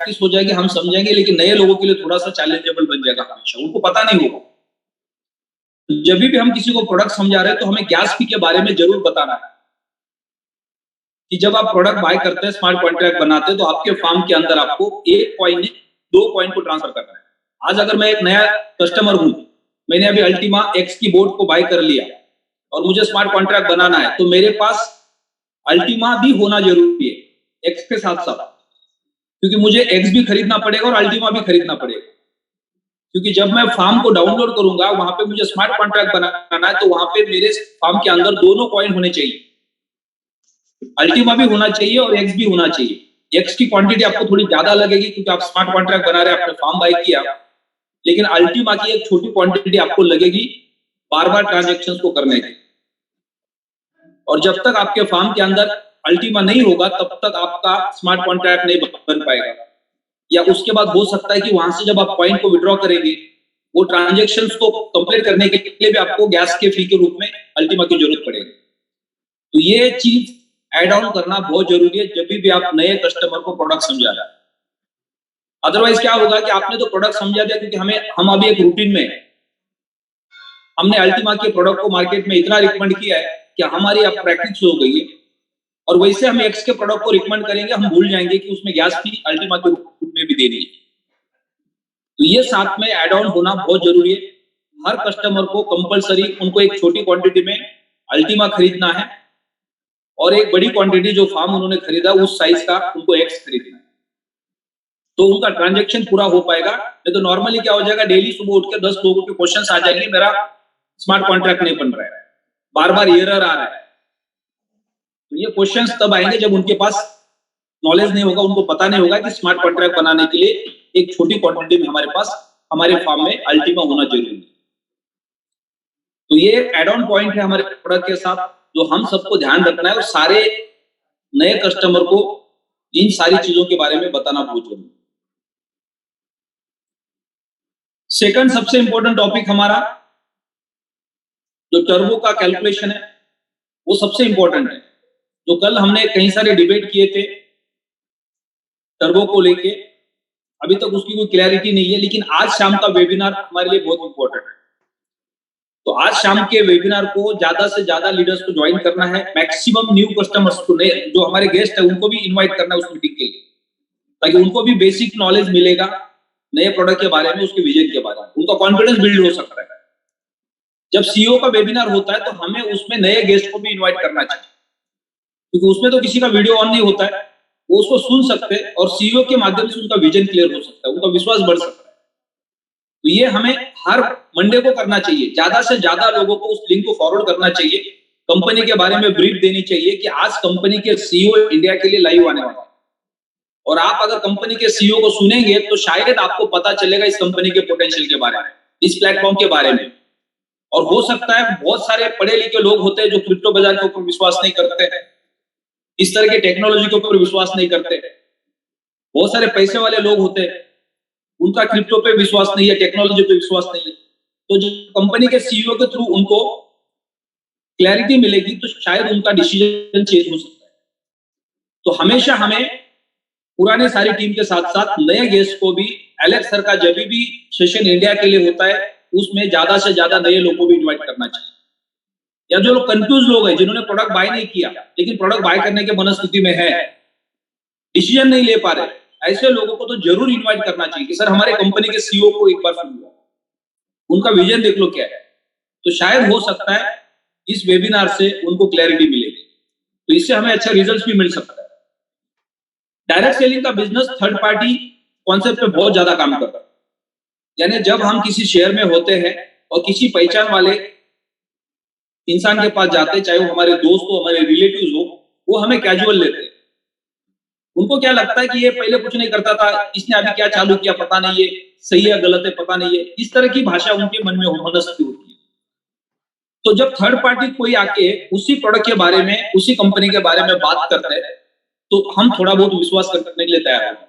Practice हो जाएगी, हम समझेंगे, लेकिन नए लोगों के लिए थोड़ा सा चैलेंजेबल बन जाएगा हमेशा, उनको पता नहीं होगा। तो जब भी हम किसी को प्रोडक्ट समझा रहे हैं तो हमें गैस फी के बारे में जरूर बताना है कि जब आप प्रोडक्ट बाय करते हैं, स्मार्ट कॉन्ट्रैक्ट बनाते हैं, तो आपके फार्म के अंदर आपको 1 कॉइन ने 2 कॉइन को ट्रांसफर करना है। आज अगर मैं एक नया कस्टमर हूं, मैंने अभी अल्टीमा एक्स की बोर्ड को बाय कर लिया और मुझे स्मार्ट कॉन्ट्रैक्ट बनाना है, तो मेरे पास अल्टीमा भी होना जरूरी है एक्स के साथ साथ, क्योंकि मुझे एक्स भी खरीदना पड़ेगा और अल्टीमा भी खरीदना पड़ेगा। क्योंकि जब मैं फार्म को डाउनलोड करूंगा, वहां पे मुझे स्मार्ट कॉन्ट्रैक्ट बनाना है, तो वहां पे मेरे फार्म के अंदर दोनों कॉइन होने चाहिए, अल्टीमा भी होना चाहिए और एक्स भी होना चाहिए। एक्स की क्वांटिटी आपको थोड़ी ज्यादा लगेगी क्योंकि आप स्मार्ट कॉन्ट्रैक्ट बना रहे हैं, आपने फार्म बाय किया, लेकिन अल्टीमा की एक छोटी क्वांटिटी आपको लगेगी बार बार ट्रांजेक्शन को करने की। और जब तक आपके फार्म के अंदर अल्टीमा नहीं होगा, तब तक आपका स्मार्ट कॉन्ट्रैक्ट नहीं बन पाएगा। या उसके बाद हो सकता है कि वहां से जब आप कॉइन को विड्रॉ करेंगे, वो ट्रांजेक्शन को कंप्लीट करने के लिए भी आपको गैस के फी के रूप में अल्टीमा की जरूरत पड़ेगी। तो ये चीज ऐड ऑन करना बहुत जरूरी है जब भी आप नए कस्टमर को प्रोडक्ट समझा रहे हैं। अदरवाइज क्या होगा कि आपने तो प्रोडक्ट समझा दिया, क्योंकि हम अभी एक रूटीन में, हमने अल्टीमा के प्रोडक्ट को मार्केट में इतना रिकमेंड किया है कि हमारी अब प्रैक्टिस हो गई है, और वैसे हम एक्स के प्रोडक्ट को रिकमेंड करेंगे, हम भूल जाएंगे कि उसमें गैस फी अल्टीमा के रूप में भी देनी है। तो ये साथ में ऐड ऑन होना बहुत जरूरी है। हर कस्टमर को कंपलसरी उनको एक छोटी क्वांटिटी में अल्टीमा खरीदना है और एक बड़ी क्वांटिटी जो फार्म उन्होंने खरीदा उस साइज का उनको एक्स खरीदना है, तो उनका ट्रांजैक्शन पूरा हो पाएगा। नहीं तो नॉर्मली क्या हो जाएगा, डेली सुबह उठ के 10 लोगों के क्वेश्चंस आ जाएंगे, मेरा स्मार्ट कॉन्ट्रैक्ट नहीं बन रहा है, बार बार एरर आ रहा है। तो ये क्वेश्चंस तब आएंगे जब उनके पास नॉलेज नहीं होगा, उनको पता नहीं होगा कि स्मार्ट कॉन्ट्रैक्ट बनाने के लिए एक छोटी क्वांटिटी में हमारे पास हमारे फार्म में अल्टीमा होना जरूरी है। तो ये एड ऑन पॉइंट है हमारे प्रोडक्ट के साथ, जो हम सबको ध्यान रखना है और सारे नए कस्टमर को इन सारी चीजों के बारे में बताना बहुत जरूरी है। सेकंड सबसे इंपॉर्टेंट टॉपिक हमारा जो टर्बो का कैलकुलेशन है, वो सबसे इंपॉर्टेंट है। जो कल हमने कई सारे डिबेट किए थे टर्बो को लेके, अभी तक उसकी कोई क्लैरिटी नहीं है, लेकिन आज शाम का वेबिनार हमारे लिए बहुत इंपॉर्टेंट है। तो आज शाम के वेबिनार को ज्यादा से ज्यादा लीडर्स को ज्वाइन करना है, मैक्सिमम न्यू कस्टमर्स को, जो हमारे गेस्ट है उनको भी इनवाइट करना है उस मीटिंग के लिए, ताकि उनको भी बेसिक नॉलेज मिलेगा नए प्रोडक्ट के बारे में, उसके विजन के बारे में, उनका कॉन्फिडेंस बिल्ड हो सकता है। जब सीईओ का वेबिनार होता है तो हमें उसमें नए गेस्ट को भी इन्वाइट करना चाहिए, क्योंकि उसमें तो किसी का वीडियो ऑन नहीं होता है, वो उसको सुन सकते हैं और सीईओ के माध्यम से उनका विजन क्लियर हो सकता है, उनका विश्वास बढ़ सकता है। तो ये हमें हर मंडे को करना चाहिए, ज्यादा से ज्यादा लोगों को उस लिंक को फॉरवर्ड करना चाहिए, कंपनी के बारे में ब्रीफ देनी चाहिए कि आज कंपनी के सीईओ इंडिया के लिए लाइव आने वाला है, और आप अगर कंपनी के सीईओ को सुनेंगे तो शायद आपको पता चलेगा इस कंपनी के पोटेंशियल के बारे में, इस प्लेटफॉर्म के बारे में। और हो सकता है बहुत सारे पढ़े लिखे लोग होते हैं जो क्रिप्टो बाजार के ऊपर विश्वास नहीं करते हैं, इस तरह के टेक्नोलॉजी के ऊपर विश्वास नहीं करते, बहुत सारे पैसे वाले लोग होते हैं, उनका क्रिप्टो पे विश्वास नहीं है, टेक्नोलॉजी पे विश्वास नहीं है। तो जो कंपनी के सीईओ के थ्रू उनको क्लैरिटी मिलेगी तो शायद उनका डिसीजन चेंज हो सकता है। तो हमेशा हमें पुराने सारी टीम के साथ साथ नए गेस्ट को भी, एलेक्स सर का जब भी सेशन इंडिया के लिए होता है उसमें ज्यादा से ज्यादा नए लोगों को भी इन्वाइट करना चाहिए। या जो लोग कंफ्यूज लोग हैं, जिन्होंने प्रोडक्ट बाय नहीं किया लेकिन प्रोडक्ट बाय करने के मनस्थिति में है, डिसीजन नहीं ले पा रहे, ऐसे लोगों को तो जरूर इन्वाइट करना चाहिए कि सर हमारे कंपनी के सीईओ को एक बार सुन लो, उनका विजन देख लो क्या है। तो शायद हो सकता है इस वेबिनार से उनको क्लैरिटी मिलेगी, तो इससे हमें अच्छा रिजल्ट भी मिल सकता है। डायरेक्ट सेलिंग का बिजनेस थर्ड पार्टी कॉन्सेप्ट पे बहुत ज्यादा काम करता है, यानी जब हम किसी शहर में होते हैं और किसी पहचान वाले इंसान के पास जाते हैं, चाहे वो हमारे दोस्त हो, हमारे रिलेटिव्स हो, वो हमें कैजुअल लेते हैं। उनको क्या लगता है कि ये पहले कुछ नहीं करता था, इसने अभी क्या चालू किया पता नहीं, है सही है गलत है पता नहीं है, इस तरह की भाषा उनके मन में मनस्थिति होती है। तो जब थर्ड पार्टी कोई आके उसी प्रोडक्ट के बारे में, उसी कंपनी के बारे में बात करता है, तो हम थोड़ा बहुत विश्वास करने के लिए तैयार हैं।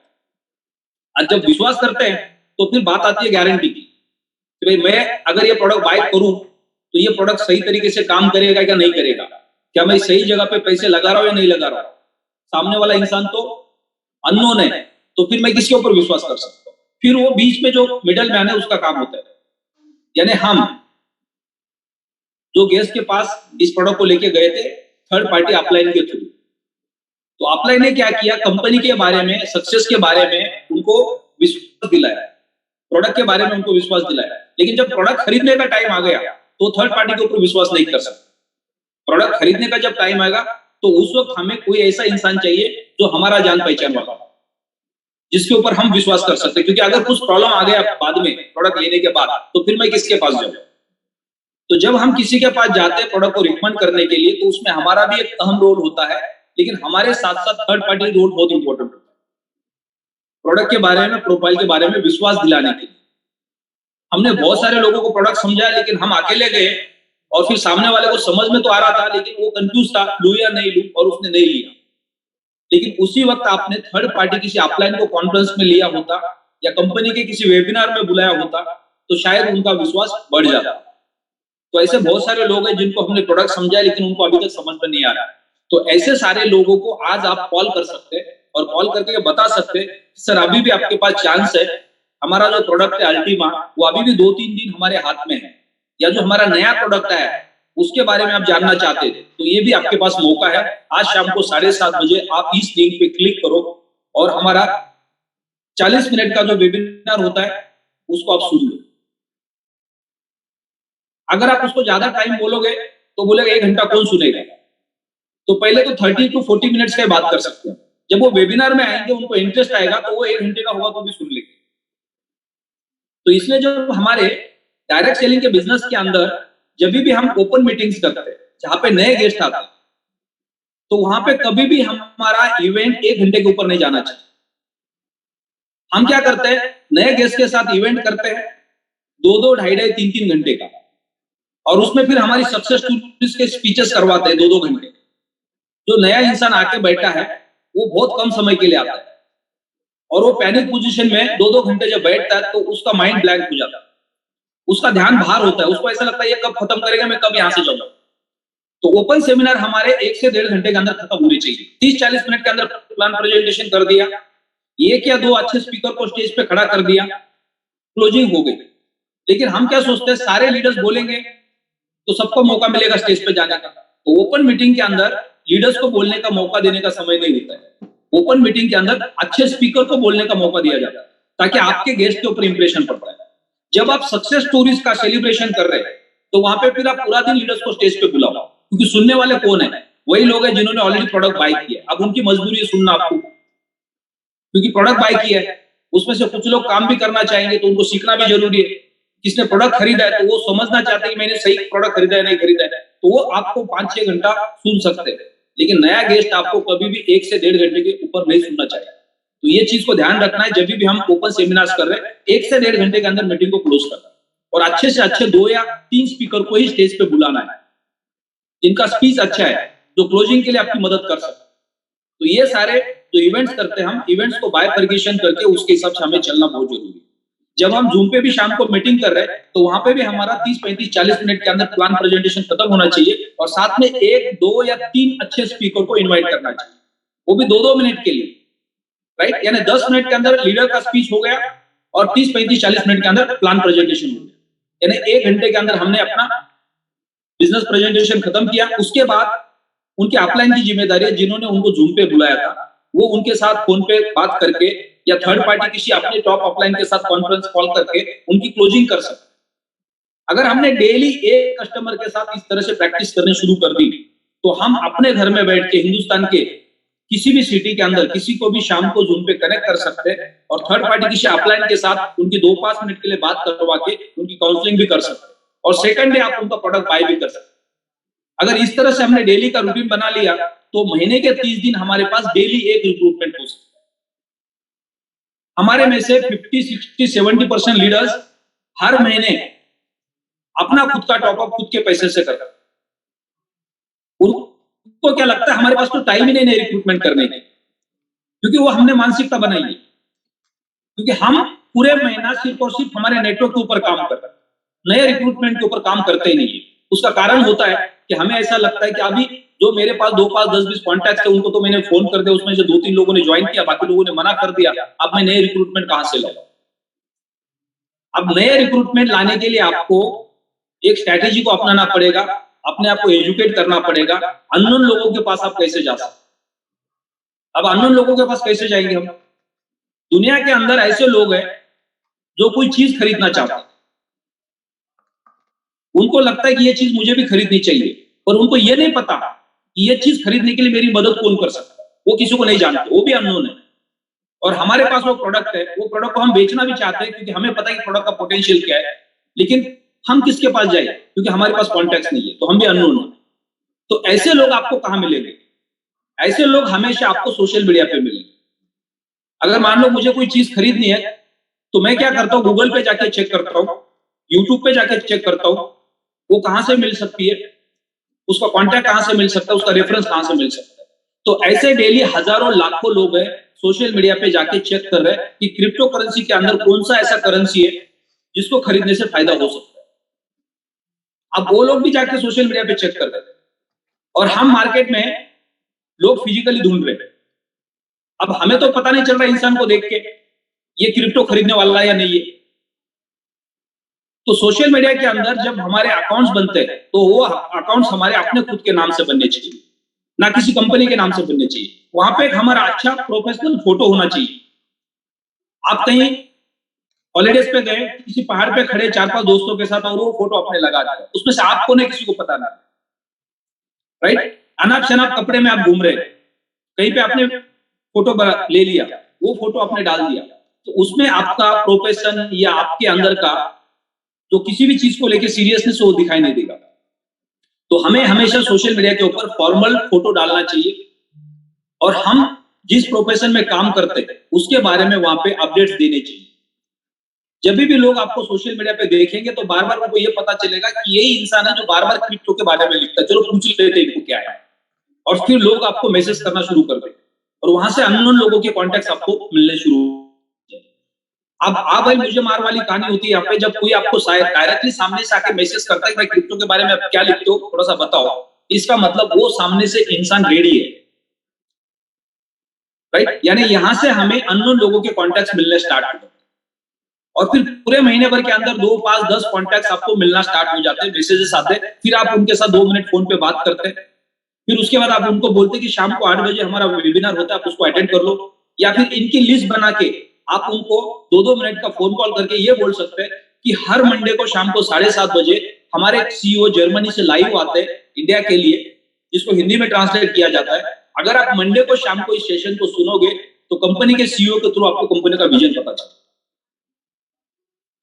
और जब विश्वास करते हैं तो फिर बात आती है गारंटी की, कि भाई मैं अगर ये प्रोडक्ट बाय करूं तो ये प्रोडक्ट सही तरीके से काम करेगा या नहीं करेगा, क्या मैं सही जगह पे पैसे लगा रहा हूं या नहीं लगा रहा हूं। सामने वाला इंसान तो अननोन है, तो फिर मैं किसके ऊपर विश्वास कर सकता हूँ? फिर वो बीच में जो मिडल मैन है उसका काम होता है, यानी हम जो गेस्ट के पास इस प्रोडक्ट को लेके गए थे थर्ड पार्टी अपलाइन के थ्रू, तो अपलाइन ने क्या किया, कंपनी के बारे में, सक्सेस के बारे में उनको विश्वास दिलाया, प्रोडक्ट के बारे में उनको विश्वास दिलाया। लेकिन जब प्रोडक्ट खरीदने का टाइम आ गया तो थर्ड पार्टी के ऊपर विश्वास नहीं कर सकते। प्रोडक्ट खरीदने का जब टाइम आएगा तो उस वक्त हमें कोई ऐसा इंसान चाहिए जो हमारा जान पहचान वाला हो, जिसके ऊपर हम विश्वास कर सकते हैं। क्योंकि अगर कुछ प्रॉब्लम आ गया बाद में प्रोडक्ट लेने के बाद, तो फिर मैं किसके पास जाऊं? तो जब हम किसी के पास जाते हैं प्रोडक्ट को रिकमेंड करने के लिए, तो उसमें हमारा भी एक अहम रोल होता है, लेकिन हमारे साथ साथ थर्ड पार्टी रोल बहुत इंपॉर्टेंट होता है। प्रोडक्ट के बारे में, प्रोफाइल के बारे में विश्वास दिलाने के लिए हमने बहुत सारे लोगों को प्रोडक्ट समझाया, लेकिन हम अकेले गए और फिर सामने वाले को समझ में तो आ रहा था, लेकिन वो कंफ्यूज था, लूं या नहीं लूं, और उसने नहीं लिया। लेकिन उसी वक्त आपने थर्ड पार्टी किसी अपलाइन को कॉन्फ्रेंस में लिया होता या कंपनी के किसी वेबिनार में बुलाया होता, तो शायद उनका विश्वास बढ़ जाता। तो ऐसे बहुत सारे लोग हैं जिनको हमने प्रोडक्ट समझाया, लेकिन उनको अभी तक समझ में नहीं आ रहा है। तो ऐसे सारे लोगों को आज आप कॉल कर सकते हैं और कॉल करके बता सकते हैं, सर अभी भी आपके पास चांस है, हमारा जो प्रोडक्ट है अल्टीमा वो अभी भी 2-3 दिन हमारे हाथ में है, या जो हमारा नया प्रोडक्ट है उसके बारे में आप जानना चाहते थे, तो ये भी आपके पास मौका है। आज शाम को 7:30 बजे आप इस लिंक पे क्लिक करो और हमारा 40 मिनट का जो वेबिनार होता है उसको आप सुन लो। अगर आप उसको ज्यादा टाइम बोलोगे तो बोलेगा 1 घंटा कौन सुनेगा, तो पहले तो 30 to 40 मिनट्स की बात कर सकते हैं। जब वो वेबिनार में आएंगे, उनको इंटरेस्ट आएगा, तो वो 1 घंटे का होगा तो भी सुन लेंगे। तो इसलिए जो हमारे डायरेक्ट सेलिंग के बिजनेस के अंदर जब भी हम ओपन मीटिंग्स करते हैं जहां पे नए गेस्ट आते हैं, तो वहां पे कभी भी हमारा इवेंट 1 घंटे के ऊपर नहीं जाना चाहिए। हम क्या करते हैं, नए गेस्ट के साथ इवेंट करते हैं 2-2, 2.5-2.5, 3-3 घंटे का, और उसमें फिर हमारी सक्सेस स्टोरीज के स्पीचेस करवाते हैं 2-2 घंटे। जो नया इंसान आके बैठा है वो बहुत कम समय के लिए आता है, और वो पैनिक पोजीशन में 2-2 घंटे जब बैठता है तो उसका माइंड ब्लैंक हो जाता है, उसका ध्यान बाहर होता है, उसको ऐसा लगता है ये कब खत्म करेगा, मैं कब यहां से जाऊंगा। तो ओपन सेमिनार हमारे 1 से 1.5 घंटे के अंदर खत्म होने चाहिए। 30-40 मिनट के अंदर प्लान प्रेजेंटेशन कर दिया, 1 या 2 अच्छे स्पीकर को स्टेज पे खड़ा कर दिया, क्लोजिंग हो गई। लेकिन हम क्या सोचते हैं, सारे लीडर्स बोलेंगे तो सबको मौका मिलेगा स्टेज पे जाने का। तो ओपन मीटिंग के अंदर लीडर्स को बोलने का मौका देने का समय नहीं होता है। ओपन मीटिंग के अंदर अच्छे स्पीकर को बोलने का मौका दिया जाता है ताकि आपके गेस्ट के ऊपर इंप्रेशन पड़ता है। जब आप सक्सेस स्टोरीज का सेलिब्रेशन कर रहे हैं तो वहां पे फिर आप पूरा दिन लीडर्स को स्टेज पे बुलाओ, क्योंकि सुनने वाले कौन है, वही लोग हैं जिन्होंने ऑलरेडी प्रोडक्ट बाय किया। अब उनकी मजबूरी है सुनना आपको, क्योंकि प्रोडक्ट बाय किया है। उसमें से कुछ लोग काम भी करना चाहेंगे तो उनको सीखना भी जरूरी है। किसने प्रोडक्ट खरीदा है तो वो समझना चाहते हैं कि मैंने सही प्रोडक्ट खरीदा है नहीं खरीदा है, तो वो आपको 5-6 घंटा सुन सकते हैं। लेकिन नया गेस्ट आपको कभी भी 1 से 1.5 घंटे के ऊपर नहीं सुनना चाहिए। तो ये चीज को ध्यान रखना है जब भी हम ओपन सेमिनार्स कर रहे हैं, 1 से 1.5 घंटे के अंदर मीटिंग को क्लोज करना है, और अच्छे से अच्छे 2 या 3 स्पीकर को ही स्टेज पे बुलाना है जिनका स्पीच अच्छा है, जो क्लोजिंग के लिए आपकी मदद कर सकते। तो ये सारे जो इवेंट्स करते हैं, हम इवेंट्स को बायफर्गेशन करके उसके हिसाब से हमें चलना बहुत जरूरी है। जब हम जूम पे भी शाम को मीटिंग कर रहे हैं तो वहां पे भी हमारा 30-35-40 मिनट के अंदर प्लान प्रेजेंटेशन खत्म होना चाहिए, और साथ में 1, 2 या 3 अच्छे स्पीकर को इनवाइट करना चाहिए, वो भी 2-2 मिनट के लिए, राइट। यानी 10 मिनट के अंदर लीडर का स्पीच हो गया और 30-35-40 मिनट के अंदर प्लान प्रेजेंटेशन हो गया, यानी 1 घंटे के अंदर हमने अपना बिजनेस प्रेजेंटेशन खत्म किया। उसके बाद उनके अपलाइन की जिम्मेदारी है, जिन्होंने उनको जूम पे बुलाया था वो उनके साथ फोन पे बात करके या थर्ड पार्टी किसी अपने टॉप अपलाइन के साथ कॉन्फ्रेंस कॉल करके उनकी क्लोजिंग कर सकते। अगर हमने डेली एक कस्टमर के साथ इस तरह से प्रैक्टिस करनी शुरू कर दी तो हम अपने घर में बैठ के हिंदुस्तान के किसी भी सिटी के अंदर किसी को भी शाम को जूम पे कनेक्ट कर सकते हैं, और थर्ड पार्टी किसी अपलाइन के साथ उनकी 2-5 मिनट के लिए बात करवा के उनकी काउंसलिंग भी कर सकते हैं, और सेकंड डे आप उनका प्रोडक्ट बाय भी कर सकते हैं। अगर इस तरह से हमने डेली का रूटीन बना लिया तो महीने के 30 दिन हमारे पास डेली एक रिक्रूटमेंट हो सकता है। हमारे में से 50, 60, 70% लीडर्स हर महीने अपना खुद का टॉपअप खुद के पैसे से करते हैं। उनको क्या लगता है हमारे पास तो टाइम ही नहीं है रिक्रूटमेंट करने की, क्योंकि वो हमने मानसिकता बनाई है, क्योंकि हम पूरे महीना सिर्फ और सिर्फ हमारे नेटवर्क के ऊपर काम करते हैं, नए रिक्रूटमेंट के ऊपर काम करते ही नहीं है। उसका कारण होता है कि हमें ऐसा लगता है कि अभी जो मेरे पास 2 5 10 20 कॉन्टैक्ट थे उनको तो मैंने फोन कर दिया, उसमें से 2-3 लोगों ने ज्वाइन किया, बाकी लोगों ने मना कर दिया। अब मैं नए रिक्रूटमेंट कहां से लाऊं? अब नए रिक्रूटमेंट लाने के लिए आपको एक स्ट्रैटेजी को अपनाना पड़ेगा, अपने आप को एजुकेट करना पड़ेगा। अननोन लोगों के पास आप कैसे जा सकते? अब अननोन लोगों के पास कैसे जाएंगे हम? दुनिया के अंदर ऐसे लोग हैं जो कोई चीज खरीदना चाहते हैं, उनको लगता है कि ये चीज मुझे भी खरीदनी चाहिए, पर उनको ये नहीं पता कि ये चीज खरीदने के लिए मेरी मदद कौन कर सकता है। वो किसी को नहीं जानते, वो भी अननोन है। और हमारे पास वो प्रोडक्ट है, वो प्रोडक्ट को हम बेचना भी चाहते हैं क्योंकि हमें पता है कि प्रोडक्ट का पोटेंशियल क्या है, लेकिन हम किसके पास जाए? क्योंकि हमारे पास कॉन्टैक्ट नहीं है, तो हम भी अननोन है। तो ऐसे लोग आपको कहां मिलेंगे? ऐसे लोग हमेशा आपको सोशल मीडिया पे मिलेंगे। अगर मान लो मुझे कोई चीज खरीदनी है, तो मैं क्या करता हूं? गूगल पे जाके चेक करता हूं, यूट्यूब पे जाके चेक करता हूं, वो कहां से मिल सकती है, उसका कॉन्टैक्ट कहां से मिल सकता है, उसका रेफरेंस कहां से मिल सकता है। तो ऐसे डेली हजारों लाखों लोग हैं सोशल मीडिया पे जाके चेक कर रहे हैं कि क्रिप्टो करेंसी के अंदर कौन सा ऐसा करेंसी है जिसको खरीदने से फायदा हो सकता है। अब वो लोग भी जाके सोशल मीडिया पे चेक कर रहे हैं और हम मार्केट में लोग फिजिकली ढूंढ रहे हैं। अब हमें तो पता नहीं चल रहा इंसान को देख के ये क्रिप्टो खरीदने वाला है या नहीं है। तो सोशल मीडिया के अंदर जब हमारे अकाउंट्स बनते हैं तो वो अकाउंट्स हमारे अपने खुद के नाम से बनने चाहिए, ना किसी कंपनी के नाम से बनने चाहिए। वहां पे एक हमारा अच्छा प्रोफेशनल फोटो होना चाहिए। आप कहीं हॉलीडेज पे गए, किसी पहाड़ पे खड़े 4-5 दोस्तों के साथ और वो फोटो अपने लगा दिया, उसमें से आपको नहीं किसी को पता ना, राइट? अनाप शनाप कपड़े में आप घूम रहे, कहीं पे आपने फोटो ले लिया, वो फोटो आपने डाल दिया, तो उसमें आपका प्रोफेशन या आपके अंदर का तो किसी भी चीज को लेके सीरियसनेस वो दिखाई नहीं देगा। तो हमें हमेशा सोशल मीडिया के ऊपर फॉर्मल फोटो डालना चाहिए और हम जिस प्रोफेशन में काम करते हैं उसके बारे में वहां पे अपडेट्स देने चाहिए। जब भी लोग आपको सोशल मीडिया पे देखेंगे तो बार बार उनको ये पता चलेगा कि यही इंसान है जो बार बार क्रिप्टो के बारे में लिखता है, चलो पूछ लेते हैं इनको क्या है। और फिर लोग आपको मैसेज करना शुरू कर देंगे और वहां से अननोन लोगों के कॉन्टेक्ट आपको मिलने शुरू। अब आप भाई मुझे मार वाली कहानी होती है यहाँ पे, जब कोई आपको डायरेक्टली सामने से आके मैसेज करता है कि भाई क्रिप्टो के बारे में आप क्या लिखते हो, थोड़ा सा बताओ, इसका मतलब वो सामने से इंसान रेडी है, राइट? यानी यहां से हमें अननोन लोगों के कॉन्टेक्ट मिलने स्टार्ट हो और फिर पूरे महीने भर के अंदर 2 5 10 कॉन्टेक्ट आपको मिलना स्टार्ट हो जाते हैं, मैसेजेस आते हैं, फिर आप उनके साथ 2 मिनट फोन पे बात करते हैं, फिर उसके बाद आप उनको बोलते हैं कि शाम को 8 बजे हमारा वेबिनार होता है, आप उसको अटेंड कर लो। या फिर इनकी लिस्ट बना के आप उनको 2-2 मिनट का फोन कॉल करके ये बोल सकते हैं कि हर मंडे को शाम को 7:30 बजे हमारे सीईओ जर्मनी से लाइव आते हैं इंडिया के लिए, जिसको हिंदी में ट्रांसलेट किया जाता है। अगर आप मंडे को शाम को इस सेशन को सुनोगे तो कंपनी के सीईओ के थ्रू आपको कंपनी का विजन पता चलेगा।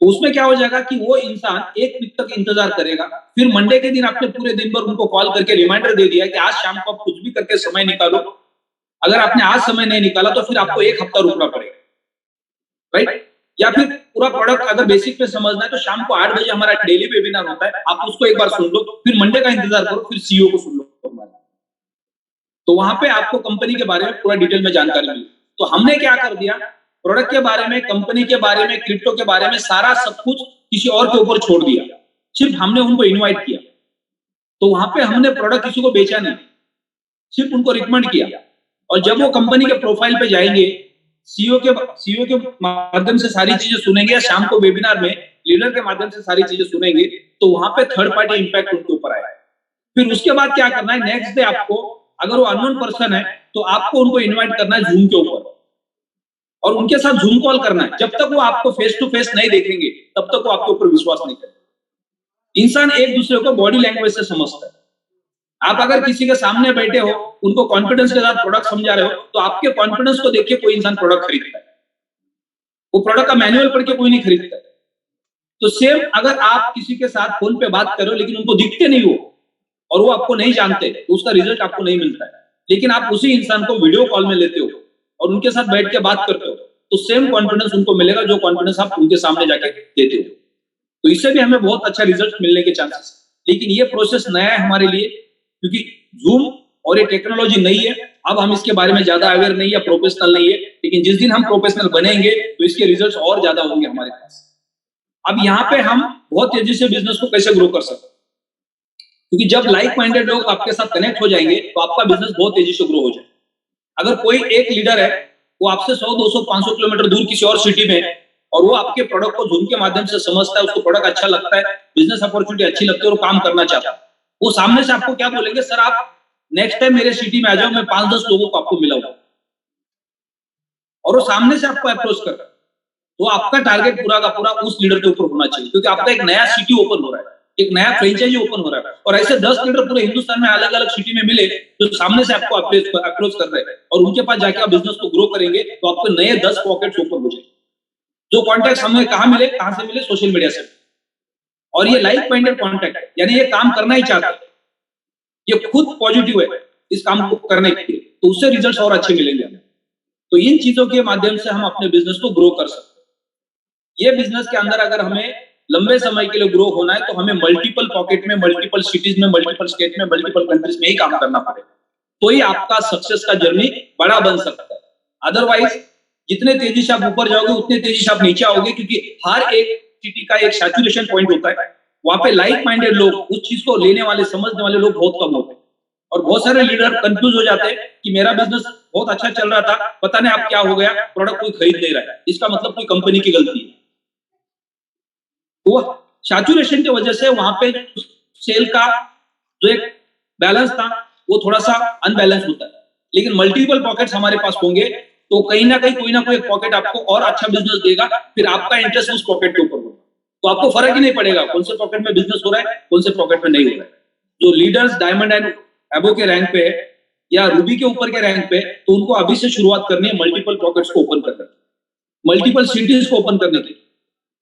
तो उसमें क्या हो जाएगा कि वो इंसान 1 वीक तक इंतजार करेगा, फिर मंडे के दिन आपने पूरे दिन भर उनको कॉल करके रिमाइंडर दे दिया कि आज शाम को आप कुछ भी करके समय निकालो। अगर आपने आज समय नहीं निकाला तो फिर आपको 1 हफ्ता रुकना पड़ेगा, राइट? या फिर पूरा प्रोडक्ट अगर बेसिक में समझना है तो शाम को 8 बजे हमारा डेली वेबिनार होता है, आप उसको एक बार सुन लो, फिर मंडे का इंतजार करो, फिर सीईओ को सुन लो। तो वहां पे आपको कंपनी के बारे में पूरा डिटेल में जानकारी मिली। तो हमने क्या कर दिया, प्रोडक्ट के बारे में, कंपनी के बारे में, क्रिप्टो के बारे में सारा सब कुछ किसी और के ऊपर छोड़ दिया, सिर्फ हमने उनको इनवाइट किया। तो वहां पे हमने प्रोडक्ट किसी को बेचा नहीं, सिर्फ उनको रिकमेंड किया। और जब वो कंपनी के प्रोफाइल पे जाएंगे, सीईओ के माध्यम से सारी चीजें सुनेंगे या शाम को वेबिनार में लीडर के माध्यम से सारी चीजें सुनेंगे, तो वहां पे थर्ड पार्टी इंपैक्ट उनके ऊपर आएगा। फिर उसके बाद क्या करना है, नेक्स्ट डे आपको, अगर वो अननोन पर्सन है तो आपको उनको इनवाइट करना है जूम के ऊपर और उनके साथ जूम कॉल करना है। जब तक वो आपको फेस टू फेस नहीं देखेंगे तब तक वो आपके ऊपर विश्वास नहीं करेंगे। इंसान एक दूसरे को बॉडी लैंग्वेज से समझता है। आप अगर किसी के सामने बैठे हो, उनको कॉन्फिडेंस के साथ प्रोडक्ट समझा रहे हो, तो आपके कॉन्फिडेंस को देख के कोई इंसान प्रोडक्ट खरीदता है। वो प्रोडक्ट का मैनुअल पढ़ के कोई नहीं खरीदता है। तो सेम अगर आप किसी के साथ फोन पे बात करो लेकिन उनको दिखते नहीं हो और वो आपको नहीं जानते, तो उसका रिजल्ट आपको नहीं मिलता है। लेकिन आप उसी इंसान को वीडियो कॉल में लेते हो और उनके साथ बैठ के बात करते हो, तो सेम कॉन्फिडेंस उनको मिलेगा जो कॉन्फिडेंस आप उनके सामने जाके देते हो। तो इससे भी हमें बहुत अच्छा रिजल्ट मिलने के चांसेस। लेकिन ये प्रोसेस नया है हमारे लिए, क्योंकि जूम और ये टेक्नोलॉजी नई है। अब हम इसके बारे में ज्यादा अवेयर नहीं है, प्रोफेशनल नहीं है, लेकिन जिस दिन हम प्रोफेशनल बनेंगे तो इसके रिजल्ट्स और ज्यादा होंगे हमारे पास। अब यहाँ पे हम बहुत तेजी से बिजनेस को कैसे ग्रो कर सकते हैं। क्योंकि जब लाइक माइंडेड लोग आपके साथ कनेक्ट हो जाएंगे तो आपका बिजनेस बहुत तेजी से ग्रो हो जाए। अगर कोई एक लीडर है, वो आपसे 100, 200, 500 किलोमीटर दूर किसी और सिटी में है और वो आपके प्रोडक्ट को जूम के माध्यम से समझता है, उसको प्रोडक्ट अच्छा लगता है, बिजनेस अपॉर्चुनिटी अच्छी लगती है और वो काम करना चाहता है, वो सामने से आपको क्या बोलेंगे, सर आप नेक्स्ट टाइम मेरे सिटी में आ जाओ, मैं 5-10 लोगों को आपको मिलाऊंगा। और वो सामने से आपको अप्रोच कर रहा है, तो आपका टारगेट पूरा का पूरा उस लीडर के ऊपर होना चाहिए, क्योंकि आपका एक नया सिटी ओपन हो रहा है, एक नया फ्रेंचाइजी ओपन हो रहा है, और ऐसे 10 लीडर पूरे हिंदुस्तान में अलग अलग सिटी में मिले तो सामने से आपको अप्रोच कर रहे हैं और उनके पास जाके आप बिजनेस को ग्रो करेंगे तो आपको नए 10 पॉकेट्स ओपन हो जाएंगे। जो कॉन्टैक्ट हमें कहां मिले, कहां से मिले, सोशल मीडिया से। और ये लाइक माइंडेड कॉन्टैक्ट, यानी ये काम करना ही चाहता है, ये खुद पॉजिटिव है इस काम को करने के लिए, तो उससे रिजल्ट और अच्छे मिलेंगे हमें। तो इन चीजों के माध्यम से हम अपने बिजनेस को ग्रो कर सकते हैं। ये बिजनेस के अंदर अगर हमें लंबे समय के लिए ग्रो होना है तो हमें मल्टीपल पॉकेट में, मल्टीपल सिटीज में, मल्टीपल स्टेट में, मल्टीपल कंट्रीज में ही काम करना पड़ेगा, तो ही आपका सक्सेस का जर्नी बड़ा बन सकता है। अदरवाइज जितने तेजी से आप ऊपर जाओगे उतने तेजी से आप नीचे आओगे, क्योंकि हर एक सिटी का एक सैचुरेशन पॉइंट होता है। वहां पे लाइक माइंडेड लोग, उस चीज को लेने वाले, समझने वाले लोग बहुत कम होते हैं और बहुत सारे लीडर कंफ्यूज हो जाते हैं कि मेरा बिजनेस बहुत अच्छा चल रहा था, पता नहीं अब क्या हो गया, प्रोडक्ट कोई खरीद नहीं रहा है, इसका मतलब कोई कंपनी की गलती है। वो सैचुरेशन की वजह से वहां पे सेल का जो एक बैलेंस था वो थोड़ा सा अनबैलेंस होता है। लेकिन मल्टीपल पॉकेट्स हमारे पास होंगे तो कहीं ना कहीं कोई ना कोई पॉकेट आपको और अच्छा बिजनेस देगा, फिर आपका इंटरेस्ट उस पॉकेट के ऊपर होगा, तो आपको फर्क ही नहीं पड़ेगा कौन से पॉकेट में बिजनेस हो रहा है, कौन से पॉकेट में नहीं हो रहा है। जो लीडर्स डायमंड एंड एबो के रैंक पे है या रूबी के ऊपर के रैंक पे, तो उनको अभी से शुरुआत करनी है मल्टीपल पॉकेट्स को ओपन करने, मल्टीपल सिटीज को ओपन करने के लिए।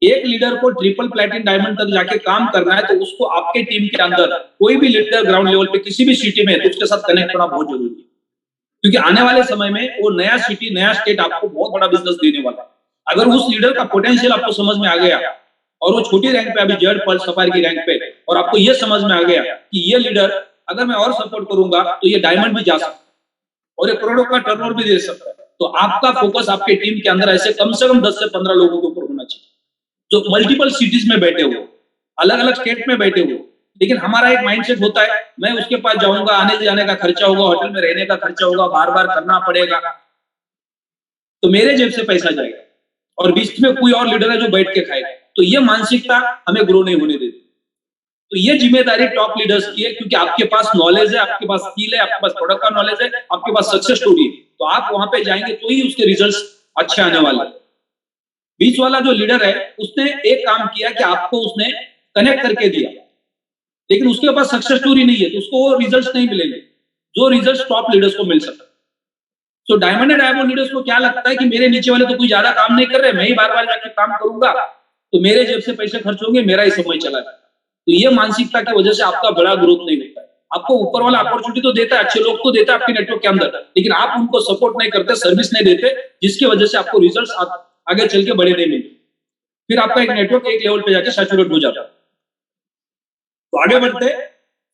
एक लीडर को ट्रिपल प्लैटिनम डायमंड तक जाके काम करना है तो उसको आपके टीम के अंदर कोई भी लीडर ग्राउंड लेवल पे किसी भी सिटी में तो उसके साथ कनेक्ट होना बहुत जरूरी है, क्योंकि आने वाले समय में वो नया सिटी, नया स्टेट आपको बहुत बड़ा बिजनेस देने वाला है। अगर उस लीडर का पोटेंशियल आपको समझ में आ गया और वो छोटी रैंक पे, अभी जेड पर्ल सफारी की रैंक पे, और आपको ये समझ में आ गया कि ये लीडर अगर मैं और सपोर्ट करूंगा तो ये डायमंड भी जा सकता है और ये करोड़ों का टर्नओवर भी दे सकता है, तो आपका फोकस आपके टीम के अंदर ऐसे कम से कम 10 से 15 लोगों के ऊपर होना चाहिए जो मल्टीपल सिटीज में बैठे हो, अलग अलग स्टेट में बैठे हो। लेकिन हमारा एक माइंडसेट होता है, मैं उसके पास जाऊंगा, आने जाने का खर्चा होगा, होटल में रहने का खर्चा होगा, बार बार करना पड़ेगा, तो मेरे जेब से पैसा जाएगा और बीच में कोई और लीडर है जो बैठ के खाएगा, तो ये मानसिकता हमें ग्रो नहीं होने देती। तो ये जिम्मेदारी टॉप लीडर्स की है, क्योंकि आपके पास नॉलेज है, आपके पास स्किल है, आपके पास प्रोडक्ट का नॉलेज है, आपके पास सक्सेस स्टोरी है, तो आप वहां पे जाएंगे तो ही उसके रिजल्ट्स अच्छे आने वाले हैं। बीच वाला जो लीडर है उसने एक काम किया कि आपको उसने कनेक्ट करके दिया, लेकिन उसके पास सक्सेस स्टोरी नहीं है, तो उसको वो रिजल्ट्स नहीं मिलेंगे जो रिजल्ट्स टॉप लीडर्स को मिल सकता है। So diamond and diamond leaders को क्या लगता है कि मेरे नीचे वाले तो कोई ज्यादा काम नहीं कर रहे, मैं ही बार बार जाके काम करूंगा तो मेरे जेब से पैसे खर्च होंगे, मेरा ही समय चला जाएगा। तो ये मानसिकता की वजह से आपका बड़ा ग्रोथ नहीं होता है। आपको ऊपर वाला अपॉर्चुनिटी तो देता है, अच्छे लोग तो देता है आपके नेटवर्क के अंदर, लेकिन आप उनको सपोर्ट नहीं करते, सर्विस नहीं देते, जिसकी वजह से आपको रिजल्ट्स आगे चल के बड़े नहीं मिलते, फिर आपका एक नेटवर्क एक लेवल पे जाके सैचुरेट हो जाता है। तो आगे बढ़ते,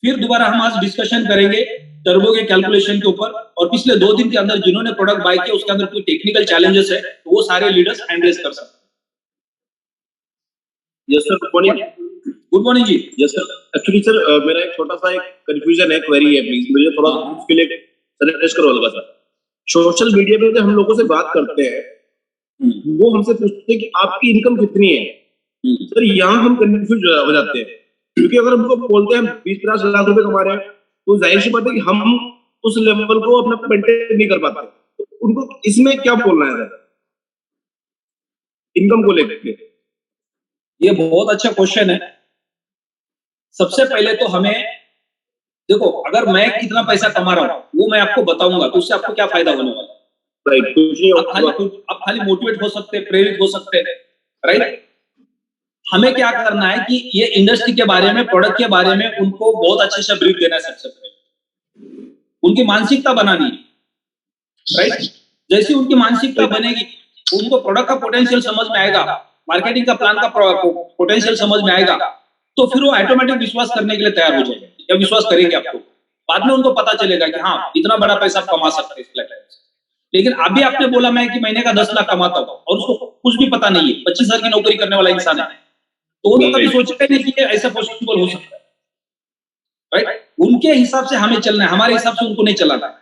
फिर दोबारा हम आज डिस्कशन करेंगे टर्बो के कैलकुलेशन के ऊपर, और पिछले 2 दिन के अंदर जिन्होंने प्रोडक्ट बाय किया उसके अंदर कोई टेक्निकल चैलेंजेस है तो वो सारे लीडर्स एड्रेस कर सकते हैं। Yes sir, good morning. Good morning जी। यस सर, एक्चुअली सर मेरा एक छोटा सा एक कंफ्यूजन है, क्वेरी है, प्लीज मुझे थोड़ा उसके लिए सर एड्रेस करो होगा सर। सोशल मीडिया पे जब हम लोगों से बात करते हैं वो हमसे पूछते हैं कि आपकी इनकम कितनी है, सर यहाँ हम कंफ्यूज हो जाते हैं, क्योंकि अगर हमको बोलते हैं 20-50 लाख रुपए कमा रहे हैं तो जाहिर सी बात है कि हम उस लेवल को अपना मेंटेन नहीं कर पाते, तो उनको इसमें क्या बोलना है सर इनकम को लेकर? ये बहुत अच्छा क्वेश्चन है। सबसे पहले तो हमें देखो, अगर मैं कितना पैसा कमा रहा हूं वो मैं आपको बताऊंगा तो उससे आपको क्या फायदा होने वाला है। राइट, आप खाली मोटिवेट हो सकते हैं, प्रेरित हो सकते हैं, राइट। हमें क्या करना है कि ये इंडस्ट्री के बारे में, प्रोडक्ट के बारे में उनको बहुत अच्छे से ब्रीफ देना है। सबसे पहले उनकी मानसिकता बनानी है, राइट। जैसे उनकी मानसिकता बनेगी, उनको प्रोडक्ट का पोटेंशियल समझ में आएगा, मार्केटिंग का प्लान का पोटेंशियल समझ में आएगा, तो फिर वो ऑटोमेटिक विश्वास करने के लिए तैयार हो जाएंगे या विश्वास करेंगे आपको। बाद में उनको पता चलेगा कि हाँ इतना बड़ा पैसा आप कमा सकते हैं इस प्लेटफॉर्म से। लेकिन अभी आपने बोला मैं कि महीने का 10 लाख कमाता हूं और उसको कुछ भी पता नहीं है, 25 साल की नौकरी करने वाला इंसान है, तो वो कभी सोचेगा नहीं कि ऐसा पॉसिबल हो सकता है। राइट? उनके हिसाब से हमें चलना है, हमारे हिसाब से उनको नहीं चलाना है,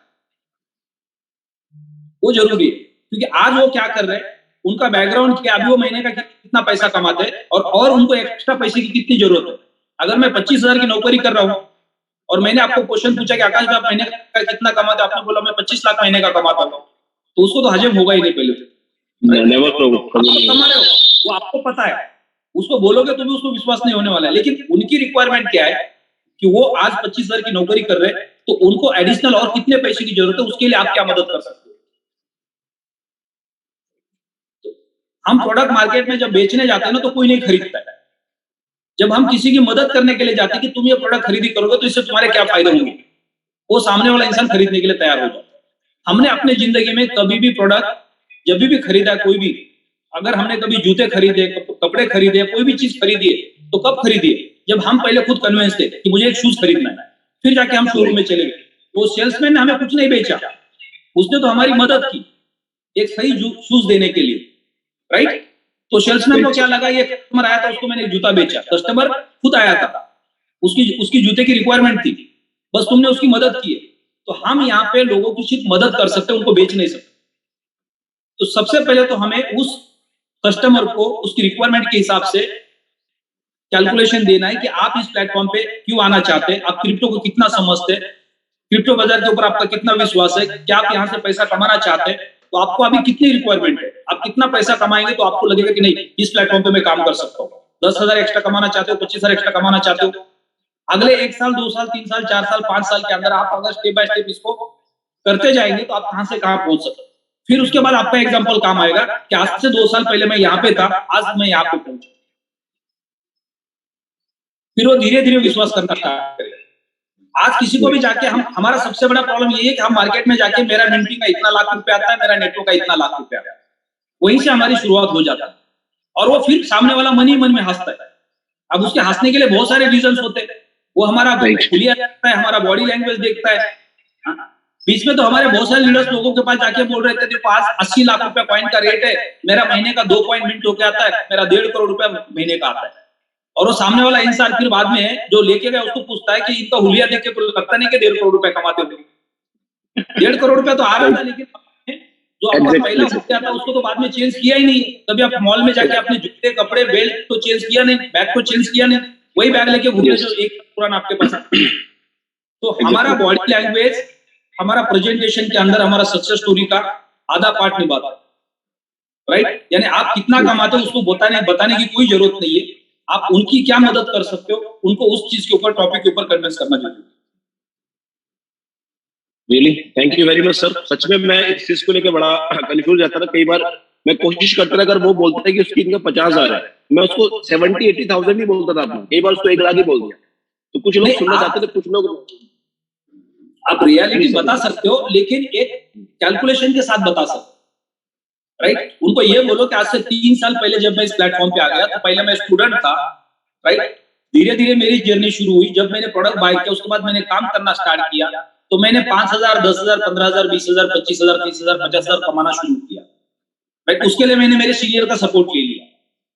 वो जरूरी है। क्योंकि आज वो क्या कर रहे हैं, उनका बैकग्राउंड क्या, अभी वो महीने का कितना पैसा कमाते हैं और उनको एक्स्ट्रा पैसे की कितनी जरूरत है। अगर मैं 25,000 की नौकरी कर रहा हूं और मैंने आपको क्वेश्चन पूछा कि आकाश भाई आप महीने का कितना कमाते, आपने बोला मैं 25 लाख महीने का कमाता हूं, तो उसको तो हजम होगा ही नहीं पहले। कमा रहे हो, वो आपको पता है, उसको बोलोगे तो भी उसको विश्वास नहीं होने वाला है। लेकिन उनकी रिक्वायरमेंट क्या है कि वो आज 25,000 की नौकरी कर रहे हैं, तो उनको एडिशनल और कितने पैसे की जरूरत है, उसके लिए आप क्या मदद कर सकते हो। हम प्रोडक्ट मार्केट में जब बेचने जाते हैं ना, तो कोई नहीं खरीदता है। जब हम किसी की मदद करने के लिए जाते हैं कि तुम ये प्रोडक्ट खरीदी करोगे तो इससे तुम्हारे क्या फायदे होंगे, वो सामने वाला इंसान खरीदने के लिए तैयार हो जाता है। हमने अपने जिंदगी में कभी भी प्रोडक्ट जब भी खरीदा, कोई भी, अगर हमने कभी जूते खरीदे, कपड़े खरीदे, कोई भी चीज खरीदी है, तो कब खरीदी है, जब हम पहले खुद कन्विंस थे कि मुझे एक शूज खरीदना है, फिर जाके हम शोरूम में चले गए। वो सेल्समैन ने हमें कुछ नहीं बेचा, उसने तो हमारी मदद की एक सही शूज देने के लिए, राइट? तो सेल्समैन को क्या लगा, ये कस्टमर आया था, उसको मैंने एक जूता बेचा। कस्टमर खुद आया था, उसकी जूते की रिक्वायरमेंट थी, बस तुमने उसकी मदद की है। तो हम यहाँ पे लोगों की सिर्फ मदद कर सकते हैं, उनको बेच नहीं सकते। तो सबसे पहले तो हमें उस कस्टमर को उसकी रिक्वायरमेंट के हिसाब से कैलकुलेशन देना है कि आप इस प्लेटफॉर्म पे क्यों आना चाहते हैं, आप क्रिप्टो को कितना समझते हैं, क्रिप्टो बाजार के ऊपर आपका कितना विश्वास है, क्या आप यहाँ से पैसा कमाना चाहते हैं, तो आपको अभी कितनी रिक्वायरमेंट है, आप कितना पैसा कमाएंगे तो आपको लगेगा कि नहीं इस प्लेटफॉर्म पे मैं काम कर सकता हूँ। 10,000 एक्स्ट्रा कमाना चाहते हो, 25,000 एक्स्ट्रा कमाना चाहते हो, अगले 1 साल 2 साल 3 साल 4 साल 5 साल के अंदर आप अगर स्टेप बाय स्टेप इसको करते जाएंगे तो आप कहां से कहां पहुंच सकते। फिर उसके बाद आपका एग्जांपल काम आएगा कि आज से 2 साल पहले मैं यहाँ पे था, आज मैं यहाँ पे पहुंचा। फिर वो धीरे धीरे विश्वास करना स्टार्ट करेगा। आज किसी को भी जाके हमारा सबसे बड़ा प्रॉब्लम ये है कि हम मार्केट में जाके मेरा मिंटी का इतना लाख रुपया आता है, मेरा नेटवर्क का इतना लाख रुपया आता है, वहीं से हमारी शुरुआत हो जाता है। और वो फिर सामने वाला मन ही मन में हंसता है। अब उसके हंसने के लिए बहुत सारे रीजन होते हैं, वो हमारा खुलिया देखता है, हमारा बॉडी लैंग्वेज देखता है। बीच में तो हमारे बहुत सारे लीडर्स लोगों के पास जाके बोल रहे थे देखो आज 80 लाख रुपया कॉइन का रेट है, मेरा महीने का 2 कॉइन मिंट होके आता है, मेरा 1.5 करोड़ रुपया महीने का आता है। और वो सामने वाला इंसान फिर बाद में जो लेके गया उसको पूछता है कि इनका हुलिया देख के तो लगता नहीं कि 1.5 करोड़ रुपया कमाते होंगे। 1.5 करोड़ रुपया तो आ रहा था, लेकिन जो आपका पहला हुलिया था उसको तो बाद में चेंज किया ही नहीं। कभी आप मॉल में जाके अपने जूते कपड़े बेल्ट तो चेंज किया नहीं, बैग तो चेंज किया नहीं, वही बैग लेके घूमे जो एक पुराना आपके पास। तो हमारा बॉडी लैंग्वेज, हमारा प्रेजेंटेशन के अंदर हमारा सक्सेस स्टोरी का आधा पार्ट निभाता है, राइट? यानी आप कितना कमाते हो उसको बताने की कोई जरूरत नहीं है, आप उनकी क्या मदद कर सकते हो, उनको उस चीज के ऊपर, टॉपिक के ऊपर कन्विंस करना चाहिए। Really thank you very much sir. सच में मैं इस चीज को लेकर बड़ा कंफ्यूज रहता था। कई बार मैं कोशिश करता था, अगर वो बोलता है कि उसकी इनकम 50,000 है, मैं उसको 70-80,000 ही बोलता था। कई बार उसको 1 लाख ही बोल दिया। तो कुछ लोग सुनना चाहते थे, कुछ लोग आप रियलिटी बता सकते हो, लेकिन एक कैलकुलेशन के साथ बता सकते, राइट? उनको ये बोलो कि आज से 3 साल पहले जब मैं इस प्लेटफॉर्म पे आ गया तो पहले मैं स्टूडेंट था, राइट? धीरे धीरे मेरी जर्नी शुरू हुई। जब मैंने प्रोडक्ट बाय किया उसके बाद मैंने काम करना स्टार्ट किया, तो मैंने 5,000 10,000 15,000 20,000 25,000 30,000 50,000 कमाना शुरू किया, राइट? उसके लिए मैंने मेरे सीनियर का सपोर्ट ले लिया।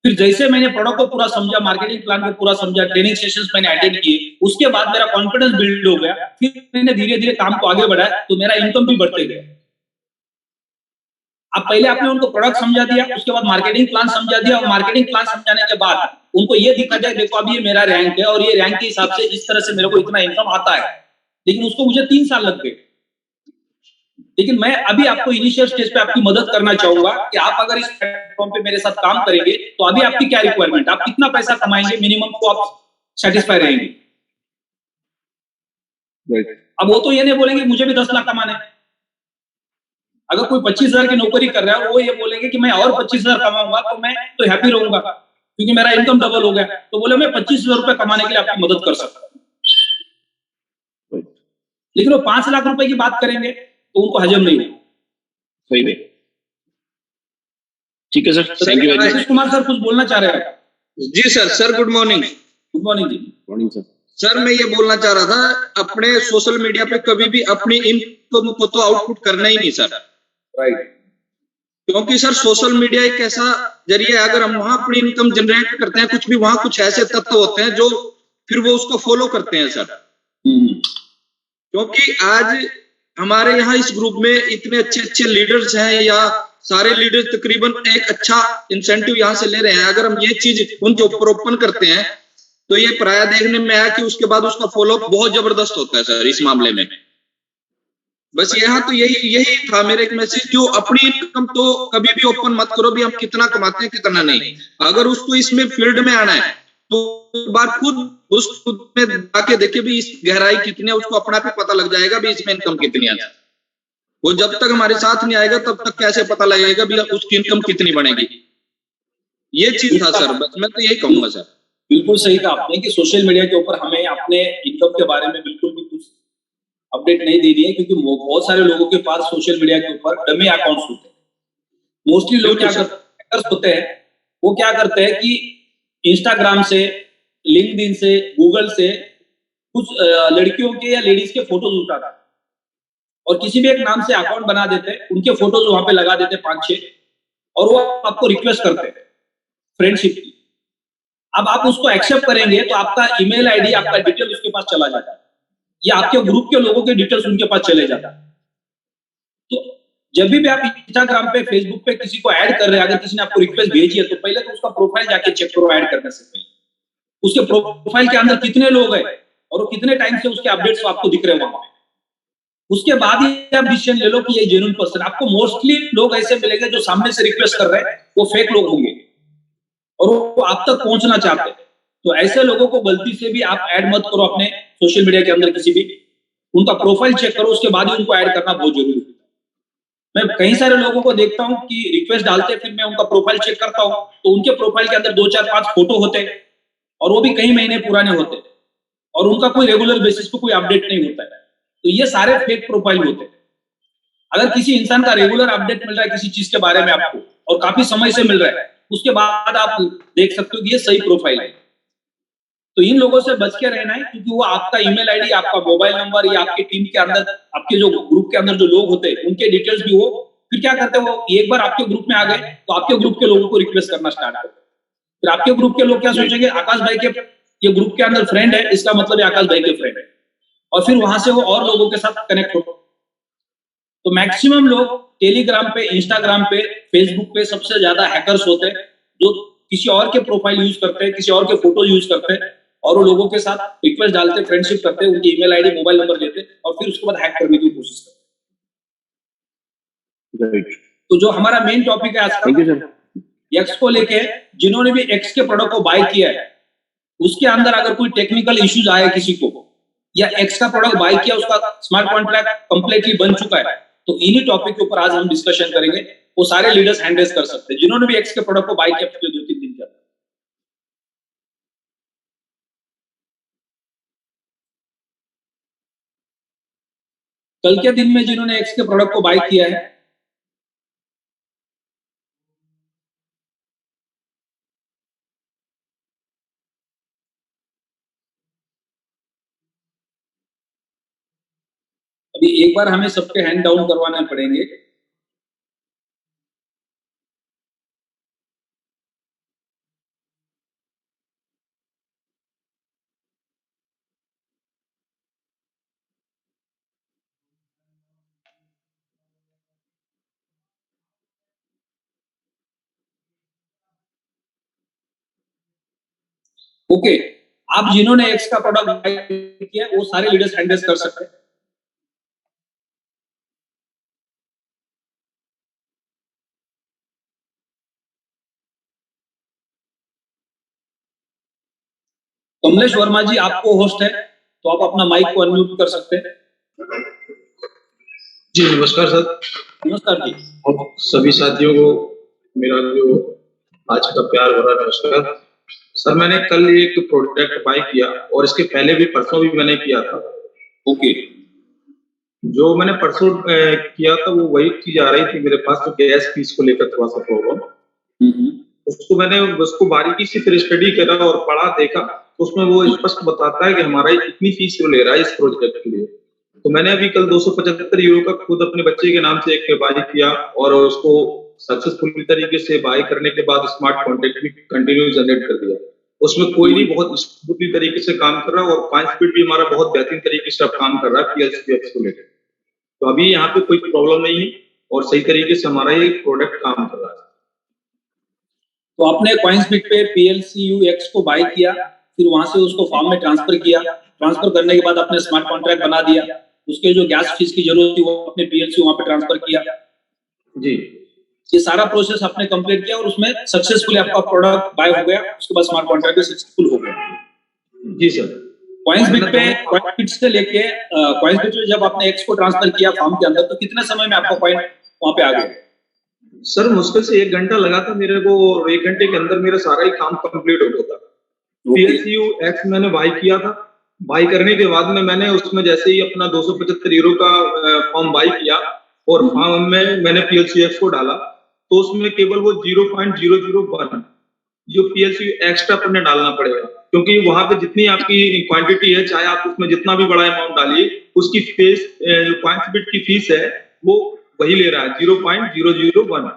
फिर जैसे मैंने प्रोडक्ट को पूरा समझा, मार्केटिंग प्लान को पूरा समझा, ट्रेनिंग सेशंस मैंने अटेंड किए, उसके बाद मेरा कॉन्फिडेंस बिल्ड हो गया। फिर मैंने धीरे धीरे काम को आगे बढ़ाया, तो मेरा इनकम भी बढ़ते गया। अब पहले आपने उनको प्रोडक्ट समझा दिया, उसके बाद मार्केटिंग प्लान समझा दिया, और मार्केटिंग प्लान समझाने के बाद उनको ये दिखा जाए देखो अभी ये मेरा रैंक है और ये रैंक के हिसाब से इस तरह से मेरे को इतना इनकम आता है। लेकिन उसको मुझे 3 साल लग गए। लेकिन मैं अभी आपको इनिशियल स्टेज पे आपकी मदद करना चाहूंगा कि आप अगर इस प्लेटफॉर्म पे मेरे साथ काम करेंगे तो अभी आपकी क्या रिक्वायरमेंट, आप कितना पैसा कमाएंगे मिनिमम को आप सेटिस्फाई रहेंगे। अब वो तो ये नहीं बोलेंगे मुझे भी 10 लाख कमाने हैं। अगर कोई 25,000 की नौकरी कर रहा है और वो ये बोलेंगे कि मैं और 25,000 कमाऊंगा तो मैं तो हैप्पी रहूंगा क्योंकि मेरा इनकम डबल हो गया, तो बोले मैं 25,000 रुपए कमाने के लिए आपकी मदद कर सकता हूं। लेकिन वो 5 लाख रुपए की बात करेंगे तो उनको हजम नहीं होगा। सही है, ठीक है sir, thank you. Ashish Kumar sir कुछ बोलना चाह रहे हैं? जी sir. Sir good morning. Good morning जी। Morning sir. सर मैं ये बोलना चाह रहा था, अपने सोशल मीडिया पे कभी भी अपनी इनकम को तो आउटपुट करना ही नहीं सर, राइट? क्योंकि सर सोशल मीडिया एक ऐसा जरिया है, अगर हम वहां अपनी इनकम जनरेट करते हैं कुछ भी, वहां कुछ ऐसे तत्व होते हैं जो फिर वो उसको फॉलो करते हैं सर। क्योंकि आज हमारे यहाँ इस ग्रुप में इतने अच्छे अच्छे लीडर्स हैं, या सारे लीडर तकरीबन एक अच्छा इंसेंटिव यहाँ से ले रहे हैं। अगर हम ये चीज उनके ऊपर ओपन करते हैं तो ये प्राय देखने में आया कि उसके बाद उसका फॉलोअप बहुत जबरदस्त होता है सर इस मामले में। बस यहाँ तो यही था मेरा एक मैसेज, जो अपनी इनकम तो कभी भी ओपन मत करो भी हम कितना कमाते हैं कितना नहीं। अगर उसको इसमें फील्ड में आना है तो एक बार खुद में आके देखे भी इस गहराई कितनी है, उसको अपना पे पता लग जाएगा भी इसमें इनकम कितनी है। वो जब तक हमारे साथ नहीं आएगा तब तक कैसे पता लगेगा भी उसकी इनकम कितनी बनेगी। ये चीज था सर, बस मैं तो यही कहूंगा सर। बिल्कुल सही कहा आपने कि सोशल मीडिया के ऊपर हमें अपने इनकम के बारे में बिल्कुल भी कुछ अपडेट नहीं दे रही है, क्योंकि बहुत सारे लोगों के पास सोशल मीडिया के ऊपर डमी अकाउंट्स होते हैं। मोस्टली लोग क्या करते हैं, वो क्या करते हैं कि इंस्टाग्राम से, लिंक्डइन से, गूगल से कुछ लड़कियों के या लेडीज के फोटोज उठाते हैं और किसी भी एक नाम से अकाउंट बना देते हैं, उनके फोटोज वहां पे लगा देते हैं 5-6, और वो आपको रिक्वेस्ट करते हैं फ्रेंडशिप की। अब आप उसको एक्सेप्ट करेंगे तो आपका ईमेल आईडी, आपका डिटेल उसके पास चला जाता है, या आपके ग्रुप के लोगों के डिटेल्स उनके पास चले जाता है। तो जब भी आप इंस्टाग्राम पे, फेसबुक पे किसी को ऐड कर रहे हैं, अगर किसी ने आपको रिक्वेस्ट भेजी है तो पहले तो उसका प्रोफाइल जाके चेक करो ऐड करने से पहले। उसके प्रोफाइल के अंदर कितने लोग हैं और वो कितने टाइम से उसके अपडेट्स आपको दिख रहे हैं वहां पे। उसके बाद ही आप डिसीजन ले लो कि ये जेन्युइन पर्सन। आपको मोस्टली लोग ऐसे मिलेंगे जो सामने से रिक्वेस्ट कर रहे हैं, वो फेक लोग होंगे और वो आप तक पहुंचना चाहते हैं। तो ऐसे लोगों को गलती से भी आप ऐड मत करो अपने सोशल मीडिया के अंदर किसी भी। उनका प्रोफाइल चेक करो, उसके बाद ही उनको ऐड करना बहुत जरूरी है। मैं कई सारे लोगों को देखता हूं कि रिक्वेस्ट डालते हैं, फिर मैं उनका प्रोफाइल चेक करता हूं तो उनके प्रोफाइल के अंदर 2-4-5 फोटो होते हैं और वो भी कई महीने पुराने होते हैं और उनका कोई रेगुलर बेसिस पे कोई अपडेट नहीं होता है। तो ये सारे फेक प्रोफाइल होते हैं। अगर किसी इंसान का रेगुलर अपडेट मिल रहा है किसी चीज के बारे में आपको और काफी समय से मिल रहा है, उसके बाद आप देख सकते हो कि ये सही प्रोफाइल है। तो इन लोगों से बच के रहना है, क्योंकि वो आपका ईमेल आईडी, आपका मोबाइल नंबर या आपकी टीम के अंदर, आपके जो ग्रुप के अंदर जो लोग होते हैं उनके डिटेल्स भी वो फिर क्या करते हैं, वो एक बार आपके ग्रुप में आ गए तो आपके ग्रुप के लोगों को रिक्वेस्ट करना स्टार्ट करते हैं। फिर आपके ग्रुप के लोग क्या सोचेंगे, आकाश भाई के ये ग्रुप के अंदर फ्रेंड है, इसका मतलब है आकाश भाई के फ्रेंड है, और फिर वहां से वो और लोगों के साथ कनेक्ट हो। तो मैक्सिमम लोग टेलीग्राम पे, इंस्टाग्राम पे, फेसबुक पे सबसे ज्यादा हैकर्स होते हैं, जो किसी और के प्रोफाइल यूज करते हैं, किसी और के फोटो यूज करते हैं और वो लोगों के साथ रिक्वेस्ट डालते, फ्रेंडशिप करते, उनकी ईमेल आईडी, मोबाइल नंबर लेते और फिर उसके बाद हैक करने की कोशिश करते। तो जो हमारा मेन टॉपिक है आज का, एक्स को लेके, जिन्होंने भी एक्स के प्रोडक्ट को बाय किया है उसके अंदर अगर कोई टेक्निकल इश्यूज आए किसी को, या एक्स का प्रोडक्ट बाय किया, उसका स्मार्ट कॉन्ट्रैक्ट कंप्लीटली बन चुका है, तो इन्हीं टॉपिक के ऊपर आज हम डिस्कशन करेंगे। वो सारे लीडर्स हैंड रेज कर सकते हैं जिन्होंने भी एक्स के प्रोडक्ट को बाय किया पिछले 2-3 दिन के अंदर। कल के दिन में जिन्होंने एक्स के प्रोडक्ट को बाय किया है, अभी एक बार हमें सबके हैंड डाउन करवाने पड़ेंगे। ओके, आप जिन्होंने एक्स का प्रोडक्ट बाय किया वो सारे लीडर्स हैंड रेज कर सकते हैं। कमलेश वर्मा जी, आपको होस्ट है तो आप अपना माइक को अनम्यूट कर सकते हैं। जी नमस्कार सर। नमस्कार जी। और सभी साथियों को मेरा जो आज का प्यार भरा नमस्कार। सर मैंने कल एक प्रोडक्ट बाय किया और इसके पहले भी परसों भी मैंने किया था। ओके, जो मैंने परसों किया था वो वही चीज आ रही थी मेरे पास, तो गैस फीस को लेकर थोड़ा सा प्रॉब्लम। उसको मैंने उसको बारीकी से फिर स्टडी करा और पढ़ा, देखा तो उसमें वो स्पष्ट बताता है कि हमारा इतनी फीस ले रहा है इस प्रोजेक्ट के लिए। तो मैंने अभी कल 275 यूरो का खुद अपने बच्चे के नाम से एक बाय किया और उसको सक्सेसफुली तरीके से बाय करने के बाद स्मार्ट कॉन्ट्रैक्ट भी कंटिन्यू जनरेट कर दिया। उसमें कोई नहीं, बहुत स्मूथली तरीके से काम कर रहा है और 5 स्पीड भी हमारा बहुत बेहतरीन तरीके से अब काम कर रहा है PLC-UX को लेकर। तो अभी यहाँ पे कोई प्रॉब्लम नहीं है और सही तरीके से हमारा ये प्रोडक्ट काम कर रहा है। तो आपने CoinsBit पे PLC-UX को बाय किया, फिर वहां से उसको फॉर्म में ट्रांसफर किया, ट्रांसफर करने के बाद आपने स्मार्ट कॉन्ट्रैक्ट बना दिया, उसके जो गैस फीस की जरूरत थी वो अपने PLC वहां पे ट्रांसफर किया। जी, ये सारा प्रोसेस आपने कंप्लीट किया और उसमें सक्सेसफुली आपका प्रोडक्ट बाय हो गया, उसके बाद स्मार्ट कॉन्ट्रैक्ट भी सक्सेसफुल हो गया। जी सर। CoinsBit से लेके CoinsBit से जब आपने X को ट्रांसफर किया फॉर्म के अंदर, तो कितने समय में आपका कॉइन वहां पे आ गया? सर मुश्किल से 1 घंटा लगा था मेरे को, और 1 घंटे के अंदर मेरा सारा ही काम कंप्लीट हो गया था। PLC-UX मैंने बाय किया था। बाय करने के बाद में मैंने उसमें जैसे ही अपना 275 यूरो का फॉर्म बाय किया और फॉर्म में मैंने PLC-UX को डाला, तो उसमें केवल वो 0.001 जो PLC-UX एक्स्ट्रा अपने डालना पड़ेगा, क्योंकि वहां पे जितनी आपकी क्वांटिटी है, चाहे आप उसमें जितना भी बड़ा अमाउंट डालिए, उसकी फीस जो CoinsBit की फीस है वो वही ले रहा है 0.001।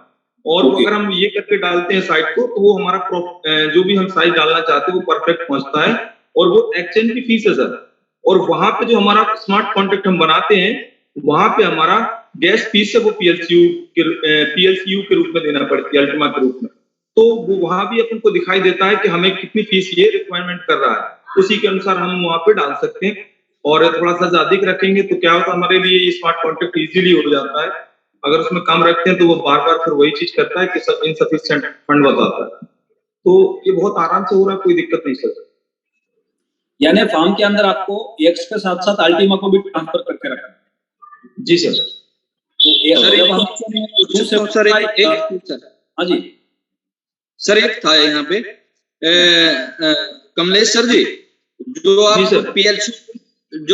और अगर हम ये करके डालते हैं साइट को, तो वो हमारा जो भी हम साइज डालना चाहते हैं वो परफेक्ट पहुंचता है, और वो एक्सचेंज की फीस है सर। और वहां पे जो हमारा स्मार्ट कॉन्ट्रैक्ट हम बनाते हैं, वहां पे हमारा गैस फीस है वो PLCU के रूप में देना पड़ती है, अल्टीमा के रूप में। तो वो वहां भी अपन को दिखाई देता है कि हमें कितनी फीस ये रिक्वायरमेंट कर रहा है, उसी के अनुसार हम वहां पे डाल सकते हैं। और थोड़ा सा ज्यादा रखेंगे तो क्या होता है, हमारे लिए ये स्मार्ट कॉन्ट्रैक्ट इजीली हो जाता है। अगर उसमें कम रखते हैं तो वो बार बार फिर वही चीज करता है कि सब इनसफिशिएंट फंड बताता है। तो ये बहुत आराम से हो रहा है, कोई दिक्कत नहीं सर। यानी फॉर्म के अंदर आपको X के साथ साथ अल्टीमा को भी ट्रांसफर करके रखना है। जी सर। हाँ जी सर, एक था यहाँ पे कमलेश सर जी, जो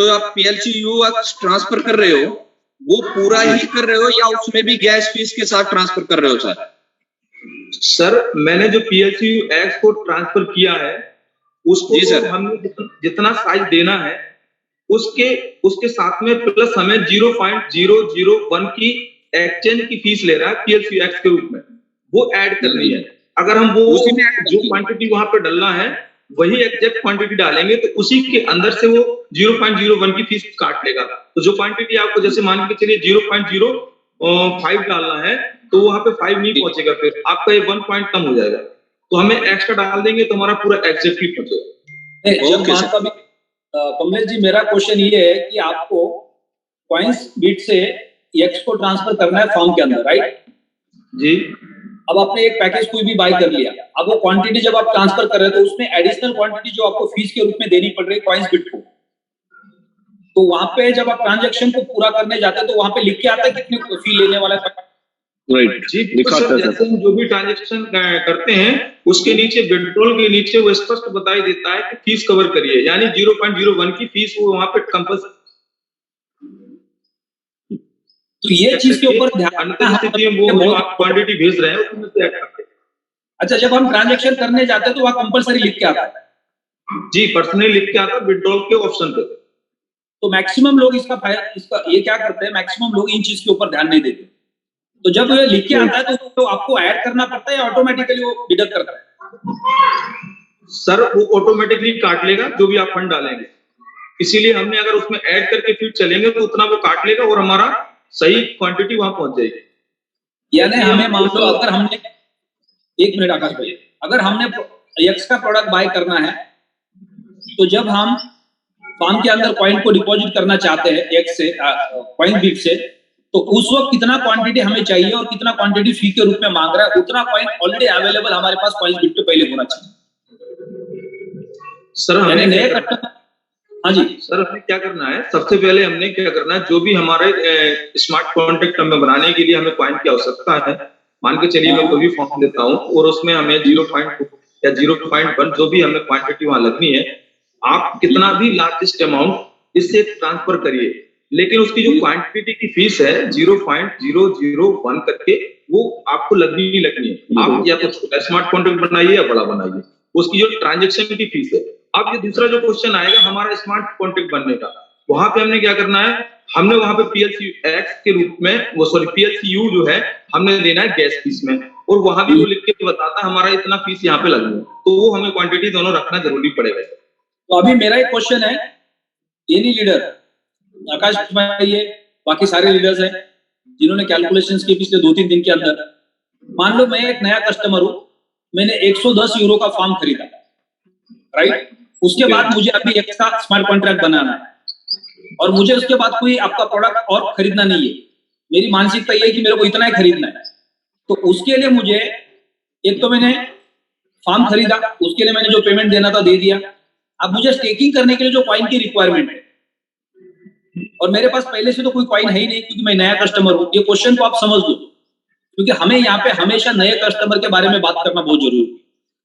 आप PLC-UX ट्रांसफर कर रहे हो, वो पूरा ही कर रहे हो या उसमें भी गैस फीस के साथ ट्रांसफर कर रहे हो सर? सर मैंने जो PLC-UX को ट्रांसफर किया है, उसको तो हमने जितना साइज देना है उसके साथ में प्लस हमें 0.001 की एक्सचेंज की फीस ले रहा है PLC-UX के रूप में, वो ऐड करनी है। अगर हम वो जो क्वांटिटी वहां पे डालना है वही एग्जैक्ट क्वांटिटी डालेंगे, तो उसी के अंदर से वो 0.01 की फीस काट लेगा। तो जो क्वांटिटी आपको जैसे मान के चलिए 0.05 डालना है, तो वहां पे 5 नहीं पहुंचेगा, फिर आपका ये 1 पॉइंट कम हो जाएगा। तो हमें एक्स्ट्रा डाल देंगे तो हमारा पूरा एग्जैक्टली पहुंचेगा। कमलेश जी, मेरा क्वेश्चन ये है कि आपको CoinsBit से X को ट्रांसफर करना है फॉर्म के अंदर, राइट जी। अब आपने एक पैकेज कोई भी बाय कर लिया, अब वो क्वांटिटी जब आप ट्रांसफर कर रहे हो तो उसमें एडिशनल क्वांटिटी जो आपको फीस के रूप में देनी पड़ रही है CoinsBit को, तो वहां पे जब आप ट्रांजैक्शन को पूरा करने जाते हैं तो वहां पे लिख के आता है कितनी फी लेने वाला है? राइट जी, लिखा आता है। जो भी ट्रांजैक्शन करते हैं उसके नीचे विड्रॉल के नीचे वो स्पष्ट बताई देता है कि फीस कवर करिए, यानी 0.01 की फीस वो वहां पे कंपल्सरी। तो ये चीज के ऊपर ध्यान वो आप क्वांटिटी भेज रहे हैं उसमें से ऐड करते हैं। अच्छा, जब हम ट्रांजैक्शन करने जाते हैं तो वहां कंपल्सरी लिख के आता है? जी, पर्सनली लिख के आता है विड्रॉल के ऑप्शन पे। तो मैक्सिमम लोग इसका ये क्या करते हैं, मैक्सिमम लोग इन चीज के ऊपर ध्यान नहीं देते। तो जब ये लिख के आता है तो आपको ऐड करना पड़ता है या ऑटोमेटिकली वो डिडक्ट करता है? सर वो ऑटोमेटिकली काट लेगा जो भी आप फंड डालेंगे, इसीलिए हमने अगर उसमें ऐड करके फिर चलेंगे तो उतना वो काट लेगा और हमारा सही क्वांटिटी वहां पहुंच जाएगी। यानी हमें मान लो अगर हमने 1 मिनट आकाश भाई, अगर हमने X का प्रोडक्ट बाय करना है, तो जब हम फॉर्म के अंदर कॉइन को डिपॉजिट करना चाहते हैं X से CoinsBit से, तो उस वक्त कितना क्वांटिटी हमें चाहिए और कितना क्वांटिटी फी के रूप में मांग रहा है, उतना कॉइन ऑलरेडी अवेलेबल हमारे पास CoinsBit पे पहले होना चाहिए। सर हमें नए हाँ जी सर, हमें क्या करना है, सबसे पहले हमने क्या करना है, जो भी हमारे स्मार्ट कॉन्ट्रैक्ट हमें बनाने के लिए हमें कॉइन की आवश्यकता है, मान के चलिए मैं कोई भी फॉर्म लेता हूँ और उसमें हमें 0.2 या 0.1 जो भी हमें क्वांटिटी वहां लगनी है, आप कितना भी लार्जेस्ट अमाउंट इससे ट्रांसफर करिए, लेकिन उसकी जो क्वांटिटी की फीस है 0.001 करके वो आपको लगनी ही लगनी है। आप या तो छोटा स्मार्ट कॉन्ट्रैक्ट बनाइए या बड़ा बनाइए, उसकी जो ट्रांजेक्शन की फीस है। अब ये दूसरा जो क्वेश्चन आएगा हमारा स्मार्ट कॉन्ट्रैक्ट बनने का, वहां पे हमने क्या करना है, हमने वहां पे PLC-UX के रूप में PLCU जो है हमने लेना है गैस फीस में, और वहां भी वो लिख के बताता है हमारा इतना फीस यहाँ पे लगना है। तो वो हमें क्वांटिटी दोनों रखना जरूरी पड़ेगा। तो अभी मेरा एक क्वेश्चन है, एनी लीडर, आकाश भाई है, बाकी सारे लीडर्स हैं जिन्होंने कैलकुलेशंस की पिछले 2-3 दिन के अंदर, मान लो मैं एक नया कस्टमर हूं, मैंने 110 यूरो का फॉर्म खरीदा, राइट? उसके बाद मुझे अभी एक्स्ट्रा स्मार्ट कॉन्ट्रैक्ट बनाना है और मुझे उसके बाद कोई आपका प्रोडक्ट और खरीदना नहीं है, मेरी मानसिकता ये है कि मेरे को इतना ही खरीदना है। तो उसके लिए मुझे, एक तो मैंने फॉर्म खरीदा, उसके लिए मैंने जो पेमेंट देना था दे दिया, अब मुझे स्टेकिंग करने के लिए जो कॉइन की रिक्वायरमेंट है, और मेरे पास पहले से तो कोई कॉइन है ही नहीं क्योंकि मैं नया कस्टमर हूं। ये क्वेश्चन को आप समझ लो, क्योंकि हमें यहाँ पे हमेशा नए कस्टमर के बारे में बात करना बहुत जरूरी है।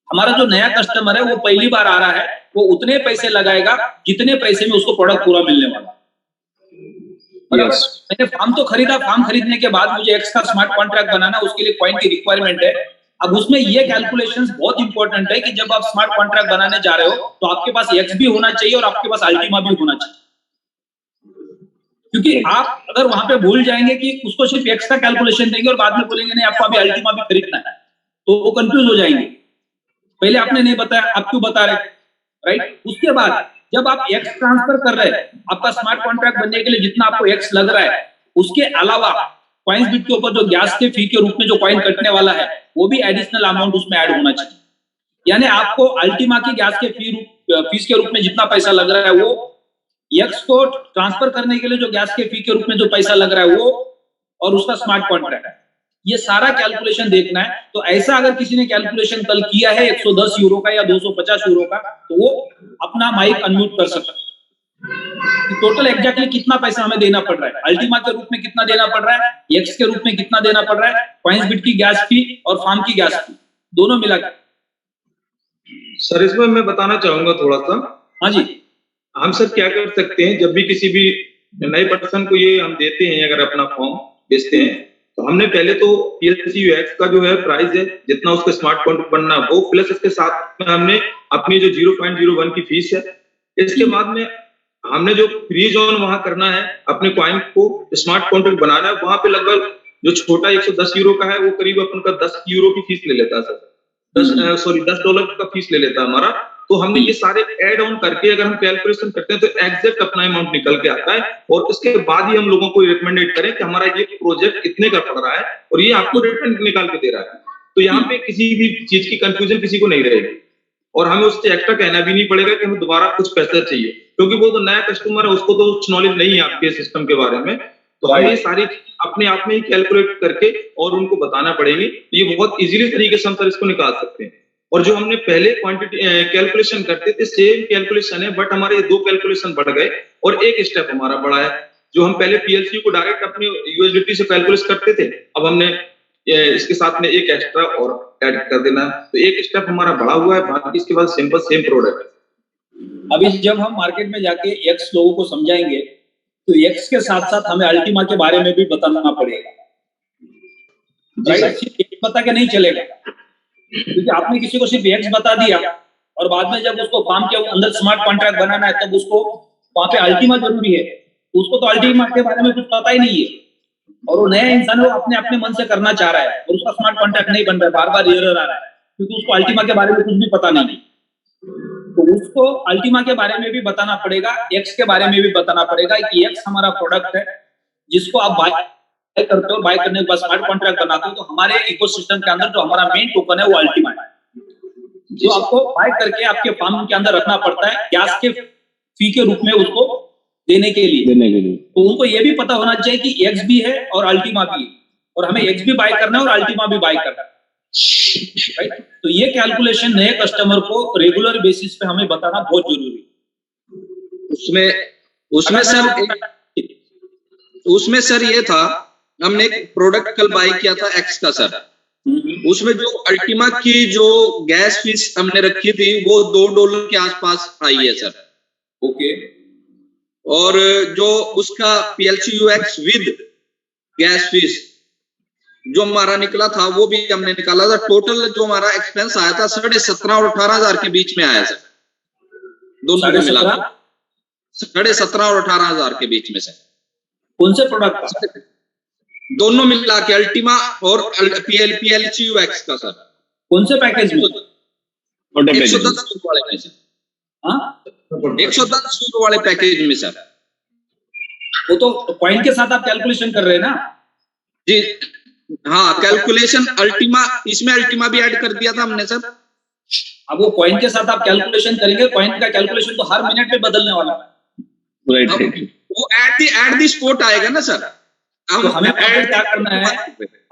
हमारा जो नया कस्टमर है वो पहली बार आ रहा है, वो उतने पैसे लगाएगा जितने पैसे में उसको प्रोडक्ट पूरा मिलने वाला। yes. मैंने फॉर्म तो खरीदा, फॉर्म खरीदने के बाद मुझे एक्स्ट्रा स्मार्ट कॉन्ट्रैक्ट बनाना, उसके लिए कॉइन की रिक्वायरमेंट है। अब उसमें ये कैलकुलेशंस बहुत इंपॉर्टेंट है कि जब आप स्मार्ट कॉन्ट्रैक्ट बनाने जा रहे हो तो आपके पास एक्स भी होना चाहिए और आपके पास अल्टीमा भी होना चाहिए, क्योंकि आप अगर वहां पे भूल जाएंगे कि उसको सिर्फ एक्स का कैलकुलेशन देंगे और बाद में बोलेंगे नहीं आपको अभी अल्टीमा भी खरीदना है, तो वो कंफ्यूज हो जाएंगे। पहले आपने नहीं बताया, आप क्यों बता रहे, राइट? उसके बाद जब आप एक्स ट्रांसफर कर रहे हैं, आपका स्मार्ट कॉन्ट्रैक्ट बनने के लिए जितना आपको एक्स लग रहा है, उसके अलावा कॉइन्स बिट के ऊपर जो गैस के फी के रूप में जो कॉइन कटने वाला है वो भी एडिशनल अमाउंट उसमें ऐड होना चाहिए। यानी आपको अल्टीमा की गैस के फीस के रूप में जितना पैसा लग रहा है वो, एक्स को ट्रांसफर करने के लिए जो गैस के फी के रूप में जो पैसा लग रहा है वो, और उसका स्मार्ट कॉन्ट्रैक्ट है, ये सारा कैलकुलेशन देखना है। तो ऐसा अगर किसी ने कैलकुलेशन कल किया है 110 यूरो का या 250 यूरो का, तो वो अपना माइक अनम्यूट कर सकता है। टोटल एग्जैक्टली कितना पैसा हमें देना पड़ रहा है, अल्टीमा के रूप में कितना देना पड़ रहा है, एक्स के रूप में कितना देना पड़ रहा है, कॉइन्स बिट की गैस फी और फार्म की गैस फी दोनों मिलाकर। सर इसमें मैं बताना चाहूंगा थोड़ा सा। हाँ जी। हम सर क्या कर सकते हैं, जब भी किसी भी नए पर्सन को ये हम देते हैं, अगर अपना फॉर्म बेचते हैं, तो हमने पहले तो PLC UX का जो है प्राइस है जितना उसके स्मार्ट कॉन्ट्रैक्ट बनना वो, प्लस इसके साथ में हमने अपनी जो 0.01 की फीस है, इसके बाद में हमने जो फ्री जोन वहां करना है, अपने कॉइन को स्मार्ट कॉन्ट्रैक्ट बनाना है, वहां पे लगभग जो छोटा 110 यूरो का है वो करीब अपन का 10 यूरो की फीस ले लेता है सर, $10 का फीस ले लेता है हमारा। तो हमने ये सारे ऐड ऑन करके अगर हम कैलकुलेशन करते हैं तो एग्जैक्ट अपना अमाउंट निकल के आता है, और उसके बाद ही हम लोगों को रिकमेंडेड करें कि हमारा ये प्रोजेक्ट इतने का पड़ रहा है और ये आपको रिटर्न निकाल के दे रहा है। तो यहाँ पे किसी भी चीज की कंफ्यूजन किसी को नहीं रहेगी, और हमें उससे एक्स्ट्रा कहना भी नहीं पड़ेगा कि हमें दोबारा कुछ पैसा चाहिए, क्योंकि वो तो नया कस्टमर है, उसको तो कुछ नॉलेज नहीं है आपके सिस्टम के बारे में। तो हमें ये सारी अपने आप में ही कैलकुलेट करके और उनको बताना पड़ेगी। ये बहुत इजीली तरीके से हम सर इसको निकाल सकते हैं। और जो हमने पहले क्वांटिटी कैलकुलेशन करते थे सेम कैलकुलेशन है, बट हमारे 2 कैलकुलेशन बढ़ गए और एक स्टेप हमारा बढ़ा है। जो हम पहले PLC को डायरेक्ट अपने USDT से कैलकुलेट करते थे, अब हमने इसके साथ में एक एक्स्ट्रा और ऐड कर देना, तो एक स्टेप हमारा बढ़ा हुआ है, बाकी इसके बाद सिंपल सेम प्रोडक्ट है। अभी जब हम मार्केट में जाके एक्स लोगों को समझाएंगे तो एक्स के साथ साथ हमें अल्टीमा के बारे में भी बताना पड़ेगा, राइट? बता के नहीं चलेगा, क्योंकि आपने किसी को सिर्फ एक्स बता दिया और बाद में जब उसको फॉर्म के अंदर स्मार्ट कॉन्ट्रैक्ट बनाना है तब उसको वहां पे अल्टीमा जरूरी है, तो उसको तो अल्टीमा के बारे में कुछ पता ही नहीं है, और वो नया इंसान वो अपने अपने मन से करना चाह रहा है और उसका स्मार्ट कॉन्ट्रैक्ट नहीं बन रहा है, बार बार एरर आ रहा है, क्योंकि उसको अल्टीमा के बारे में कुछ भी पता नहीं है। तो उसको अल्टीमा के बारे में भी बताना पड़ेगा, एक्स के बारे में भी बताना पड़ेगा कि एक्स हमारा प्रोडक्ट है जिसको आप बाय करते हो, बाय करने के बाद स्मार्ट कॉन्ट्रैक्ट बनाते हो, तो हमारे इकोसिस्टम के अंदर जो हमारा मेन टोकन है वो अल्टीमा है, जो आपको बाय करके आपके फार्म के अंदर रखना पड़ता है गैस के फी के रूप में उसको देने के लिए। तो उनको ये भी पता होना चाहिए कि एक्स भी है और अल्टीमा भी है, और हमें एक्स भी बाय करना है और अल्टीमा भी बाय करना है, राइट? तो ये कैलकुलेशन नए कस्टमर को रेगुलर बेसिस पे हमें बताना बहुत जरूरी है। उसमें सर ये था, हमने एक प्रोडक्ट कल बाय किया था एक्स का सर, उसमें जो अल्टीमा की जो गैस फीस हमने रखी थी वो $2 के आसपास आई है सर। ओके। और जो उसका PLC UX with gas fees जो हमारा निकला था वो भी हमने निकाला था। टोटल जो हमारा एक्सपेंस आया था 17,500 और 18,000 के बीच में आया सर, दोनों को मिला 17,500 और 18,000 के बीच में से। कौन से प्रोडक्ट का? दोनों मिला के अल्टीमा और PLC UX का सर। कौन से पैकेज में? छोटे पैकेज 110 यूरो वाले में सर। हाँ 110 यूरो वाले पैकेज में सर। वो तो कॉइन के साथ आप कैलकुलेशन कर रहे हैं ना जी हाँ, कैलकुलेशन अल्टीमा, इसमें अल्टीमा भी ऐड कर दिया था हमने सर। अब वो कॉइन के साथ आप कैलकुलेशन करेंगे, कॉइन का कैलकुलेशन तो हर मिनट में बदलने वाला है। राइट अब वो एट दी स्पॉट आएगा ना सर। तो हमें वहां पे क्या करना है,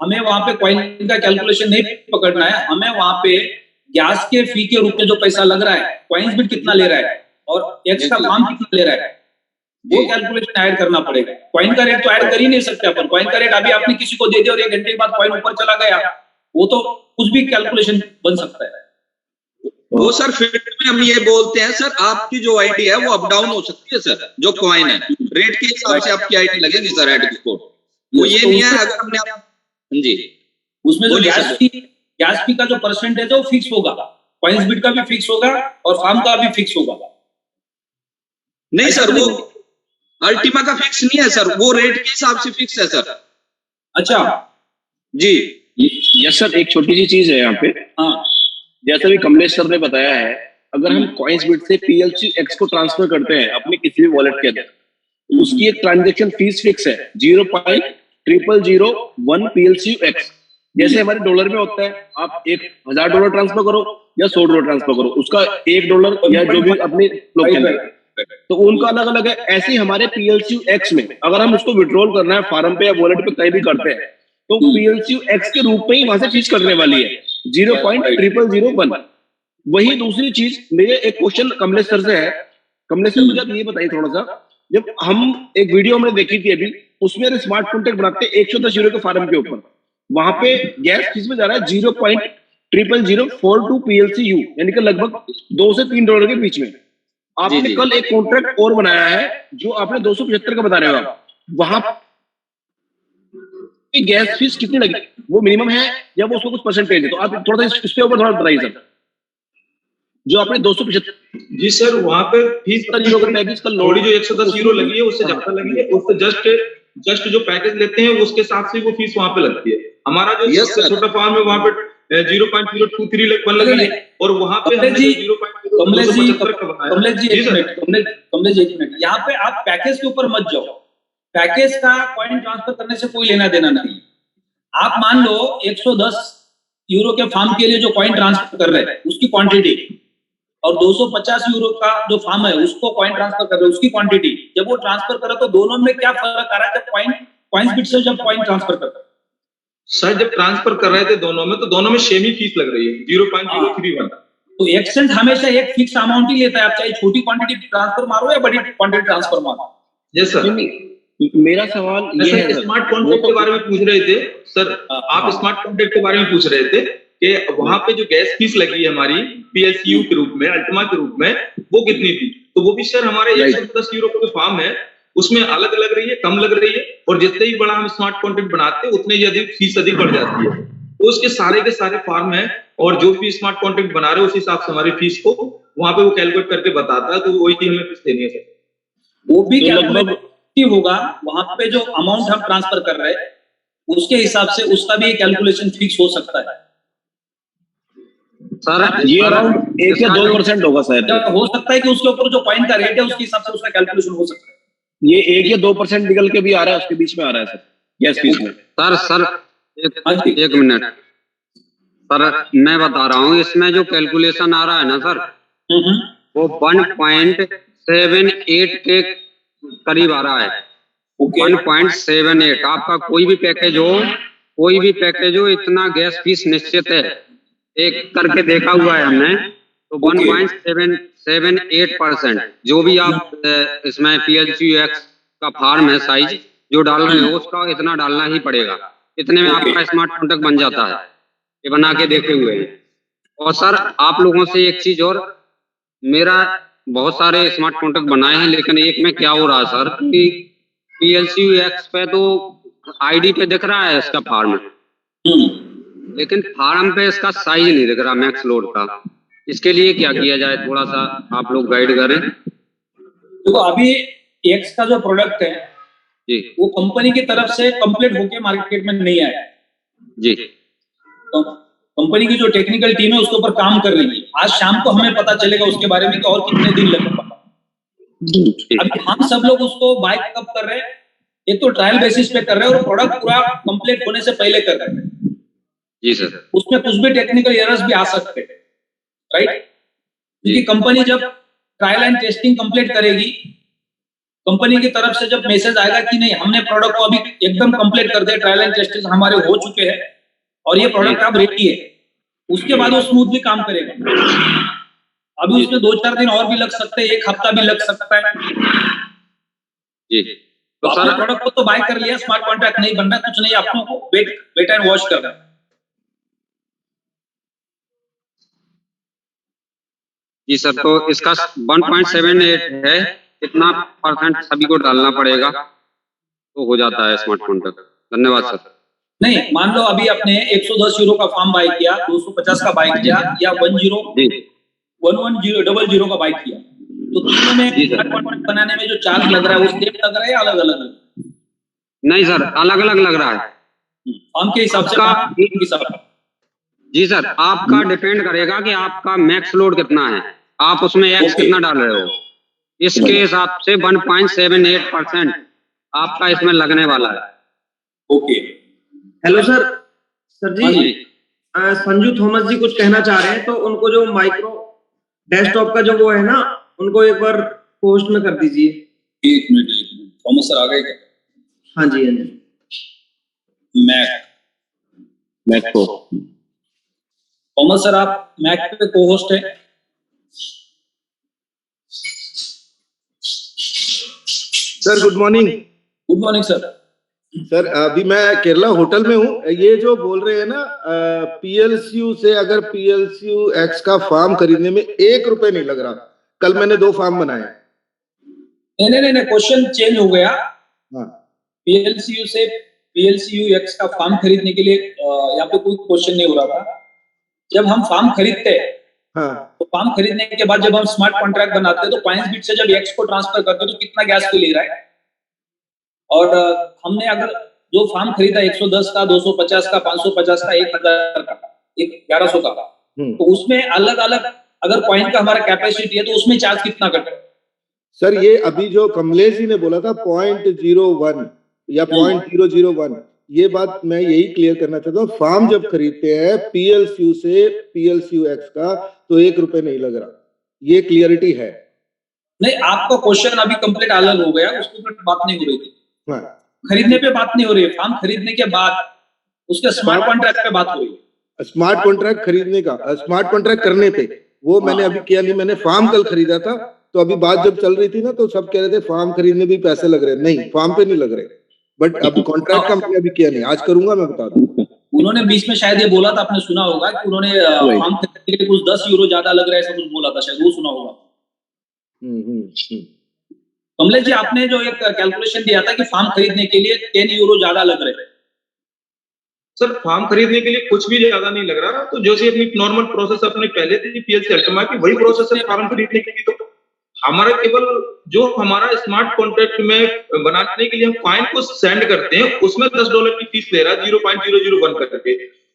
हमें वहां पे कॉइन का कैलकुलेशन नहीं पकड़ना है, हमें वहां पे गैस के फी के रूप में जो पैसा लग रहा है, कॉइन्स बिट कितना ले रहा है और एक्स्ट्रा फार्म कितना ले रहा है, वो कैलकुलेशन ऐड करना पड़ेगा। कॉइन का रेट तो ऐड कर ही नहीं सकते अपन। कॉइन का रेट अभी आपने किसी को दे दिया और 1 घंटे के बाद कॉइन ऊपर चला गया, वो तो कुछ भी कैलकुलेशन बन सकता है। वो सर फील्ड में हम ये बोलते हैं सर, आपकी जो आईडी है वो अप डाउन हो सकती है सर। जो कॉइन है रेट के हिसाब से आपकी आईडी लगेगी सर एट स्कोर। वो ये नहीं है अगर हमने जी उसमें जो गैस फी का जो परसेंटेज है वो फिक्स होगा, कॉइन्स बिट का भी फिक्स होगा और फार्म का भी फिक्स होगा। नहीं सर, वो अल्टीमा का फिक्स नहीं है सर, वो रेट के हिसाब से फिक्स है सर। अच्छा जी यस सर, एक छोटी सी चीज है यहाँ पे। हाँ जैसा भी कमलेश सर ने बताया है, अगर हम कॉइन्स बिट से PLCUX को ट्रांसफर करते हैं अपने किसी भी वॉलेट के अंदर, उसकी एक ट्रांजैक्शन फीस फिक्स है 0.0001 PLCUX। जैसे हमारे डॉलर में होता है, आप $1000 ट्रांसफर करो या $100 ट्रांसफर करो, उसका $1 या जो भी अपने लोग के अंदर, तो उनका अलग अलग है। ऐसे ही हमारे PLCUX में अगर हम उसको विड्रॉल करना है फार्म पे या वॉलेट पे कहीं भी करते हैं, तो PLCUX के रूप में ही वहां से फीस करने वाली है 0.0001। वही दूसरी चीज, मेरे एक क्वेश्चन कमलेश सर से है। कमलेश सर मुझे आप ये बताइए थोड़ा सा, जब हम एक वीडियो हमने देखी थी अभी, उसमें स्मार्ट कॉन्ट्रैक्ट बनाते हैं 110 यूरो के फार्म के ऊपर, वहां पे गैस फीस में जा रहा है 0.0042 PLCU, यानी कि लगभग $2 से $3 के बीच में। आपने कल एक कॉन्ट्रैक्ट और बनाया है जो आपने 275 का बता रहे हो आप, वहां गैस फीस कितनी लगी, वो मिनिमम है या वो उसको कुछ परसेंटेज है? तो आप थोड़ा सा इसके ऊपर थोड़ा बताइए सर, जो आपने 275। जी सर, वहां पे फीस यूरो का पैकेज का थोड़ी जो 110 यूरो लगी है उससे ज्यादा लगी है, उससे जस्ट जो पैकेज लेते हैं उसके हिसाब से वो फीस वहां पे लगती है। हमारा जो छोटा फार्म है वहां पे 0.023 लगी है और वहां पे हमने 0.075 यहाँ पे आप पैकेज के ऊपर मत जाओ। पैकेज का कॉइन ट्रांसफर करने से कोई लेना देना नहीं। आप मान लो 110 यूरो के फार्म के लिए जो कॉइन ट्रांसफर कर रहे हैं उसकी क्वांटिटी, और 250 यूरो का जो फार्म है उसको कॉइन ट्रांसफर कर रहे हैं उसकी क्वांटिटी, जब वो ट्रांसफर करे तो दोनों में क्या फर्क आ रहा है? जब कॉइन्स बिट से जब कॉइन ट्रांसफर कर रहे हैं सर, जब ट्रांसफर कर रहे थे दोनों में, तो दोनों में सेम ही फीस लग रही है 0.031। तो एक्सचेंज हमेशा एक फिक्स अमाउंट ही लेता है, आप चाहे छोटी क्वांटिटी ट्रांसफर मारो या बड़ी क्वांटिटी ट्रांसफर मारो। यस सर, मेरा सवाल ये है, स्मार्ट कॉन्ट्रैक्ट के बारे में पूछ रहे थे सर, आप स्मार्ट कॉन्ट्रैक्ट के बारे में पूछ रहे थे कि वहां पे जो गैस फीस लगी है हमारी PLCU के रूप में, अल्टीमा के रूप में, वो कितनी थी? तो वो भी सर हमारे 110 यूरो का जो फार्म है उसमें अलग लग रही है, कम लग रही है, और जितने ही बड़ा हम स्मार्ट कॉन्ट्रैक्ट बनाते हैं उतने ही अधिक फीस अधिक बढ़ जाती है। तो उसके सारे फार्म है और जो भी स्मार्ट कॉन्ट्रैक्ट बना रहे हैं उस हिसाब से हमारी फीस को वहां पे वो कैलकुलेट करके बताता है, तो वही हमें फीस देनी है सर। वो भी कैलकुलेट होगा, वहां पे जो अमाउंट हम ट्रांसफर कर रहे हैं उसके हिसाब से उसका भी कैलकुलेशन फिक्स हो सकता है सर। ये अराउंड 1 या 2% होगा सर। हो सकता है कि उसके ऊपर जो कॉइन का रेट है उसके हिसाब से उसका कैलकुलेशन हो सकता है। ये 1 या 2% निकल के भी आ रहा है, उसके बीच में आ रहा है सर गैस फीस में। सर एक मिनट सर, मैं बता रहा हूँ, इसमें जो कैलकुलेशन आ रहा है ना सर, वो 1.78 के करीब आ रहा है। 1.78। आपका कोई भी पैकेज हो इतना गैस फीस निश्चित है, एक करके देखा हुआ है हमने, तो 1.78% जो भी आप इसमें PLCUX का फार्म है साइज जो डाल रहे हो उसका इतना डालना ही पड़ेगा, इतने में आपका स्मार्ट कॉन्ट्रैक्ट बन जाता है। ये बना के देखे हुए हैं। और सर आप लोगों से एक चीज और, मेरा बहुत सारे स्मार्ट कॉन्ट्रैक्ट बनाए हैं, लेकिन एक में क्या हो रहा है सर कि PLCUX पे तो आईडी पे दिख रहा है इसका फार्म, लेकिन फार्म पे इसका साइज नहीं दिख रहा मैक्स लोड का। इसके लिए क्या किया जाए, थोड़ा सा आप लोग गाइड करें। तो अभी एक्स का जो प्रोडक्ट है जी, वो कंपनी की तरफ से कंप्लीट होके मार्केट में नहीं आया जी, तो कंपनी की जो टेक्निकल टीम है उसके ऊपर काम कर रही है। आज शाम को हमें पता चलेगा उसके बारे में कि और कितने दिन लगेगा। अब हम सब लोग उसको बाय कब कर रहे हैं, एक तो ट्रायल बेसिस पे कर रहे हैं और प्रोडक्ट पूरा कंप्लीट होने से पहले कर रहे हैं। जी सर। उसमें कुछ भी टेक्निकल एरर्स भी आ सकते हैं, राइट? क्योंकि कंपनी जब ट्रायल एंड टेस्टिंग कंप्लीट करेगी, कंपनी की तरफ से जब मैसेज आएगा कि नहीं हमने प्रोडक्ट को अभी एकदम कंप्लीट कर दिया, ट्रायल एंड टेस्टिंग हमारे हो चुके हैं और ये प्रोडक्ट अब रेडी है, उसके बाद वो स्मूथली काम करेगा। अभी उसमें 2-4 दिन और भी लग सकते हैं, 1 हफ्ता भी लग सकता है जी। तो आपने प्रोडक्ट को तो बाय कर लिया, स्मार्ट कॉन्ट्रैक्ट नहीं बन रहा, कुछ नहीं, आपको वेट एंड वॉच करना है। जी सर, तो इसका 1.78 है, कितना % सभी को डालना पड़ेगा तो हो जाता है स्मार्ट कॉन्ट्रैक्ट? धन्यवाद सर। नहीं, मान लो अभी आपने 110 यूरो का फॉर्म बाय किया, 250 का बाय किया या 11000 का बाय किया, तो तीनों में स्मार्ट कॉन्ट्रैक्ट बनाने में जो चार्ज लग रहा है वो सेम लग रहा है या अलग अलग? नहीं सर, अलग अलग लग रहा है फॉर्म के हिसाब से। जी सर, आपका डिपेंड करेगा कि आपका मैक्स लोड कितना है, आप उसमें एक्स कितना डाल रहे हो, इसके हिसाब से 1.78% आपका इसमें लगने वाला है। ओके। हेलो सर जी, संजू थॉमस जी कुछ कहना चाह रहे हैं, तो उनको जो माइक्रो डेस्कटॉप का जो वो है ना, उनको एक बार पोस्ट में कर दीजिए। 1 मिनट, थॉमस सर आ गए क्या? हाँ जी, हाँ जी। मैक को थॉमस सर, आप मैक पे को होस्ट है? Sir good morning. Good morning sir. Sir अभी मैं केरला होटल में हूँ। ये जो बोल रहे हैं ना PLCU से अगर PLCU X का फार्म खरीदने में 1 रुपए नहीं लग रहा, कल मैंने 2 फार्म बनाए। नहीं, क्वेश्चन चेंज हो गया। हाँ। PLCU से PLCU X का फार्म खरीदने के लिए यहाँ पे कोई क्वेश्चन नहीं हो रहा था। जब हम फार्म खरीदते हैं, हाँ, तो फार्म खरीदने के बाद जब हम स्मार्ट कॉन्ट्रैक्ट बनाते हैं तो CoinsBit से जब X को ट्रांसफर करते हैं तो कितना गैस फी ले रहा है, और हमने अगर जो फार्म खरीदा 110 का, 250 का, 550 का, 1000 का, 1100 का, तो उसमें अलग अलग अगर कॉइन का हमारा कैपेसिटी है तो उसमें चार्ज कितना कटे? सर ये अभी जो कमलेश जी ने बोला था 0.01 या 0.001, ये बात मैं यही क्लियर करना चाहता हूँ। फार्म जब खरीदते हैं PLCU से PLCU X का तो 1 रुपए नहीं लग रहा, ये क्लियरिटी है। नहीं, आपका क्वेश्चन अभी कंप्लीट अलग हो गया, उसके ऊपर बात नहीं हो रही थी। हाँ। खरीदने पे बात नहीं हो रही है, फार्म खरीदने के बाद उसके स्मार्ट कॉन्ट्रैक्ट पे बात हो रही है। स्मार्ट कॉन्ट्रैक्ट खरीदने का, स्मार्ट कॉन्ट्रैक्ट करने पे वो मैंने अभी किया नहीं। मैंने फार्म कल खरीदा था, तो अभी बात जब चल रही थी ना तो सब कह रहे थे फार्म खरीदने भी पैसे लग रहे हैं। नहीं, फार्म पे नहीं लग रहे, बट अभी कॉन्ट्रैक्ट का मैंने अभी किया नहीं, आज करूंगा, मैं बता दूं। उन्होंने बीच में शायद ये बोला था, आपने सुना होगा कि उन्होंने फार्म खरीदने के लिए कुछ 10 यूरो ज्यादा लग रहा है, ऐसा कुछ बोला था, शायद वो सुना होगा। कमलेश जी, आपने जो एक कैलकुलेशन दिया था कि फार्म खरीदने के लिए 10 यूरो ज्यादा लग रहे हैं। सर फार्म खरीदने के लिए कुछ भी ज्यादा नहीं लग रहा, तो जैसे अपनी नॉर्मल प्रोसेस अपने पहले थी PLC अल्टीमा की, वही प्रोसेस है फार्म खरीदने के लिए। तो हमारा केवल जो हमारा स्मार्ट कॉन्ट्रैक्ट में बनाने के लिए हम कॉइन को सेंड करते हैं उसमें $10 की फीस ले रहा है 0.001 करके,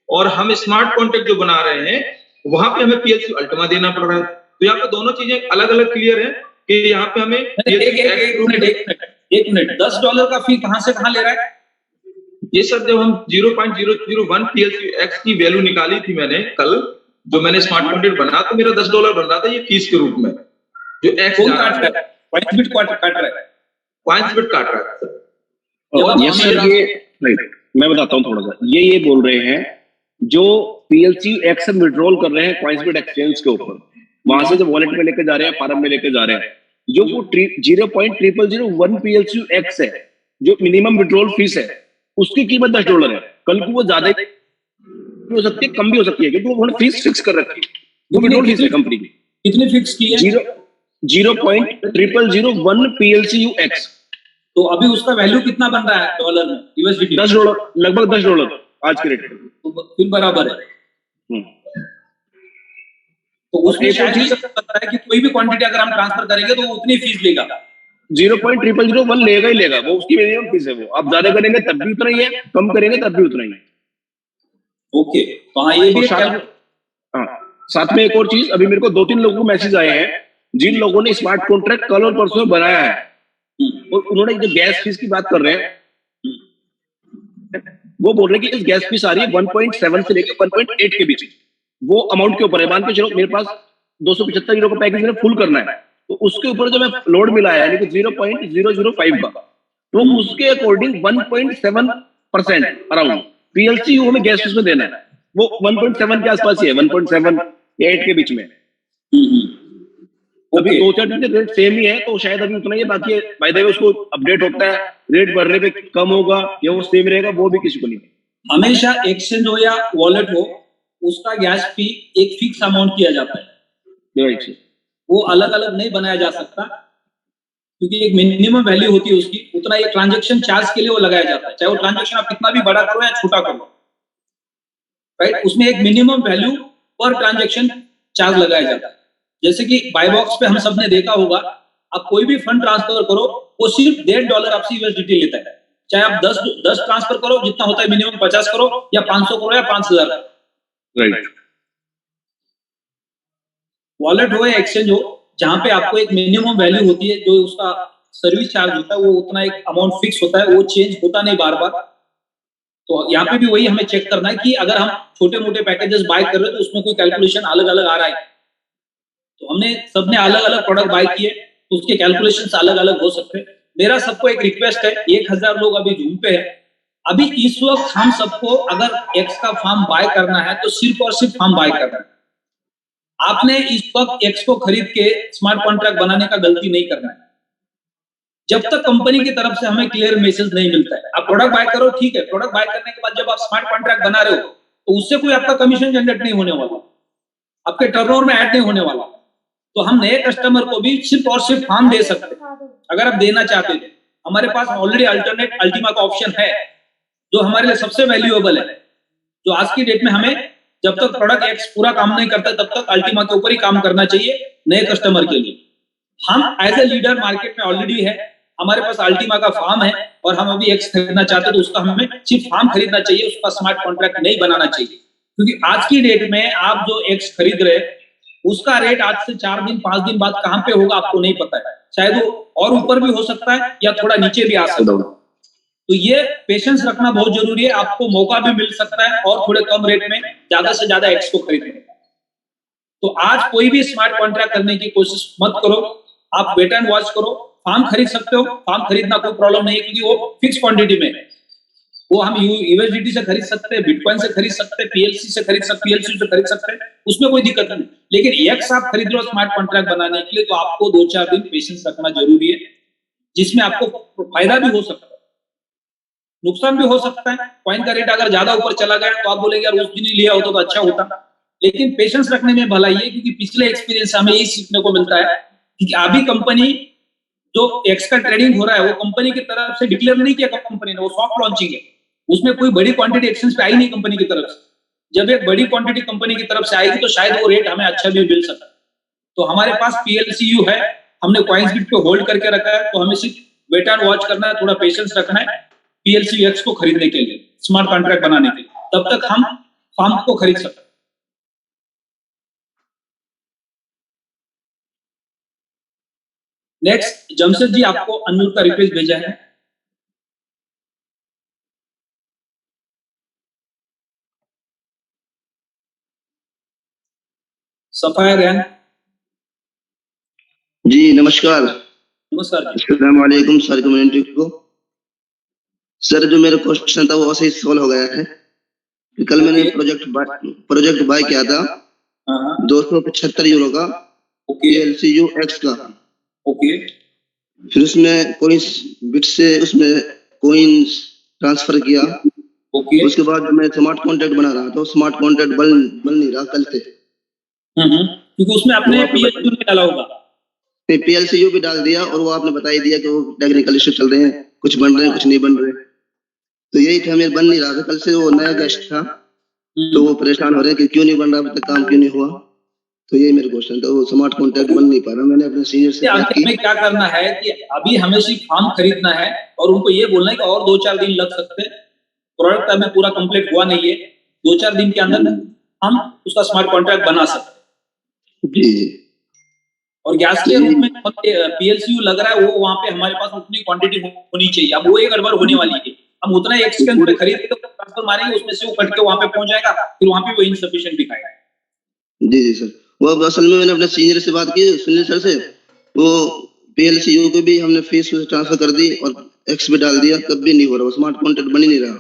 और हम स्मार्ट कॉन्ट्रैक्ट जो बना रहे हैं वहां पे हमें PLC अल्टीमा देना पड़ रहा है। तो यहाँ पे दोनों चीजें अलग अलग क्लियर है कि यहाँ पे हमें एक मिनट $10 का फी कहां से कहां ले रहा है? ये सर जब हम 0.001 PLC X की वैल्यू निकाली थी मैंने कल, जो मैंने स्मार्ट कॉन्ट्रैक्ट बना तो मेरा $10 बन रहा था ये फीस के रूप में, जो X कौन काट रहा है? CoinsBit काट रहा है। CoinsBit काट रहा है ये सर। ये मैं बताता हूँ थोड़ा सा, ये बोल रहे हैं जो PLCU X से विड्रॉल कर रहे हैं CoinsBit एक्सचेंज के ऊपर, वहां से जो वॉलेट में लेके जा रहे हैं, फार्म में लेके जा रहे हैं, जो वो 0.0001 PLCU X है, जो मिनिमम विड्रॉल फीस है, उसकी कीमत $10 है। कल को वो ज्यादा हो सकती है, कम भी हो सकती है, क्योंकि वो उन्होंने फीस फिक्स कर रखी है। वो विड्रॉल फीस है कंपनी की। कितनी फिक्स की है? 0.0001 PLCU X। तो अभी उसका वैल्यू कितना बन रहा है डॉलर में? USDT $10, लगभग $10 आज के रेट में। तो फिर बराबर है। तो उसमें शायद ये सकता है कि कोई भी क्वांटिटी अगर हम ट्रांसफर करेंगे तो वो उतनी फीस लेगा। 0.0001 लेगा ही लेगा, वो उसकी मिनिमम फीस है। वो आप ज्यादा करेंगे तब भी उतना ही है, कम करेंगे तब भी उतना ही है। ओके, तो हाँ, ये भी साथ में एक और चीज, अभी मेरे को 2-3 लोगों को मैसेज आए हैं जिन लोगों ने स्मार्ट कॉन्ट्रैक्ट कल और परसों बनाया है, और उन्होंने जो गैस फीस की बात कर रहे हैं, वो बोल रहे हैं कि इस गैस फीस आ रही है 1.7 से लेकर 1.8 के बीच। वो अमाउंट के ऊपर है। मान के चलो मेरे पास 275 यूरो का पैकेज मैंने फुल करना है, तो उसके ऊपर जो मैं लोड मिला है यानी कि 0.005 का, तो उसके अकॉर्डिंग 1.7% अराउंड पीएलसीयू में गैस फीस में देना है। वो 1.7 के आसपास ही है, 1.7 या 8 के बीच में। अभी 2-4 दिन से रेट सेम ही है, तो शायद अभी उतना ही है। बाकी बाय द वे उसको अपडेट होता है, रेट बढ़ने पे कम होगा या वो सेम रहेगा, वो भी किसी को नहीं। हमेशा एक्सचेंज हो या वॉलेट हो, उसका गैस फी एक फिक्स अमाउंट किया जाता है, वो अलग अलग नहीं बनाया जा सकता, क्योंकि एक मिनिमम वैल्यू होती है उसकी। उतना ये ट्रांजैक्शन चार्ज के लिए वो लगाया जाता है, चाहे वो ट्रांजैक्शन आप कितना भी बड़ा करो या छोटा करो, राइट। उसमें एक मिनिमम वैल्यू पर ट्रांजैक्शन चार्ज लगाया जाता है। जैसे कि बाय बॉक्स पे हम सब ने देखा होगा, आप कोई भी फंड ट्रांसफर करो, वो सिर्फ $1.5 आपसे यूएसडीटी लेता है। चाहे आप 10 ट्रांसफर करो, जितना होता है मिनिमम 50 करो या 500 करो या 5000, राइट। वॉलेट हो या एक्सचेंज हो, जहां पे आपको एक मिनिमम वैल्यू होती है, जो उसका सर्विस चार्ज होता है, वो उतना एक अमाउंट फिक्स होता है, वो चेंज होता नहीं बार बार। तो यहाँ पे भी वही हमें चेक करना है कि अगर हम छोटे मोटे पैकेजेस बाय कर रहे हैं तो उसमें कोई कैलकुलेशन अलग अलग आ रहा है। तो हमने सबने अलग अलग प्रोडक्ट बाय किए, तो उसके कैलकुलेशंस अलग अलग हो सकते हैं। मेरा सबको एक रिक्वेस्ट है, 1000 लोग अभी जूम पे है, अभी इस वक्त हम सबको अगर एक्स का फार्म बाय करना है तो सिर्फ और सिर्फ फार्म बाय करना है। आपने इस वक्त एक्स को खरीद के स्मार्ट कॉन्ट्रैक्ट बनाने का गलती नहीं करना है, जब तक कंपनी की तरफ से हमें क्लियर मैसेज नहीं मिलता है। आप प्रोडक्ट बाय करो, ठीक है, प्रोडक्ट बाय करने के बाद जब आप स्मार्ट कॉन्ट्रैक्ट बना रहे हो तो उससे कोई आपका कमीशन जनरेट नहीं होने वाला, आपके टर्नओवर में ऐड नहीं होने वाला। तो हम नए कस्टमर को भी सिर्फ और सिर्फ फार्म दे सकते हैं अगर आप देना चाहते थे। हमारे पास ऑलरेडी अल्टरनेट अल्टीमा का ऑप्शन है, जो हमारे लिए सबसे वैल्यूएबल है, जो आज की डेट में हमें जब तक प्रोडक्ट एक्स पूरा काम नहीं करता तब तक अल्टीमा के ऊपर ही काम करना चाहिए नए कस्टमर के लिए। हम एज ए लीडर मार्केट में ऑलरेडी है, हमारे पास अल्टीमा का फार्म है और हम अभी एक्स खरीदना चाहते हैं तो उसका हमें सिर्फ फार्म खरीदना चाहिए, उसका स्मार्ट कॉन्ट्रैक्ट नहीं बनाना चाहिए। क्योंकि आज की डेट में आप जो एक्स खरीद रहे उसका रेट आज से 4 दिन 5 दिन बाद कहां पे होगा आपको नहीं पता है, शायद वो और ऊपर भी हो सकता है या थोड़ा नीचे भी आ सकता है। तो ये पेशेंस रखना बहुत जरूरी है। आपको मौका भी मिल सकता है और थोड़े कम रेट में ज्यादा से ज्यादा एक्स को खरीदने का। तो आज कोई भी स्मार्ट कॉन्ट्रैक्ट करने की कोशिश मत करो, आप वेट एंड वॉच करो। फार्म खरीद सकते हो, फार्म खरीदना कोई प्रॉब्लम नहीं है, क्योंकि वो फिक्स क्वांटिटी में है। वो हम यूएसडीटी से खरीद सकते हैं, बिटकॉइन से खरीद सकते हैं, पीएलसी से खरीद सकते हैं, उसमें कोई दिक्कत नहीं। लेकिन एक्स आप खरीद रहे हो स्मार्ट कॉन्ट्रैक्ट बनाने के लिए, तो आपको 2-4 दिन पेशेंस रखना जरूरी है, जिसमें आपको फायदा भी हो सकता है, नुकसान भी हो सकता है। कॉइन का रेट अगर ज्यादा ऊपर चला गया तो आप बोलेंगे यार उस दिन ही लिया होता तो अच्छा होता। लेकिन पेशेंस रखने में भलाई है, क्योंकि पिछले एक्सपीरियंस से हमें यही सीखने को मिलता है कि अभी कंपनी जो एक्स का ट्रेडिंग हो रहा है वो कंपनी की तरफ से डिक्लेयर नहीं किया कंपनी ने, वो सॉफ्ट लॉन्चिंग है, उसमें कोई बड़ी क्वांटिटी एक्सचेंज पे आई नहीं कंपनी की तरफ से। जब एक बड़ी क्वांटिटी कंपनी की तरफ से आएगी तो शायद वो रेट हमें अच्छा भी मिल सकता है। तो हमारे पास पीएलसीयू है, हमने कॉइंसबिट पे होल्ड करके रखा है, तो हमें सिर्फ वेट एंड वॉच करना है, थोड़ा पेशेंस रखना है पीएलसीयू एक्स को खरीदने के लिए, स्मार्ट कॉन्ट्रैक्ट बनाने के लिए, तब तक हम फार्म को खरीद सकते हैं। नेक्स्ट जमशेद जी आपको अनम्यूट का रिक्वेस्ट भेजा है। सफायर रैन जी नमस्कार। नमस्कार जी। अस्सलाम वालेकुम सर कम्युनिटी को। सर जो मेरा क्वेश्चन था वो ऐसे ही सॉल्व हो गया है कि कल मैंने प्रोजेक्ट बाय किया था 275 यूरो का पीएलसीयू एक्स का। ओके। फिर उसमें कोइंस बिट से उसमें कोइंस ट्रांसफर किया। ओके। उसके बाद मैं स्मार्ट कॉन्ट्रैक्ट बना रहा था, स्मार्ट कॉन्ट्रैक्ट बन नहीं रहा कल से। क्योंकि उसमें आपने पीएलसीयू भी डाला होगा। पीएलसीयू भी डाल दिया और वो आपने बता ही दिया कि वो टेक्निकल इश्यू चल रहे हैं, कुछ बन रहे हैं कुछ नहीं बन रहे। तो यही था, मेरे बन नहीं रहा था कल से। वो नया गेस्ट था तो वो परेशान हो रहे कि क्यों नहीं बन रहा, अभी तक काम क्यों नहीं हुआ। तो यही मेरा क्वेश्चन था, वो स्मार्ट कॉन्ट्रैक्ट बन नहीं पा रहा। मैंने अपने सीनियर से बात की। हमें क्या करना है कि अभी हमें सिर्फ फार्म खरीदना है और उनको ये बोलना है कि और 2-4 दिन लग सकते हैं, प्रोडक्ट अभी पूरा कंप्लीट हुआ नहीं है। 2-4 दिन के अंदर हम उसका स्मार्ट कॉन्ट्रैक्ट बना सकते हैं। जी और गैस के रूप में पीएलसीयू लग रहा है वो वहां पे हमारे पास उतनी क्वांटिटी होनी चाहिए। अब वो एक गड़बड़ होने वाली है, हम उतना एक्सटेंड पे खरीद के ट्रांसफर मारेंगे, उसमें से वो कट के वहां पे पहुंच जाएगा, फिर वहां पे वो इनसफिशिएंट दिखाएगा। जी सर, वो असल में मैंने अपने सीनियर से बात की, सुनील सर से, वो पीएलसीयू को भी हमने फीस ट्रांसफर कर दी और एक्स भी डाल दिया, तब भी नहीं हो रहा, स्मार्ट कॉन्ट्रैक्ट बन ही नहीं रहा।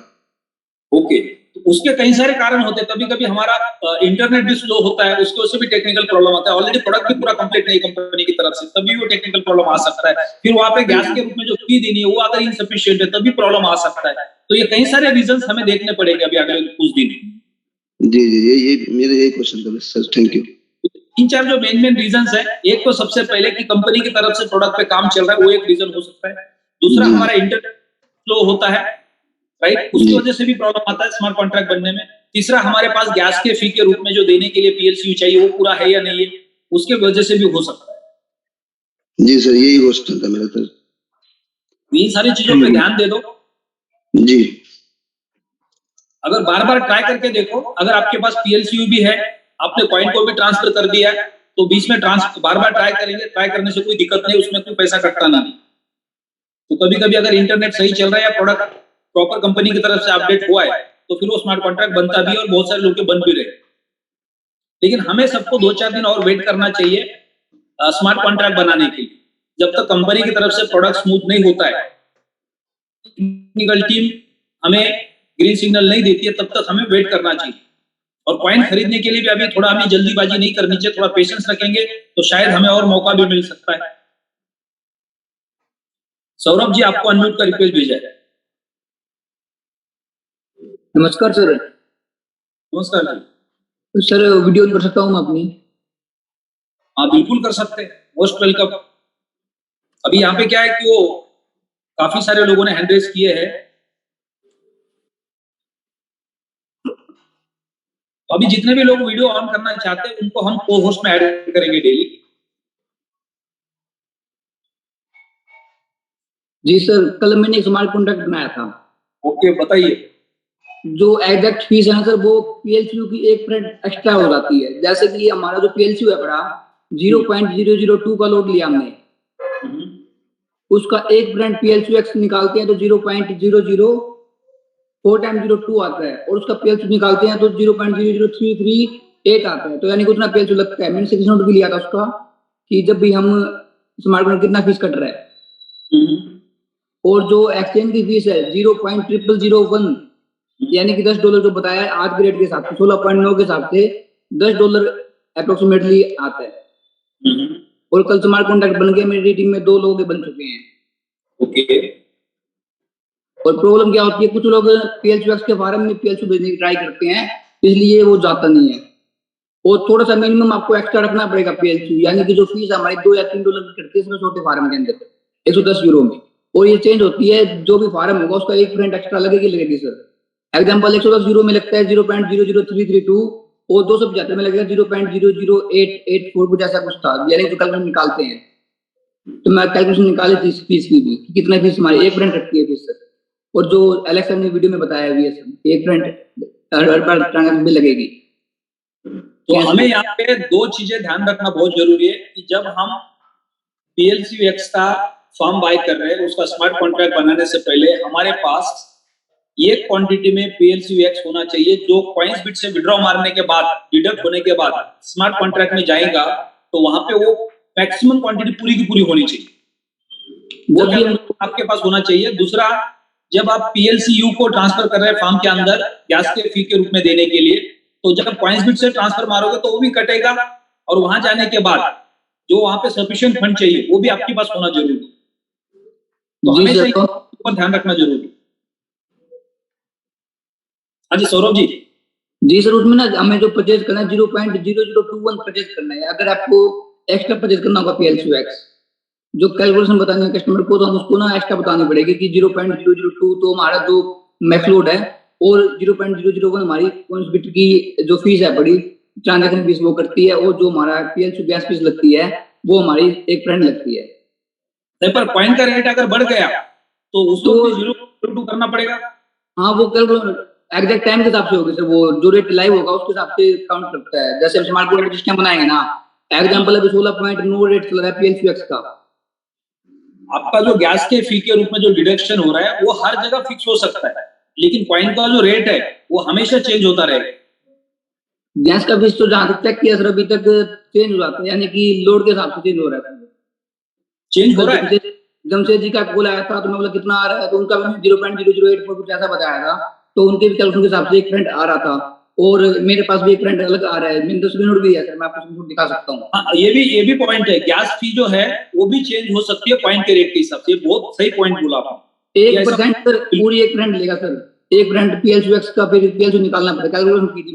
ओके, तो उसके कई सारे कारण होते हैं। कभी कभी हमारा इंटरनेट भी स्लो होता है, उसके उससे भी टेक्निकल प्रॉब्लम आता है। ऑलरेडी प्रोडक्ट भी पूरा कंप्लीट नहीं कंपनी की तरफ से, तभी वो टेक्निकल प्रॉब्लम आ सकता है। फिर वहां पे गैस के रूप में जो फी देनी है वो अगर इनसफिशिएंट है तभी प्रॉब्लम आ सकता है। तो ये कई सारे रीजंस हमें देखने पड़ेंगे अभी अगले कुछ दिन। जी जी, ये मेरे यही क्वेश्चन था सर, थैंक यू। 3-4 जो मेन रीजंस है, एक तो सबसे पहले कि कंपनी की तरफ से प्रोडक्ट पे काम चल रहा है, वो एक रीजन हो सकता है। दूसरा हमारा इंटरनेट स्लो होता है, राइट, उसकी वजह से भी प्रॉब्लम आता है स्मार्ट कॉन्ट्रैक्ट बनने में। तीसरा हमारे पास गैस के फी के रूप में जो देने के लिए पीएलसीयू चाहिए वो पूरा है या नहीं है, उसके वजह से भी हो सकता है। जी सर, यही क्वेश्चन था मेरा सर। इन सारी चीजों पे ध्यान दे दो जी। अगर बार बार ट्राई करके देखो, अगर आपके पास पीएलसीयू भी है, आपने कॉइन को भी ट्रांसफर कर दिया है, तो बीच में बार बार ट्राई करेंगे, ट्राई करने से कोई दिक्कत नहीं, उसमें कोई पैसा कटता नहीं। तो कभी कभी अगर इंटरनेट सही चल रहा है या प्रोडक्ट प्रॉपर कंपनी की तरफ से अपडेट हुआ है तो फिर वो स्मार्ट कॉन्ट्रैक्ट बनता भी है और बहुत सारे लोग के बन भी रहे। लेकिन हमें सबको 2-4 दिन और वेट करना चाहिए स्मार्ट कॉन्ट्रैक्ट बनाने के लिए। जब तक कंपनी की तरफ से प्रोडक्ट स्मूथ नहीं होता है, टेक्निकल टीम हमें ग्रीन सिग्नल नहीं देती है, तब तक हमें वेट करना चाहिए। और कॉइन खरीदने के लिए भी अभी थोड़ा हमें जल्दीबाजी नहीं करनी चाहिए, थोड़ा पेशेंस रखेंगे तो शायद हमें और मौका भी मिल सकता है। सौरभ जी, आपको अनम्यूट का रिक्वेस्ट भेजा है। नमस्कार सर। नमस्कार जी। सर वीडियो ऑन कर सकता हूँ मैं अपनी? हाँ बिल्कुल कर सकते हैं, मोस्ट वेलकम। अभी यहाँ पे क्या है कि वो काफी सारे लोगों ने हैंड रेज किए हैं, तो अभी जितने भी लोग वीडियो ऑन करना चाहते हैं उनको हम को होस्ट में ऐड करेंगे डेली। जी सर, कल मैंने एक स्मार्ट कॉन्ट्रैक्ट बनाया था। ओके, बताइए। जो एग्जैक्ट फीस है ना सर, वो पीएलसीयू की 1% एक्स्ट्रा हो जाती है। जैसे कि हमारा जो पीएलसीयू है बड़ा 0.002 का लोड लिया हमने, उसका 1% पीएलसीयू एक्स निकालते हैं तो 0.004 टाइम 02 आता है, और उसका पीएलसीयू निकालते हैं तो 0.00338 आता है। तो यानी कि उतना पीएलसीयू लगता है। मैंने 6 नोट भी लिया था उसका कि जब भी हम स्मार्ट कॉन्ट्रैक्ट कितना फीस कट रहा है। और जो एक्सचेंज की फीस है 0.0001 यानी कि $10 जो बताया है आज के रेट के हिसाब से 16.9 के हिसाब से $10 अप्रोक्सीमेटली आता है। और कल स्मार्ट कॉन्ट्रैक्ट बन गया, मेरी टीम में 2 लोग बन चुके हैं। ओके। और प्रॉब्लम क्या होती है, कुछ लोग पीएलसीयू के फार्म में पीएलसीयू भेजने की ट्राई करते हैं, इसलिए वो जाता नहीं है। और थोड़ा सा मिनिमम आपको एक्स्ट्रा रखना पड़ेगा पीएलसीयू, यानी कि जो फीस हमारी $2 या $3 की कटती है छोटे फार्म के अंदर 110 यूरो में, और ये चेंज होती है। जो भी फार्म होगा उसका 1% एक्स्ट्रा लगेगी सर। एग्जाम्पल 110 यूरो में लगता है 0.00332 और 275 में लगेगा 0.00884 कुछ ऐसा कुछ था, यानी तो कैलकुलेशन निकालते हैं। तो मैं कैलकुलेशन निकाली थी फीस की भी, कितना फीस हमारी 1% रखती है फीस सर। और जो एलेक्सा ने वीडियो में बताया भी है सर, 1% हर बार ट्रांजैक्शन भी लगेगी। तो हमें यहाँ पे 2 चीजें ध्यान रखना बहुत जरूरी है कि जब हम पीएलसीयू एक्स का फॉर्म बाय कर रहे हैं, उसका स्मार्ट कॉन्ट्रैक्ट बनाने से पहले हमारे पास ये क्वांटिटी में पीएलसीयू एक्स होना चाहिए जो कॉइंस बिट से विड्रॉ मारने के बाद, डिडक्ट होने के बाद स्मार्ट कॉन्ट्रैक्ट में जाएगा, तो वहां पे वो मैक्सिमम क्वांटिटी पूरी की पूरी होनी चाहिए, वो भी आपके पास होना चाहिए। दूसरा, जब आप पीएलसीयू को ट्रांसफर कर रहे हैं फॉर्म के अंदर गैस के फी के रूप में देने के लिए, तो जब कॉइंस बिट से ट्रांसफर मारोगे तो वो भी कटेगा, और वहां जाने के बाद जो वहां पे सफिशिएंट फंड चाहिए वो भी आपके पास होना जरूरी है। तो हमेशा इस पर ध्यान रखना जरूरी है। हाँ जी सौरभ जी। जी सर, उसमें ना हमें जो परचेज करना है 0.0021 परचेज करना है। अगर आपको एक्स्ट्रा परचेज करना होगा पीएलसीयू एक्स, जो कैलकुलेशन बतानी है कस्टमर को, तो हम उसको ना एक्स्ट्रा बतानी पड़ेगी कि 0.002 तो हमारा जो मैक्स लोड है, और 0.001 हमारी कॉइंस बिट की जो फीस है बड़ी ट्रांजैक्शन फीस वो करती है, और जो हमारा पीएलसीयू गैस फीस लगती है वो हमारी 1% लगती है। पर कॉइन का रेट अगर बढ़ गया तो उसको 0.02 करना पड़ेगा। हाँ, वो कैलकुलेशन एग्जैक्ट टाइम के हिसाब से होगी सर, वो जो रेट लाइव होगा उसके हिसाब से काउंट करता है। जैसे हम स्मार्ट पॉइंट सिस्टम बनाएंगे ना, एग्जांपल अभी 16.9 रेट चल रहा है PLCX का। आपका जो गैस के फी के रूप में जो डिडक्शन हो रहा है वो हर जगह फिक्स हो सकता है, लेकिन कॉइन का जो रेट है वो हमेशा चेंज होता रहेगा। गैस का फीस तो जहां तक चेक किया सर अभी तक चेंज हो जाता है, यानी कि लोड के हिसाब से चेंज हो रहा है। चेंज हो रहा है। जमशेद जी का कॉल आया था तो मैं बोला कितना आ रहा है, तो उनका भी 0.0084 कुछ ऐसा बताया था, तो उनके भी कैलकुलेशन के हिसाब से एक करंट आ रहा था, और मेरे पास भी एक करंट अलग आ रहा है। मैंने तो स्क्रीनशॉट भी दिया सर, मैं आपको स्क्रीनशॉट दिखा सकता हूँ। हाँ, ये भी पॉइंट है, गैस फी जो है वो भी चेंज हो सकती है पॉइंट के रेट के हिसाब से। बहुत सही पॉइंट बोला आपने। 1% सर पूरी एक करंट लेगा सर, एक करंट PLCX का फिर PLC निकालना पड़ेगा। कैलकुलेशन की थी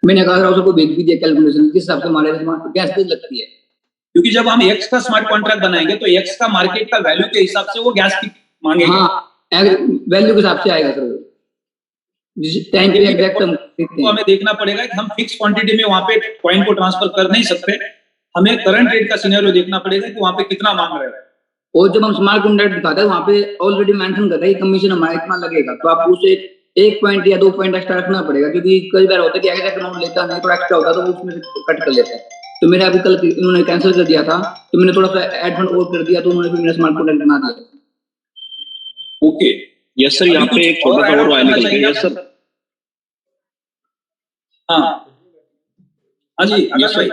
मैंने कहा उसको भेज भी दिया कैलकुलेशन, किस हिसाब से हमारे गैस बिल लगती है। क्योंकि जब हम एक्स का स्मार्ट कॉन्ट्रैक्ट बनाएंगे तो एक्स का मार्केट का वैल्यू के हिसाब से वो गैस की मांगेगा। हाँ, वैल्यू के हिसाब से आएगा सर, जिस टाइम पे एग्जैक्ट हम तो हमें देखना पड़ेगा कि हम फिक्स क्वांटिटी में वहां पे कॉइन को ट्रांसफर कर नहीं सकते, हमें करंट रेट का सिनेरियो देखना पड़ेगा कि वहां पे कितना मांग रहा है। और जब हम स्मार्ट कॉन्ट्रैक्ट दिखाते हैं वहां पे ऑलरेडी मेंशन करता है कि कमीशन हमारा इतना लगेगा, तो आपको उसे 1 पॉइंट या 2 पॉइंट एक्स्ट्रा रखना पड़ेगा, क्योंकि कई बार होता है कि एग्जैक्ट अमाउंट लेता नहीं, तो एक्स्ट्रा होता तो उसमें से कट कर लेता है। तो मेरा अभी कल इन्होंने कैंसिल कर दिया था, तो मैंने थोड़ा सा एड फंड और कर दिया, तो उन्होंने फिर मेरा स्मार्ट कॉन्ट्रैक्ट बना दिया। ओके, यस सर, यहाँ पे एक छोटा सा और वायर निकल गया। Yes sir. हाँ हाँ जी आकाश भाई।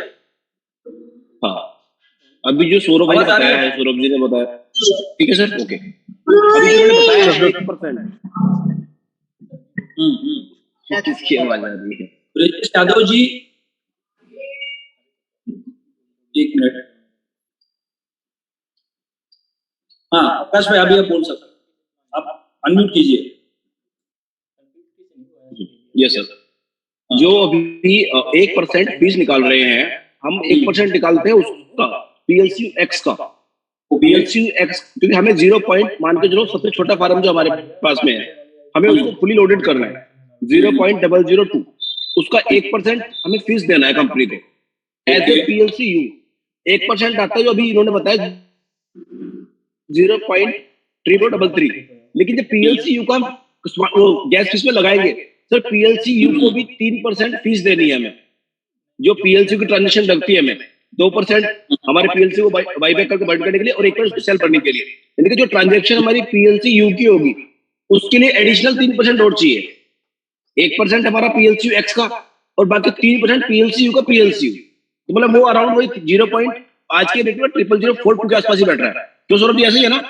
हाँ, अभी जो सौरभ भाई ने बताया है, सौरभ जी ने बताया, ठीक है सर, ओके। अभी जो मैंने बताया है 10%। किसकी आवाज आ रही है? ब्रजेश यादव जी, एक मिनट। हाँ आकाश भाई, अभी आप बोल सकते, आप अनम्यूट कीजिए। यस सर, जो अभी 1% फीस निकाल रहे हैं, हम 1% निकालते हैं उसका PLCX का। PLCX क्योंकि हमें 0 पॉइंट मान के चलो, सबसे छोटा फार्म जो हमारे पास में है, हमें उसको फुली लोडेड करना है 0.002, उसका 1% हमें फीस देना है कंपनी को एज ए PLCU। 1% आता है जो अभी इन्होंने बताया 0.0033, लेकिन जब PLCU का गैस फीस में लगाएंगे सर, PLCU को भी 3% फीस देनी है हमें, जो PLCU की ट्रांजेक्शन लगती है हमें 2% हमारे PLCU को बाईबैक करके बंद करने के लिए और 1% उसको सेल करने के लिए, यानी कि जो ट्रांजेक्शन हमारी PLCU की होगी उसके लिए एडिशनल 3% और चाहिए। 1% हमारा PLCX का और बाकी 3% PLCU का PLCU, तो मतलब वो अराउंड वही 0 पॉइंट आज के रेट में 00042 के आसपास ही बैठ रहा है। तो सौरभ जी ऐसे ही है ना?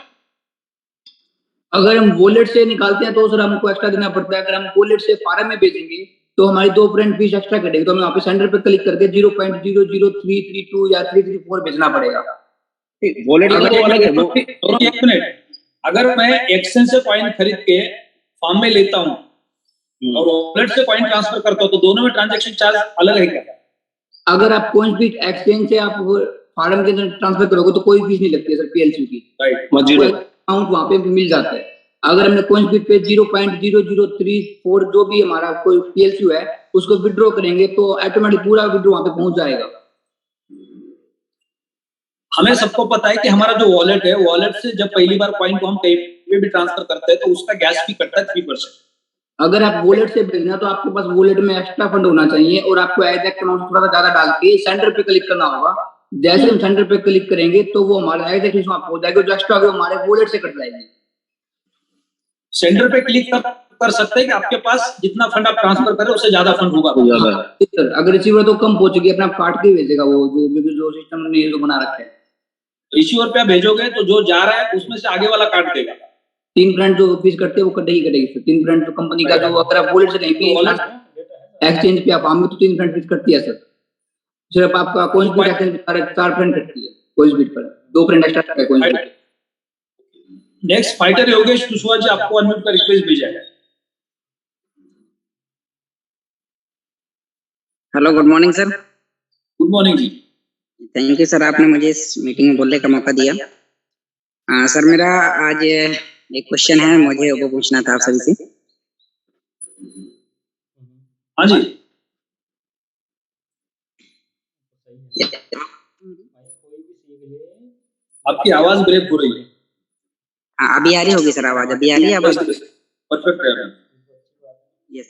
अगर हम वॉलेट से निकालते हैं तो सर हमको एक्स्ट्रा देना पड़ता है। अगर हम वॉलेट से फार्म में भेजेंगे तो हमारी 2% फीस एक्स्ट्रा कटेगी, तो हमें वहाँ पे सेंटर पे क्लिक करके 0.00332 या 334 भेजना पड़ेगा। वॉलेट का तो अलग है वो। एक मिनट, अगर मैं एक्सचेंज से कॉइन खरीद के फार्म में लेता हूँ और वॉलेट से कॉइन ट्रांसफर करता हूँ, तो दोनों में ट्रांजैक्शन चार्ज अलग है क्या? अगर आप कोइंसबिट एक्सचेंज से आप फार्म के अंदर ट्रांसफर करोगे तो कोई फीस नहीं लगती है सर PLCU की, राइट, अमाउंट वहां पे मिल जाता है। अगर हमने कोइंसबिट पे 0.0034 जो भी हमारा कोई PLCU है उसको विड्रॉ करेंगे तो ऑटोमेटिक पूरा विड्रॉ वहां पे पहुंच जाएगा। हमें सबको पता है कि हमारा जो वॉलेट है, वॉलेट से जब पहली बार कॉइन को हम कहीं पे भी ट्रांसफर करते हैं तो उसका गैस फी कटता है 3%। अगर आप वॉलेट से भेजना तो आपके पास वॉलेट में एक्स्ट्रा फंड होना चाहिए और आपको एग्जैक्ट अमाउंट थोड़ा सा ज्यादा डाल के सेंटर पे क्लिक करना होगा। जैसे हम सेंटर पे क्लिक करेंगे तो वो हमारा एग्जैक्ट वहां पहुंच जाएगा, जो एक्स्ट्रा होगा हमारे वॉलेट से कट जाएगी। सेंटर पे क्लिक कर सकते हैं कि आपके पास जितना फंड आप ट्रांसफर करें उससे ज्यादा फंड होगा। अगर रिसीवर तो कम पहुंचेगी, अपना काट के भेजेगा वो जो सिस्टम ने जो बना रखा है। रिसीवर पे आप भेजोगे तो जो जा रहा है उसमें से आगे वाला काट देगा। 3% जो फीस करते हैं वो कटेगी। 3% तो कंपनी का, जो अगर आप वॉलेट से कहीं भी एक्सचेंज पे आप आम में तो 3% फीस करती है सर। सिर्फ आपका कोइंसबिट एक्सचेंज पर 4% कटती है, कोइंसबिट पर 2% एक्स्ट्रा है Coinsbit. Next fighter Yogesh Kushwaha ji, आपको अनम्यूट का रिक्वेस्ट भेजा है। Hello, good morning sir. Good morning जी। थैंक यू सर, आपने मुझे इस मीटिंग में बोलने का मौका दिया। सर मेरा आज एक क्वेश्चन है, मुझे वो पूछना था आप सभी से। हाँ जी, आपकी आवाज ब्रेक हो रही है। अभी आ रही होगी सर आवाज? अभी आ रही है आवाज? परफेक्ट है। यस।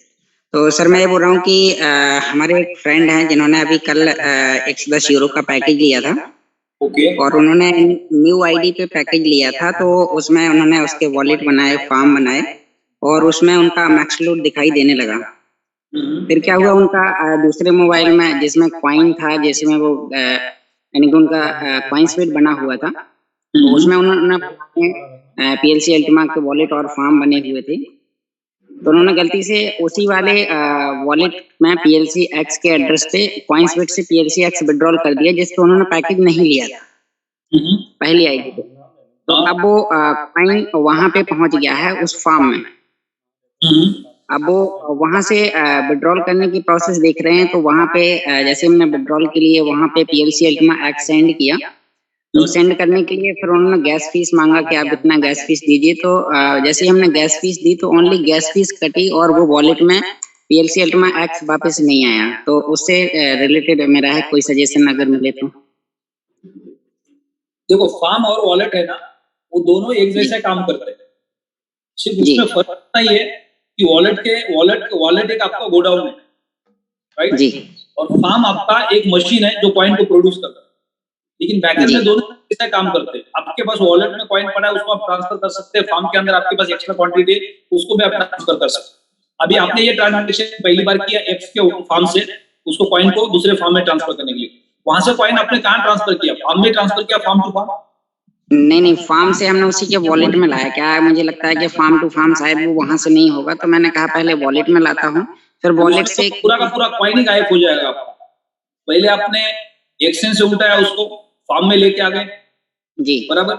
तो सर मैं ये बोल रहा हूँ कि हमारे एक फ्रेंड हैं जिन्होंने अभी कल 110 यूरो का पैकेज लिया था। ओके। और उन्होंने न्यू आईडी पे पैकेज लिया था, तो उसमें उन्होंने उसके वॉलेट बनाए, फार्म बनाए, और उसमें उनका मैक्स लोड दिखाई देने लगा। फिर क्या हुआ, उनका दूसरे मोबाइल में जिसमें कॉइन था, जिसमें वो यानी कि उनका कॉइन स्पीड बना हुआ था, तो उसमें उन्होंने PLC अल्टीमा के वॉलेट और फार्म बने हुए थे, तो उन्होंने गलती से उसी वाले वॉलेट में PLC X के एड्रेस पे कॉइन स्पीड से PLC X विड्रॉल कर दिया, जिसको उन्होंने पैकेज नहीं लिया था पहली आईडी पे। तो अब वो कॉइन वहां पे पहुंच गया है उस फार्म में। अब वो वहां से विड्रॉल करने की प्रोसेस देख रहे हैं, तो वहां पे जैसे हमने विड्रॉल के लिए वहां पे PLC अल्टीमा X सेंड किया, तो सेंड करने के लिए फिर उन्होंने गैस फीस मांगा कि आप इतना गैस फीस दीजिए। तो जैसे ही हमने गैस फीस दी तो ओनली गैस फीस कटी और वो वॉलेट में PLC अल्टीमा X वापस नहीं आया। तो उससे रिलेटेड मेरा है कोई सजेशन अगर मिले तो। देखो, फार्म और वॉलेट है ना, वो दोनों एक जैसा काम करते हैं, सिर्फ उसमें फर्क इतना ही है कि वॉलेट एक आपका गोडाउन है, राइट जी, और फार्म आपका एक मशीन है जो कॉइन को प्रोड्यूस करता है। लेकिन बैकएंड में दोनों कैसे काम करते हैं, आपके पास वॉलेट में कॉइन पड़ा है, उसको आप ट्रांसफर कर सकते हैं, फार्म के अंदर आपके पास एक्स्ट्रा क्वांटिटी है, उसको भी आप ट्रांसफर कर सकते हैं। अभी आपने ये ट्रांजैक्शन पहली बार किया X के फार्म से, उसको कॉइन को दूसरे फार्म में ट्रांसफर करने के लिए, वहां से कॉइन आपने कहां ट्रांसफर किया, फार्म में ट्रांसफर किया, फार्म टू फार्म? नहीं, फार्म से हमने उसी के वॉलेट में लाया। क्या मुझे लगता है कि फार्म टू फार्म शायद वो वहां से नहीं होगा, तो मैंने कहा पहले वॉलेट में लाता हूँ, फिर वॉलेट से पूरा का पूरा कॉइन ही गायब हो जाएगा आपका। पहले आपने एक्सचेंज से उठाया, उसको फार्म में लेके आ गए जी, बराबर।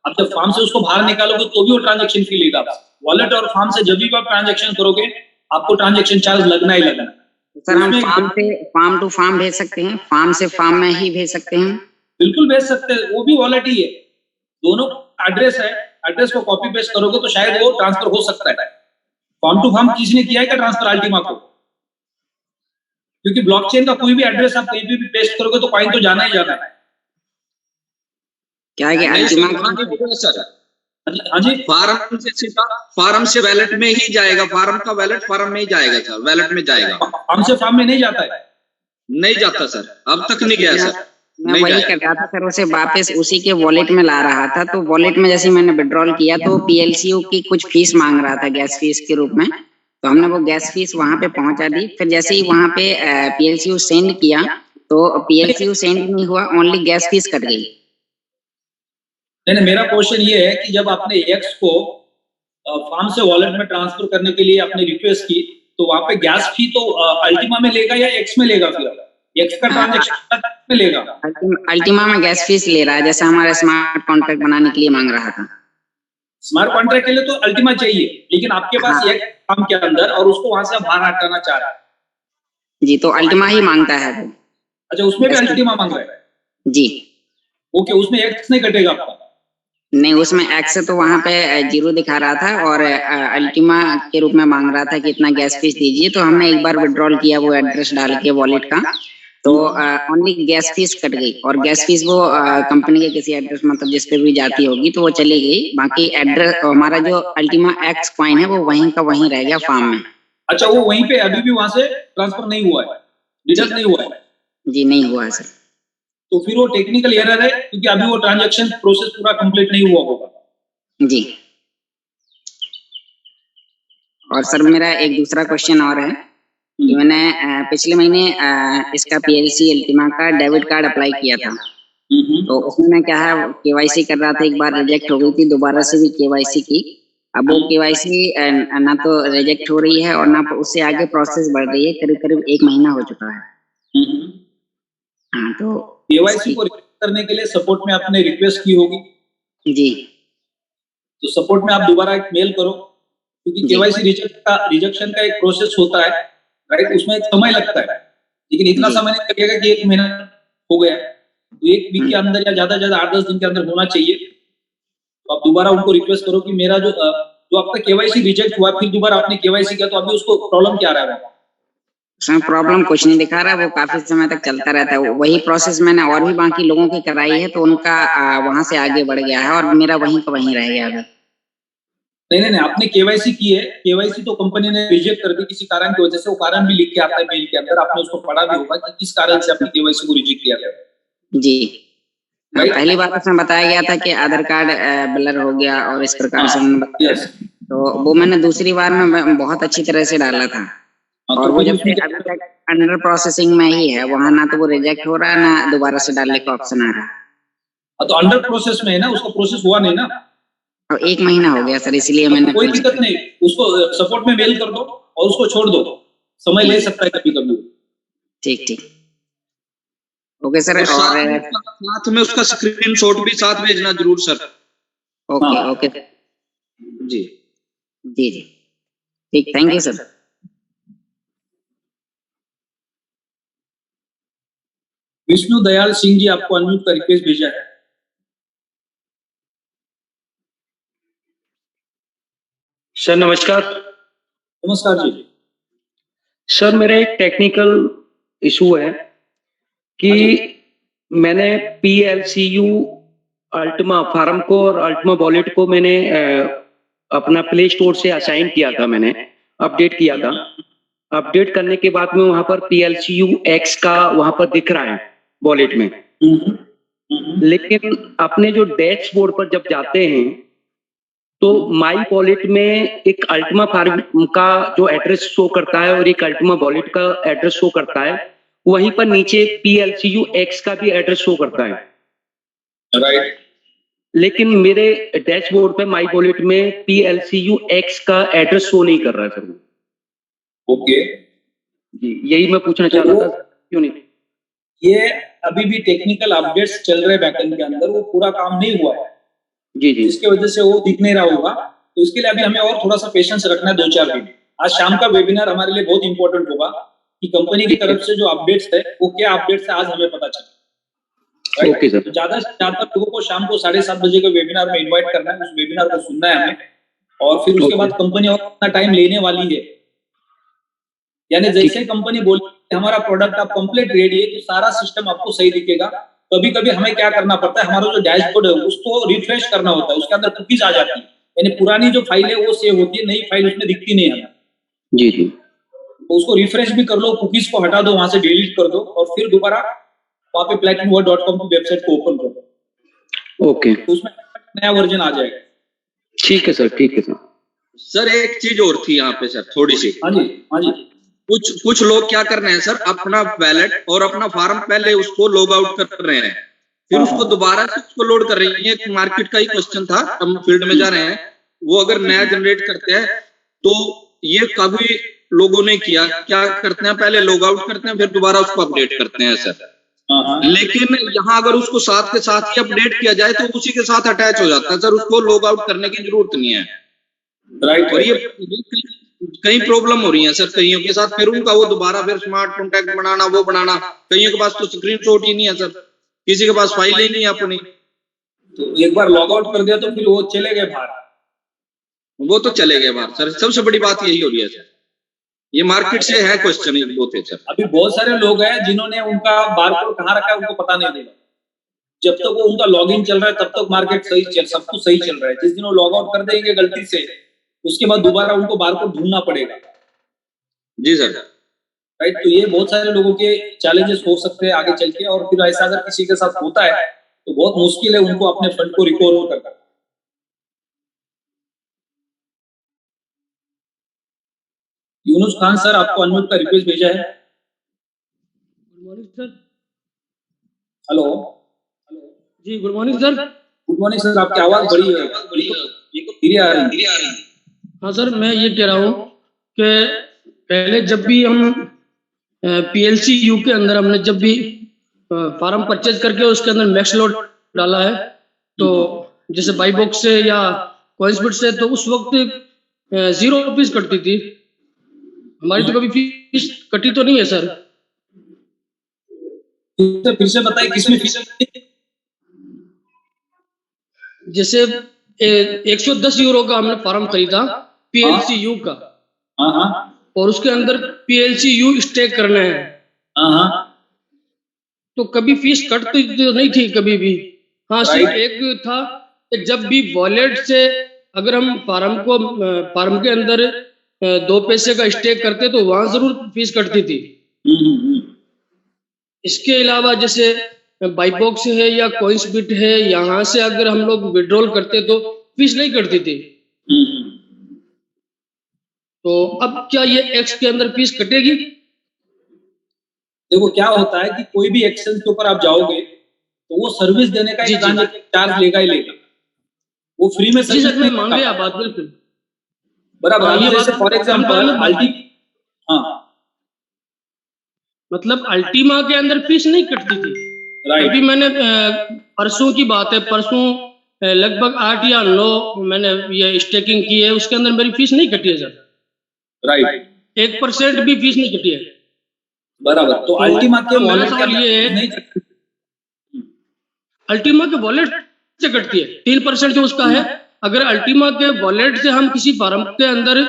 अब जब फार्म से उसको बाहर निकालोगे तो भी वो ट्रांजैक्शन फी लेगा। वॉलेट और फार्म से जब भी आप ट्रांजैक्शन करोगे आपको ट्रांजैक्शन चार्ज लगना ही लगना। सर हम फार्म से फार्म टू फार्म भेज सकते हैं, फार्म से फार्म में ही भेज सकते हैं? बिल्कुल भेज सकते हैं, वो भी वॉलेट ही है, दोनों एड्रेस है, एड्रेस को कॉपी पेस्ट करोगे तो शायद वो ट्रांसफर हो सकता है। फार्म टू फार्म किसने किया है क्या ट्रांसफर अल्टीमा को? क्योंकि ब्लॉकचेन का कोई भी एड्रेस आप कहीं भी पेस्ट करोगे तो कॉइन तो जाना ही जाना है। क्या है कि अल्टीमा सर, हाँ जी, फार्म से सीधा फार्म से वैलेट में ही जाएगा, फार्म का वैलेट फार्म में ही जाएगा सर, वैलेट में जाएगा, फार्म से फार्म में नहीं जाता है? नहीं जाता सर, अब तक नहीं गया सर। मैं वही कर रहा था सर, उसे वापस उसी के वॉलेट में ला रहा था, तो वॉलेट में जैसे मैंने विड्रॉल किया तो PLCO की कुछ फीस मांग रहा था गैस फीस के रूप में, तो हमने वो गैस फीस वहां पे पहुंचा दी। फिर जैसे ही वहां पे PLCO सेंड किया तो PLCO सेंड नहीं हुआ, ओनली गैस फीस कट गई। नहीं, मेरा क्वेश्चन ये है कि जब आपने X को फार्म से वॉलेट में ट्रांसफर करने के लिए आपने रिक्वेस्ट की, तो वहां पे गैस फी तो अल्टीमा में लेगा या X में लेगा? फिर X का ट्रांजैक्शन में लेगा? अल्टीमा में गैस फीस ले रहा है, जैसा हमारा स्मार्ट कॉन्ट्रैक्ट बनाने के लिए मांग रहा था। स्मार्ट कॉन्ट्रैक्ट के लिए तो अल्टीमा चाहिए, लेकिन आपके पास X फार्म के अंदर और उसको वहां से बाहर हटाना चाह रहा है जी, तो अल्टीमा ही मांगता है वो। अच्छा, उसमें भी अल्टीमा मांग रहा है जी? ओके, उसमें X नहीं कटेगा आपका? नहीं, उसमें X तो वहां पे 0 दिखा रहा था और अल्टीमा के रूप में मांग रहा था कि इतना गैस फीस दीजिए। तो हमने एक बार विड्रॉल किया वो एड्रेस डाल के वॉलेट का, तो ओनली गैस फीस कट गई, और गैस फीस वो कंपनी के किसी एड्रेस मतलब जिस पे भी जाती होगी तो वो चली गई। बाकी एड्रेस हमारा जो अल्टीमा X कॉइन है वो वहीं का वहीं रह गया फार्म में। अच्छा, वो वहीं पे अभी भी वहां से ट्रांसफर नहीं हुआ है, डिडक्ट नहीं हुआ है? जी नहीं हुआ है सर। तो फिर वो टेक्निकल एरर है, क्योंकि अभी वो ट्रांजैक्शन प्रोसेस पूरा कंप्लीट नहीं हुआ होगा। जी। और सर मेरा एक दूसरा क्वेश्चन और है कि मैंने पिछले महीने इसका PLC अल्टीमा का डेबिट कार्ड अप्लाई किया था, तो उसमें मैं क्या है KYC कर रहा था, एक बार रिजेक्ट हो गई थी, दोबारा से भी KYC की। अब वो KYC ना तो रिजेक्ट हो रही है और ना उससे आगे प्रोसेस बढ़ रही है, करीब करीब 1 महीना हो चुका है। हाँ, तो KYC को रिजेक्ट करने के लिए सपोर्ट में आपने रिक्वेस्ट की होगी जी, तो सपोर्ट में आप दोबारा एक मेल करो, क्योंकि KYC रिजेक्शन का एक प्रोसेस होता है, राइट? उसमें एक समय लगता है, लेकिन इतना समय नहीं लगेगा कि 1 महीना हो गया, तो 1 वीक के अंदर या ज्यादा से ज्यादा 8-10 दिन के अंदर होना चाहिए। तो आप दोबारा उनको रिक्वेस्ट करो कि मेरा जो आपका KYC रिजेक्ट हुआ, फिर दोबारा आपने KYC किया, तो अभी उसको प्रॉब्लम क्या रहा है? उसमें प्रॉब्लम कुछ नहीं दिखा रहा, वो काफी समय तक चलता रहता है। वही प्रोसेस मैंने और भी बाकी लोगों की कराई है, तो उनका वहां से आगे बढ़ गया है और मेरा वहीं का वहीं रह गया अभी। नहीं, आपने केवाईसी की है। केवाईसी तो कंपनी ने रिजेक्ट कर दी किसी कारण की वजह से, वो कारण भी लिख के आता है मेल के अंदर, आपने उसको पढ़ा भी होगा कि किस कारण से आपने केवाईसी को रिजेक्ट किया था। जी पहली बार उसमें बताया गया था कि आधार कार्ड ब्लर हो गया और इस प्रकार से उन्होंने बताया, तो वो मैंने दूसरी बार में बहुत अच्छी तरह से डाला था। और वो जब अभी तक अंडर प्रोसेसिंग में ही है, वहाँ ना तो वो रिजेक्ट हो रहा है ना दोबारा से डालने का ऑप्शन आ रहा है। तो अंडर प्रोसेस में है ना, उसका प्रोसेस हुआ नहीं ना। और 1 महीना हो गया सर, इसलिए मैंने कोई दिक्कत नहीं, उसको सपोर्ट में मेल कर दो और उसको छोड़ दो, समय ले सकता है कभी कभी। ठीक ओके सर। और साथ में उसका स्क्रीनशॉट भी साथ भेजना जरूर सर। ओके जी ठीक, thank you sir. Vishnu Dayal Singh ji, आपको अनम्यूट का रिक्वेस्ट भेजा है। सर नमस्कार। नमस्कार जी। सर मेरा एक टेक्निकल इशू है कि मैंने PLCU अल्टीमा फार्म को और अल्टीमा वॉलेट को मैंने अपना प्ले स्टोर से असाइन किया था, मैंने अपडेट किया था। अपडेट करने के बाद में वहां पर PLCU X का वहां पर दिख रहा है वॉलेट में, लेकिन अपने जो डैशबोर्ड पर जब जाते हैं तो माई वॉलेट में एक अल्टीमा फार्म का जो एड्रेस शो करता है और एक अल्टीमा वॉलेट का एड्रेस शो करता है, वहीं पर नीचे PLCU X का भी एड्रेस शो करता है। राइट। लेकिन मेरे डैशबोर्ड पे माई वॉलेट में PLCU X का एड्रेस शो नहीं कर रहा है सर। ओके जी, यही मैं पूछना चाह रहा था, क्यों नहीं? ये अभी भी टेक्निकल अपडेट्स चल रहे बैकएंड के अंदर, वो पूरा काम नहीं हुआ है जी, इसकी वजह से वो दिख नहीं रहा होगा। तो इसके लिए अभी हमें और थोड़ा सा पेशेंस रखना है, 2-4 दिन। आज शाम का वेबिनार हमारे लिए बहुत इंपॉर्टेंट होगा कि कंपनी की तरफ से जो अपडेट्स है वो क्या अपडेट्स है, आज हमें पता चले। Okay sir. ज्यादा से ज्यादा लोगों को शाम को 7:30 बजे के वेबिनार में इन्वाइट करना है, उस वेबिनार को सुनना है हमें, और फिर उसके बाद कंपनी और अपना टाइम लेने वाली है। यानी जैसे कंपनी बोली हमारा प्रोडक्ट आप कंप्लीट रेडी है, तो सारा सिस्टम आपको सही दिखेगा। कभी कभी हमें क्या करना पड़ता है, हमारा जो डैशबोर्ड है उसको रिफ्रेश करना होता है, उसके अंदर कुकीज आ जाती है, यानी पुरानी जो फाइल है वो सेव होती है, नई फाइल उसमें दिखती नहीं है। जी तो उसको रिफ्रेश भी कर लो, कुकीज को हटा दो, वहां से डिलीट कर दो और फिर दोबारा वहां पे platinumworld.com की वेबसाइट को ओपन करो। ओके, तो उसमें नया वर्जन आ जाएगा। ठीक है सर, ठीक है सर। सर एक चीज और थी यहाँ पे सर, थोड़ी सी। हाँ जी। कुछ लोग क्या कर रहे हैं सर, अपना वैलेट और अपना फार्म पहले उसको लॉग आउट कर रहे हैं, फिर उसको दोबारा से उसको लोड कर रही है। मार्केट का ही क्वेश्चन था, हम फील्ड में जा रहे हैं, वो अगर नया जनरेट करते हैं तो ये कभी लोगों ने किया, क्या करते हैं, पहले लॉग आउट करते हैं फिर दोबारा उसको अपडेट करते हैं सर। लेकिन यहाँ अगर उसको साथ के साथ ही अपडेट किया जाए तो उसी के साथ अटैच हो जाता है सर, उसको लॉग आउट करने की जरूरत नहीं है। राइट। और ये कई प्रॉब्लम हो रही है सर कईयों के साथ, फिर उनका वो दोबारा फिर स्मार्ट कॉन्टैक्ट बनाना, वो बनाना, कईयों के पास तो स्क्रीनशॉट ही नहीं है सर, किसी के पास फाइल ही नहीं है अपनी। तो एक बार लॉग आउट कर दिया तो फिर वो चले गए बाहर, वो तो चले गए बाहर सर। सबसे बड़ी बात यही हो रही है सर, ये मार्केट से है क्वेश्चन होते सर। अभी बहुत सारे लोग हैं जिन्होंने उनका बारकोड कहाँ रखा है उनको पता नहीं देगा। जब तक वो उनका लॉगिन चल रहा है तब तक मार्केट सब कुछ सही चल रहा है। जिस दिन वो लॉग आउट कर देंगे गलती से, उसके बाद दोबारा उनको बारकोड ढूंढना पड़ेगा। जी सर। राइट। तो ये बहुत सारे लोगों के चैलेंजेस हो सकते हैं आगे चल के, और फिर ऐसा अगर किसी के साथ होता है तो बहुत मुश्किल है उनको अपने फंड को रिकवर करना। यूनुस खान सर, आपको अनम्यूट का रिक्वेस्ट भेजा है। Good morning sir. हेलो जी good morning sir. Good morning sir, आपकी आवाज बड़ी धीरे आ रही है। हाँ सर, मैं ये कह रहा हूँ कि पहले जब भी हम PLCU के अंदर हमने जब भी फार्म परचेज करके उसके अंदर मैक्स लोड डाला है, तो जैसे बाई बॉक्स से या कॉइन्सबिट से, तो उस वक्त 0 फीस कटती थी हमारी, तो कभी फीस कटी तो नहीं है सर? फिर से बताइए किसमें फीस? जैसे 110 यूरो का हमने फार्म खरीदा PLCU का, और उसके अंदर PLCU स्टेक करना है, तो कभी फीस कटती तो नहीं थी कभी भी। हाँ, सिर्फ एक था कि जब भी वॉलेट से अगर हम फार्म के अंदर 2 पैसे का स्टेक करते तो वहां जरूर फीस कटती थी। इसके अलावा जैसे बाइबॉक्स है या कॉइन्सबिट है, यहाँ से अगर हम लोग विड्रॉल करते तो फीस नहीं कटती थी। तो अब क्या ये एक्स के अंदर फीस कटेगी? देखो क्या होता है कि कोई भी एक्सचेंज के ऊपर आप जाओगे तो वो सर्विस देने का एक ट्रांजैक्शन चार्ज लेगा ही लेगा, वो फ्री में सर्विस नहीं मांगे आप बात बिल्कुल बराबर। ये जैसे फॉर एग्जांपल मतलब अल्टीमा के अंदर फीस नहीं कटती थी। अभी मैंने परसों की बात है, परसों लगभग 8 या 9 मैंने ये स्टेकिंग की है, उसके अंदर मेरी फीस नहीं कटी है सर। राइट, 1% भी फीस नहीं कटी है। बराबर। तो अल्टीमा के वॉलेट का ये है, अल्टीमा के वॉलेट से कटती है 3% जो उसका है। अगर अल्टीमा के वॉलेट से हम किसी फार्म के अंदर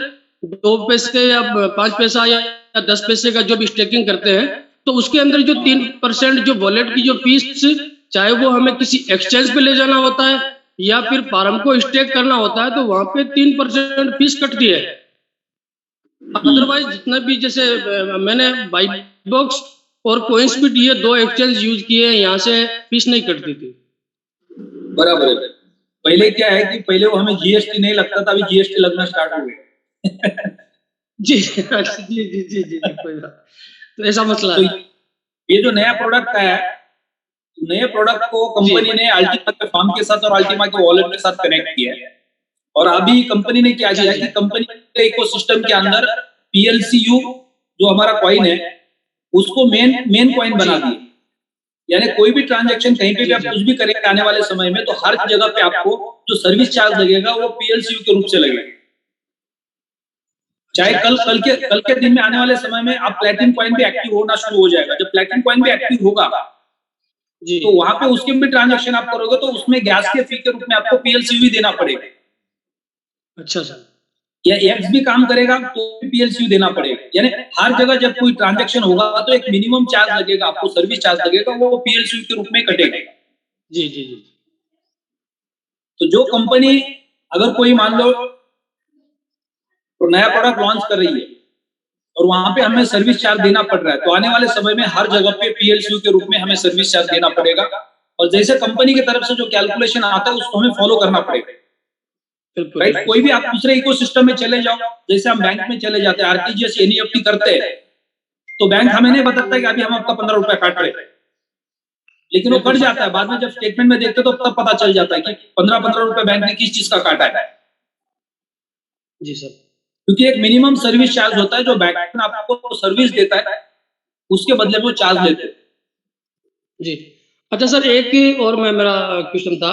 2 पैसे या 5 पैसा या 10 पैसे का जो भी स्टेकिंग करते हैं तो उसके अंदर जो 3% जो वॉलेट की जो फीस, चाहे वो हमें किसी एक्सचेंज पे ले जाना होता है या फिर फार्म को स्टेक करना होता है, तो वहां पे 3% फीस कटती है। अदरवाइज जितना भी जैसे मैंने बाइबॉक्स और कॉइन्सबिट ये 2 एक्सचेंज यूज किए, यहाँ से फीस नहीं कटती थी। बराबर है। पहले क्या है कि पहले वो हमें जीएसटी नहीं लगता था, अभी जीएसटी लगना स्टार्ट हो गया। जी जी जी जी जी कोई बात, तो ऐसा मसला है। ये जो नया प्रोडक्ट आया है, नए प्रोडक्ट को कंपनी ने अल्टीमा के फार्म के साथ और अल्टीमा के वॉलेट के साथ कनेक्ट किया है। और अभी कंपनी ने क्या किया कि कंपनी के इकोसिस्टम के अंदर PLCU जो हमारा कॉइन है उसको मेन कॉइन बना दिए। यानी कोई भी ट्रांजैक्शन कहीं पे भी आप कुछ भी करेंगे आने वाले समय में, तो हर जगह पे आपको जो सर्विस चार्ज लगेगा वो PLCU के रूप से लगेगा। चाहे कल के दिन में आने वाले समय में आप प्लैटिनम कॉइन भी एक्टिव होना शुरू हो जाएगा। जब प्लैटिनम कॉइन भी एक्टिव होगा तो वहां पे उसके भी ट्रांजैक्शन आप करोगे तो उसमें गैस के फी के रूप में आपको PLCU देना पड़ेगा। अच्छा सर। या एक्स भी काम करेगा तो PLCU देना पड़ेगा। यानी हर जगह जब कोई ट्रांजैक्शन होगा तो एक मिनिमम चार्ज लगेगा, आपको सर्विस चार्ज लगेगा, वो PLCU के रूप में कटेगा। जी जी जी। तो जो कंपनी अगर कोई मान लो तो नया प्रोडक्ट लॉन्च कर रही है और वहां पे हमें सर्विस चार्ज देना पड़ रहा है, तो आने वाले समय में हर जगह पे PLCU के रूप में हमें सर्विस चार्ज देना पड़ेगा। और जैसे कंपनी की तरफ से जो कैलकुलेशन आता है उसको हमें फॉलो करना पड़ेगा। राइट, कोई भी आप दूसरे इकोसिस्टम में चले जाओ, जैसे हम बैंक में चले जाते हैं, RTGS NEFT करते हैं, तो बैंक हमें नहीं बताता कि अभी हम आपका 15 रुपया काट रहे हैं, लेकिन वो कट जाता है। बाद में जब स्टेटमेंट में देखते तो तब पता चल जाता है कि 15 रुपए बैंक ने किस चीज का काटा है। जी सर। क्योंकि एक मिनिमम सर्विस चार्ज होता है जो बैंक आपको सर्विस देता है, उसके बदले में वो चार्ज लेते हैं। जी अच्छा सर, एक और मेरा क्वेश्चन था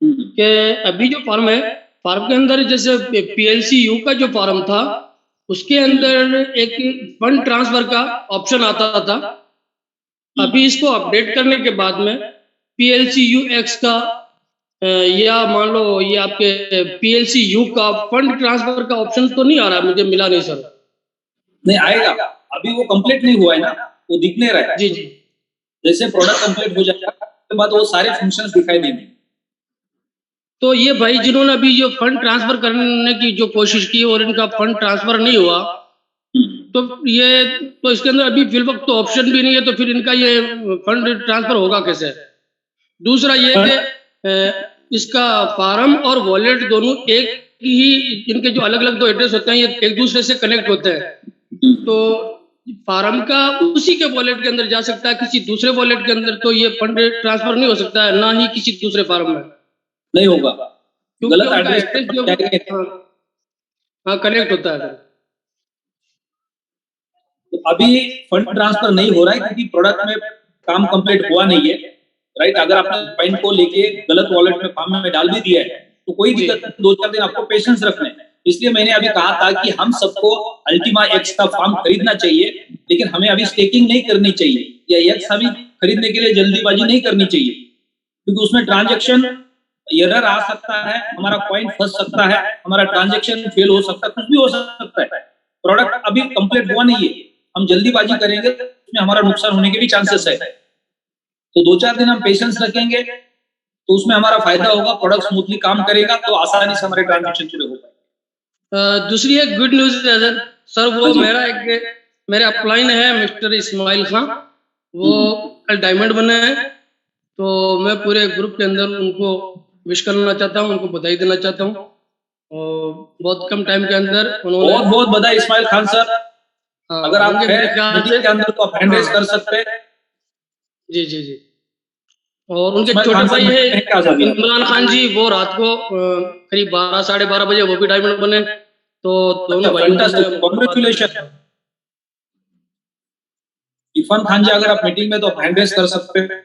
कि अभी जो फार्म है, फार्म के अंदर जैसे PLCU का जो फार्म था उसके अंदर एक फंड ट्रांसफर का ऑप्शन आता था। अभी इसको अपडेट करने के बाद में PLCU-X का या मान लो ये आपके PLCU का फंड ट्रांसफर का ऑप्शन तो नहीं आ रहा, मुझे मिला नहीं सर। नहीं आएगा, अभी वो कंप्लीट नहीं हुआ है ना, वो दिख नहीं रहा है। जी जी। जैसे प्रोडक्ट कंप्लीट हो जाएगा उसके बाद वो सारे फंक्शंस दिखाई देंगे। तो ये भाई जिन्होंने अभी जो फंड ट्रांसफर करने की जो कोशिश की और इनका फंड ट्रांसफर नहीं हुआ, तो ये तो इसके अंदर अभी फिल वक्त तो ऑप्शन भी नहीं है, तो फिर इनका ये फंड ट्रांसफर होगा कैसे? दूसरा ये कि इसका फार्म और वॉलेट दोनों एक ही, इनके जो अलग अलग 2 एड्रेस होते हैं ये एक दूसरे से कनेक्ट होते हैं, तो फार्म का उसी के वॉलेट के अंदर जा सकता है, किसी दूसरे वॉलेट के अंदर तो ये फंड ट्रांसफर नहीं हो सकता है, ना ही किसी दूसरे फार्म में नहीं होगा, गलत एड्रेस एड्रेस जो हाँ कनेक्ट होता है। तो अभी फंड ट्रांसफर नहीं हो रहा है क्योंकि प्रोडक्ट में काम कंप्लीट हुआ नहीं है। राइट, अगर आपने पॉइंट को लेके गलत वॉलेट में फार्म में डाल भी दिया है तो कोई दिक्कत नहीं, 2-4 दिन आपको पेशेंस रखना है। इसलिए मैंने अभी कहा था कि हम सबको अल्टीमा X का फार्म खरीदना चाहिए, लेकिन हमें अभी स्टेकिंग नहीं करनी चाहिए, या X अभी खरीदने के लिए जल्दीबाजी नहीं करनी चाहिए, क्योंकि उसमें ट्रांजेक्शन एरर आ सकता है, हमारा कॉइन फंस सकता है, हमारा ट्रांजेक्शन फेल हो सकता है, कुछ भी हो सकता है। प्रोडक्ट अभी कंप्लीट हुआ नहीं है, हम जल्दीबाजी करेंगे उसमें हमारा नुकसान होने के भी चांसेस है। तो 2-4 दिन हम पेशेंस रखेंगे, तो उसमें हमारा फायदा होगा, प्रोडक्ट स्मूथली काम करेगा तो आसानी से हमारे ट्रांजेक्शन पूरे हो पाएंगे। दूसरी एक गुड न्यूज है सर, वो मेरा अपलाइन है मिस्टर इस्माइल खान, वो कल डायमंड बने हैं, तो मैं पूरे ग्रुप के अंदर उनको विश करना चाहता हूँ, उनको बधाई देना चाहता हूँ, और बहुत कम टाइम के अंदर उन्होंने बहुत बहुत बधाई इस्माइल खान सर। अगर आप मीटिंग के अंदर तो आप हैंड रेज कर सकते हैं। जी जी जी। और उनके छोटे भाई है इमरान खान जी, वो रात को करीब 12 साढ़े 12 बजे वो भी डायमंड बने, तो दोनों भाई कांग्रेचुलेशन। इरफान खान जी, अगर आप मीटिंग में तो हैंड रेज कर सकते हैं।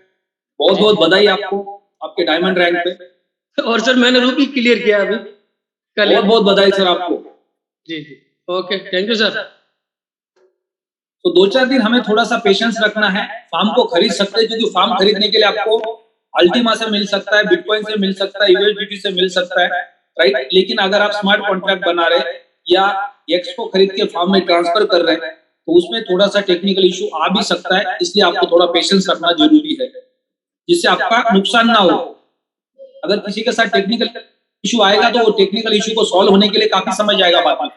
बहुत बहुत बधाई आपको आपके डायमंड रैंक पे। और सर मैंने रूपी क्लियर किया अभी कल। बहुत बहुत बधाई सर आपको। जी जी, ओके, थैंक यू सर। तो 2-4 दिन हमें थोड़ा सा पेशेंस रखना है। फार्म को खरीद सकते हैं, क्योंकि फार्म खरीदने के लिए आपको अल्टीमा से मिल सकता है, बिटकॉइन से मिल सकता है, यूएसडीटी से मिल सकता है, राइट। लेकिन अगर आप स्मार्ट कॉन्ट्रैक्ट बना रहे या एक्स को खरीद के फार्म में ट्रांसफर कर रहे हैं, तो उसमें थोड़ा सा टेक्निकल इशू आ भी सकता है, इसलिए आपको थोड़ा पेशेंस रखना जरूरी है, जिससे आपका नुकसान ना हो। अगर किसी के साथ टेक्निकल इशू आएगा तो वो टेक्निकल इशू को सॉल्व होने के लिए काफी समय जाएगा बाद में,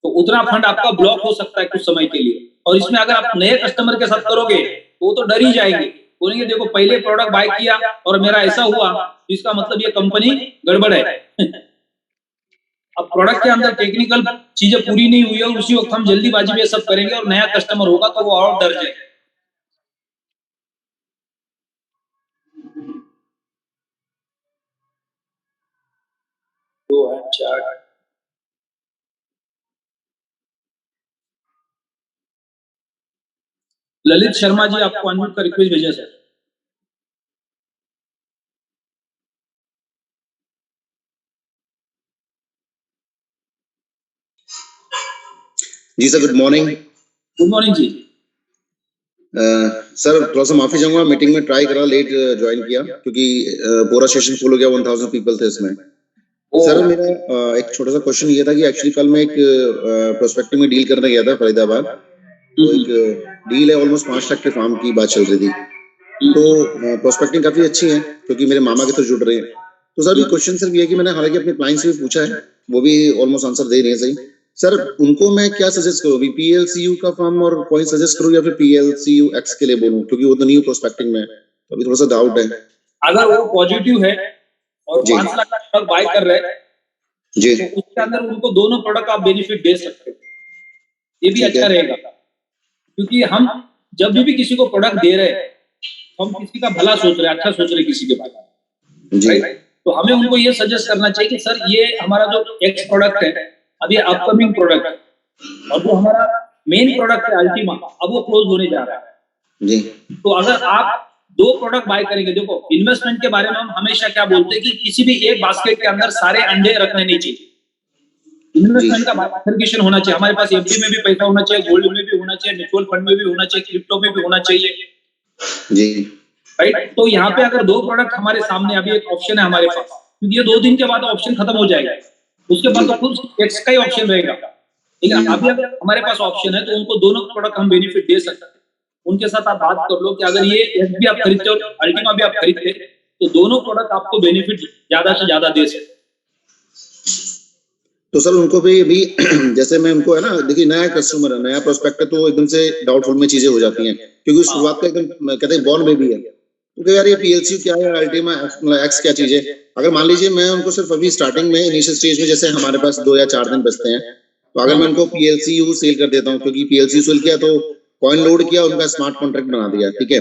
तो उतना फंड आपका ब्लॉक हो सकता है कुछ समय के लिए। और इसमें अगर आप नए कस्टमर के साथ करोगे तो वो तो डर ही जाएंगे, बोलेंगे देखो पहले प्रोडक्ट बाय किया और मेरा ऐसा हुआ, तो इसका मतलब ये कंपनी गड़बड़ है। अब प्रोडक्ट के अंदर टेक्निकल चीजें पूरी नहीं हुई है और उसी वक्त हम जल्दीबाजी में सब करेंगे और नया कस्टमर होगा तो वो और डर जाएगा। तो अच्छा, ललित शर्मा जी, आपको अनम्यूट का रिक्वेस्ट भेजा सर। जी sir, good morning. Good morning जी। सर थोड़ा सा माफी चाहूंगा, मीटिंग में ट्राई करा, लेट ज्वाइन किया क्योंकि पूरा सेशन फुल हो गया, 1000 पीपल थे इसमें। सर मेरा एक छोटा सा क्वेश्चन ये था कि एक्चुअली कल मैं एक प्रोस्पेक्टिव में डील करने गया था फरीदाबाद, तो एक डील है ऑलमोस्ट 5 लाख के फार्म की बात चल रही थी, तो प्रोस्पेक्टिंग काफी अच्छी है क्योंकि मेरे मामा के थ्रू जुड़ रहे हैं। तो सर ये क्वेश्चन सिर्फ ये है कि मैंने हालांकि अपने क्लाइंट से भी पूछा है, वो भी ऑलमोस्ट आंसर दे रहे हैं सही। सर उनको मैं क्या सजेस्ट करूं, अभी पीएलसीयू का फर्म और कोई सजेस्ट करूं या फिर पीएलसीयू एक्स के लिए बोलूं, क्योंकि वो तो न्यू प्रोस्पेक्टिंग में है, तो अभी थोड़ा सा डाउट है। अगर वो पॉजिटिव है और 5 लाख का प्रोडक्ट बाय कर रहे हैं जी, तो उसके अंदर उनको दोनों प्रोडक्ट आप बेनिफिट दे सकते हो, ये भी अच्छा रहेगा। क्योंकि हम जब भी किसी को प्रोडक्ट दे रहे हैं, हम किसी का भला सोच रहे हैं, अच्छा सोच रहे हैं किसी के बारे में, राइट। तो हमें उनको ये सजेस्ट करना चाहिए कि सर ये हमारा जो एक्स प्रोडक्ट है, अब ये अपकमिंग प्रोडक्ट है, और जो हमारा मेन प्रोडक्ट है अल्टीमा, अब वो क्लोज होने जा रहा है जी। तो अगर आप 2 प्रोडक्ट बाय करेंगे, देखो इन्वेस्टमेंट के बारे में हम हमेशा क्या बोलते हैं कि किसी भी एक बास्केट के अंदर सारे अंडे रखने नहीं चाहिए। इन्वेस्टमेंट का बाइफरकेशन होना चाहिए। हमारे पास एफडी में भी पैसा होना चाहिए, गोल्ड में भी होना चाहिए, म्यूचुअल फंड में भी होना चाहिए, क्रिप्टो में भी होना चाहिए जी, राइट। तो यहाँ पे अगर 2 प्रोडक्ट हमारे सामने, अभी एक ऑप्शन है हमारे पास, क्योंकि ये 2 दिन के बाद ऑप्शन खत्म हो जाएगा, उसके बाद तो खुद एक्स का ही ऑप्शन रहेगा, लेकिन अभी अगर हमारे पास ऑप्शन है तो उनको दोनों प्रोडक्ट हम बेनिफिट दे सकते हैं। उनके साथ आप बात कर लो कि अगर ये एक्स भी आप खरीदते और अल्टीमा भी आप खरीदते, तो दोनों प्रोडक्ट आपको बेनिफिट ज्यादा से ज्यादा दे सकते। तो सर उनको भी जैसे मैं उनको है ना, देखिए नया कस्टमर है, नया प्रोस्पेक्ट है, तो एकदम से डाउटफुल में चीजें हो जाती हैं, क्योंकि शुरुआत का एकदम कहते हैं बॉर्न बेबी है, तो यार ये पीएलसी क्या है, अल्टीमा एक्स क्या चीज है। अगर मान लीजिए मैं उनको सिर्फ अभी स्टार्टिंग में इनिशियल स्टेज में, जैसे हमारे पास 2 या 4 दिन बचते हैं, तो अगर मैं उनको पीएलसीयू सेल कर देता हूँ, क्योंकि पीएलसी सेल किया तो कॉइन लोड किया, उनका स्मार्ट कॉन्ट्रैक्ट बना दिया, ठीक है,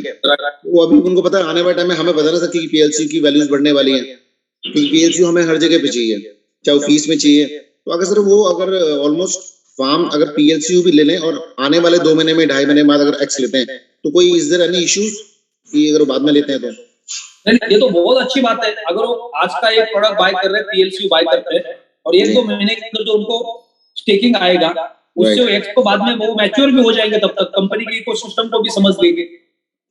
वो अभी उनको पता है आने वाले टाइम में हमें बता नहीं सकती कि पीएलसी की वैल्यूज बढ़ने वाली है, क्योंकि पीएलसी हमें हर जगह पे चाहिए, चाहे वो फीस में चाहिए। तो अगर सर वो अगर ऑलमोस्ट फार्म अगर पीएलसीयू भी ले लें और आने वाले 2 महीने में 2.5 महीने बाद अगर एक्स लेते हैं, तो कोई इज देयर एनी इश्यूज कि अगर बाद में लेते हैं तो? नहीं, ये तो बहुत अच्छी बात है। अगर वो आज का एक प्रोडक्ट बाय कर रहे हैं, पीएलसीयू बाय करते हैं, और 1-2 महीने के अंदर जो उनको स्टेकिंग आएगा, उससे एक्स को बाद में वो मैच्योर भी हो जाएंगे, तब तक कंपनी के इकोसिस्टम को भी समझ लेंगे।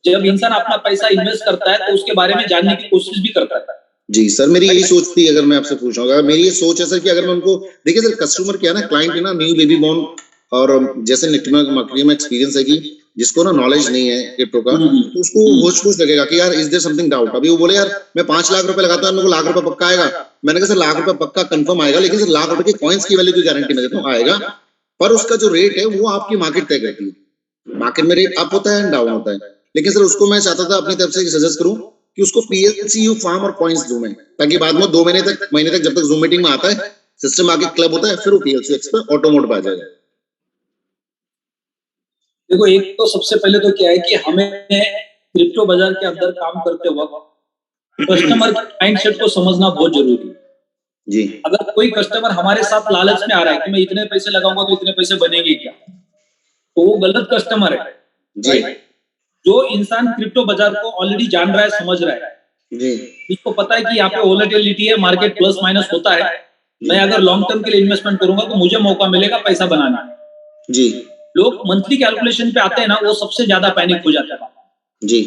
जब इंसान अपना पैसा इन्वेस्ट करता है तो उसके बारे में जानने की कोशिश भी करता है। जी सर, मेरी यही सोच थी, अगर मैं आपसे पूछूं, अगर मेरी ये सोच है सर कि अगर मैं उनको, देखिए सर कस्टमर क्या है ना, क्लाइंट है ना, न्यू बेबी बॉर्न, और जैसे नेटवर्क मार्केटिंग में एक्सपीरियंस है कि जिसको ना नॉलेज नहीं है क्रिप्टो का, तो उसको होश पोश लगेगा कि यार इज देयर समथिंग डाउट। अभी वो बोले यार मैं 5 लाख रुपए लगाता हूँ, मेरे को लाख रुपए पक्का आएगा। मैंने कहा सर लाख रुपए पक्का कंफर्म आएगा, लेकिन सर लाख रुपए की कॉइन्स की वैल्यू की गारंटी मैं देता हूँ आएगा, पर उसका जो रेट है वो आपकी मार्केट तय करती है। मार्केट में रेट अप होता है, डाउन होता है। लेकिन सर उसको मैं चाहता था अपनी तरफ से सजेस्ट करूं कि उसको PLCU फार्म और कॉइन्स दूं मैं, ताकि बाद में 2 महीने तक जब तक जूम मीटिंग में आता है, सिस्टम आगे क्लब होता है, फिर वो PLCX पे ऑटो मोड पे आ जाएगा। देखो, एक तो सबसे पहले तो क्या है कि हमें क्रिप्टो बाजार के अंदर काम करते वक्त कस्टमर के माइंडसेट को समझना बहुत जरूरी है जी। अगर कोई कस्टमर हमारे साथ लालच में आ रहा है कि मैं इतने पैसे लगाऊंगा तो इतने पैसे बनेंगे क्या, तो वो गलत कस्टमर है जी। जो इंसान क्रिप्टो बाजार को ऑलरेडी जान रहा है, समझ रहा है जी, उसको पता है कि यहाँ पे वोलेटिलिटी है, मार्केट प्लस माइनस होता है, मैं अगर लॉन्ग टर्म के लिए इन्वेस्टमेंट करूंगा तो मुझे मौका मिलेगा पैसा बनाने का जी। लोग मंथली कैलकुलेशन पे आते हैं ना, वो सबसे ज्यादा पैनिक हो जाता है जी।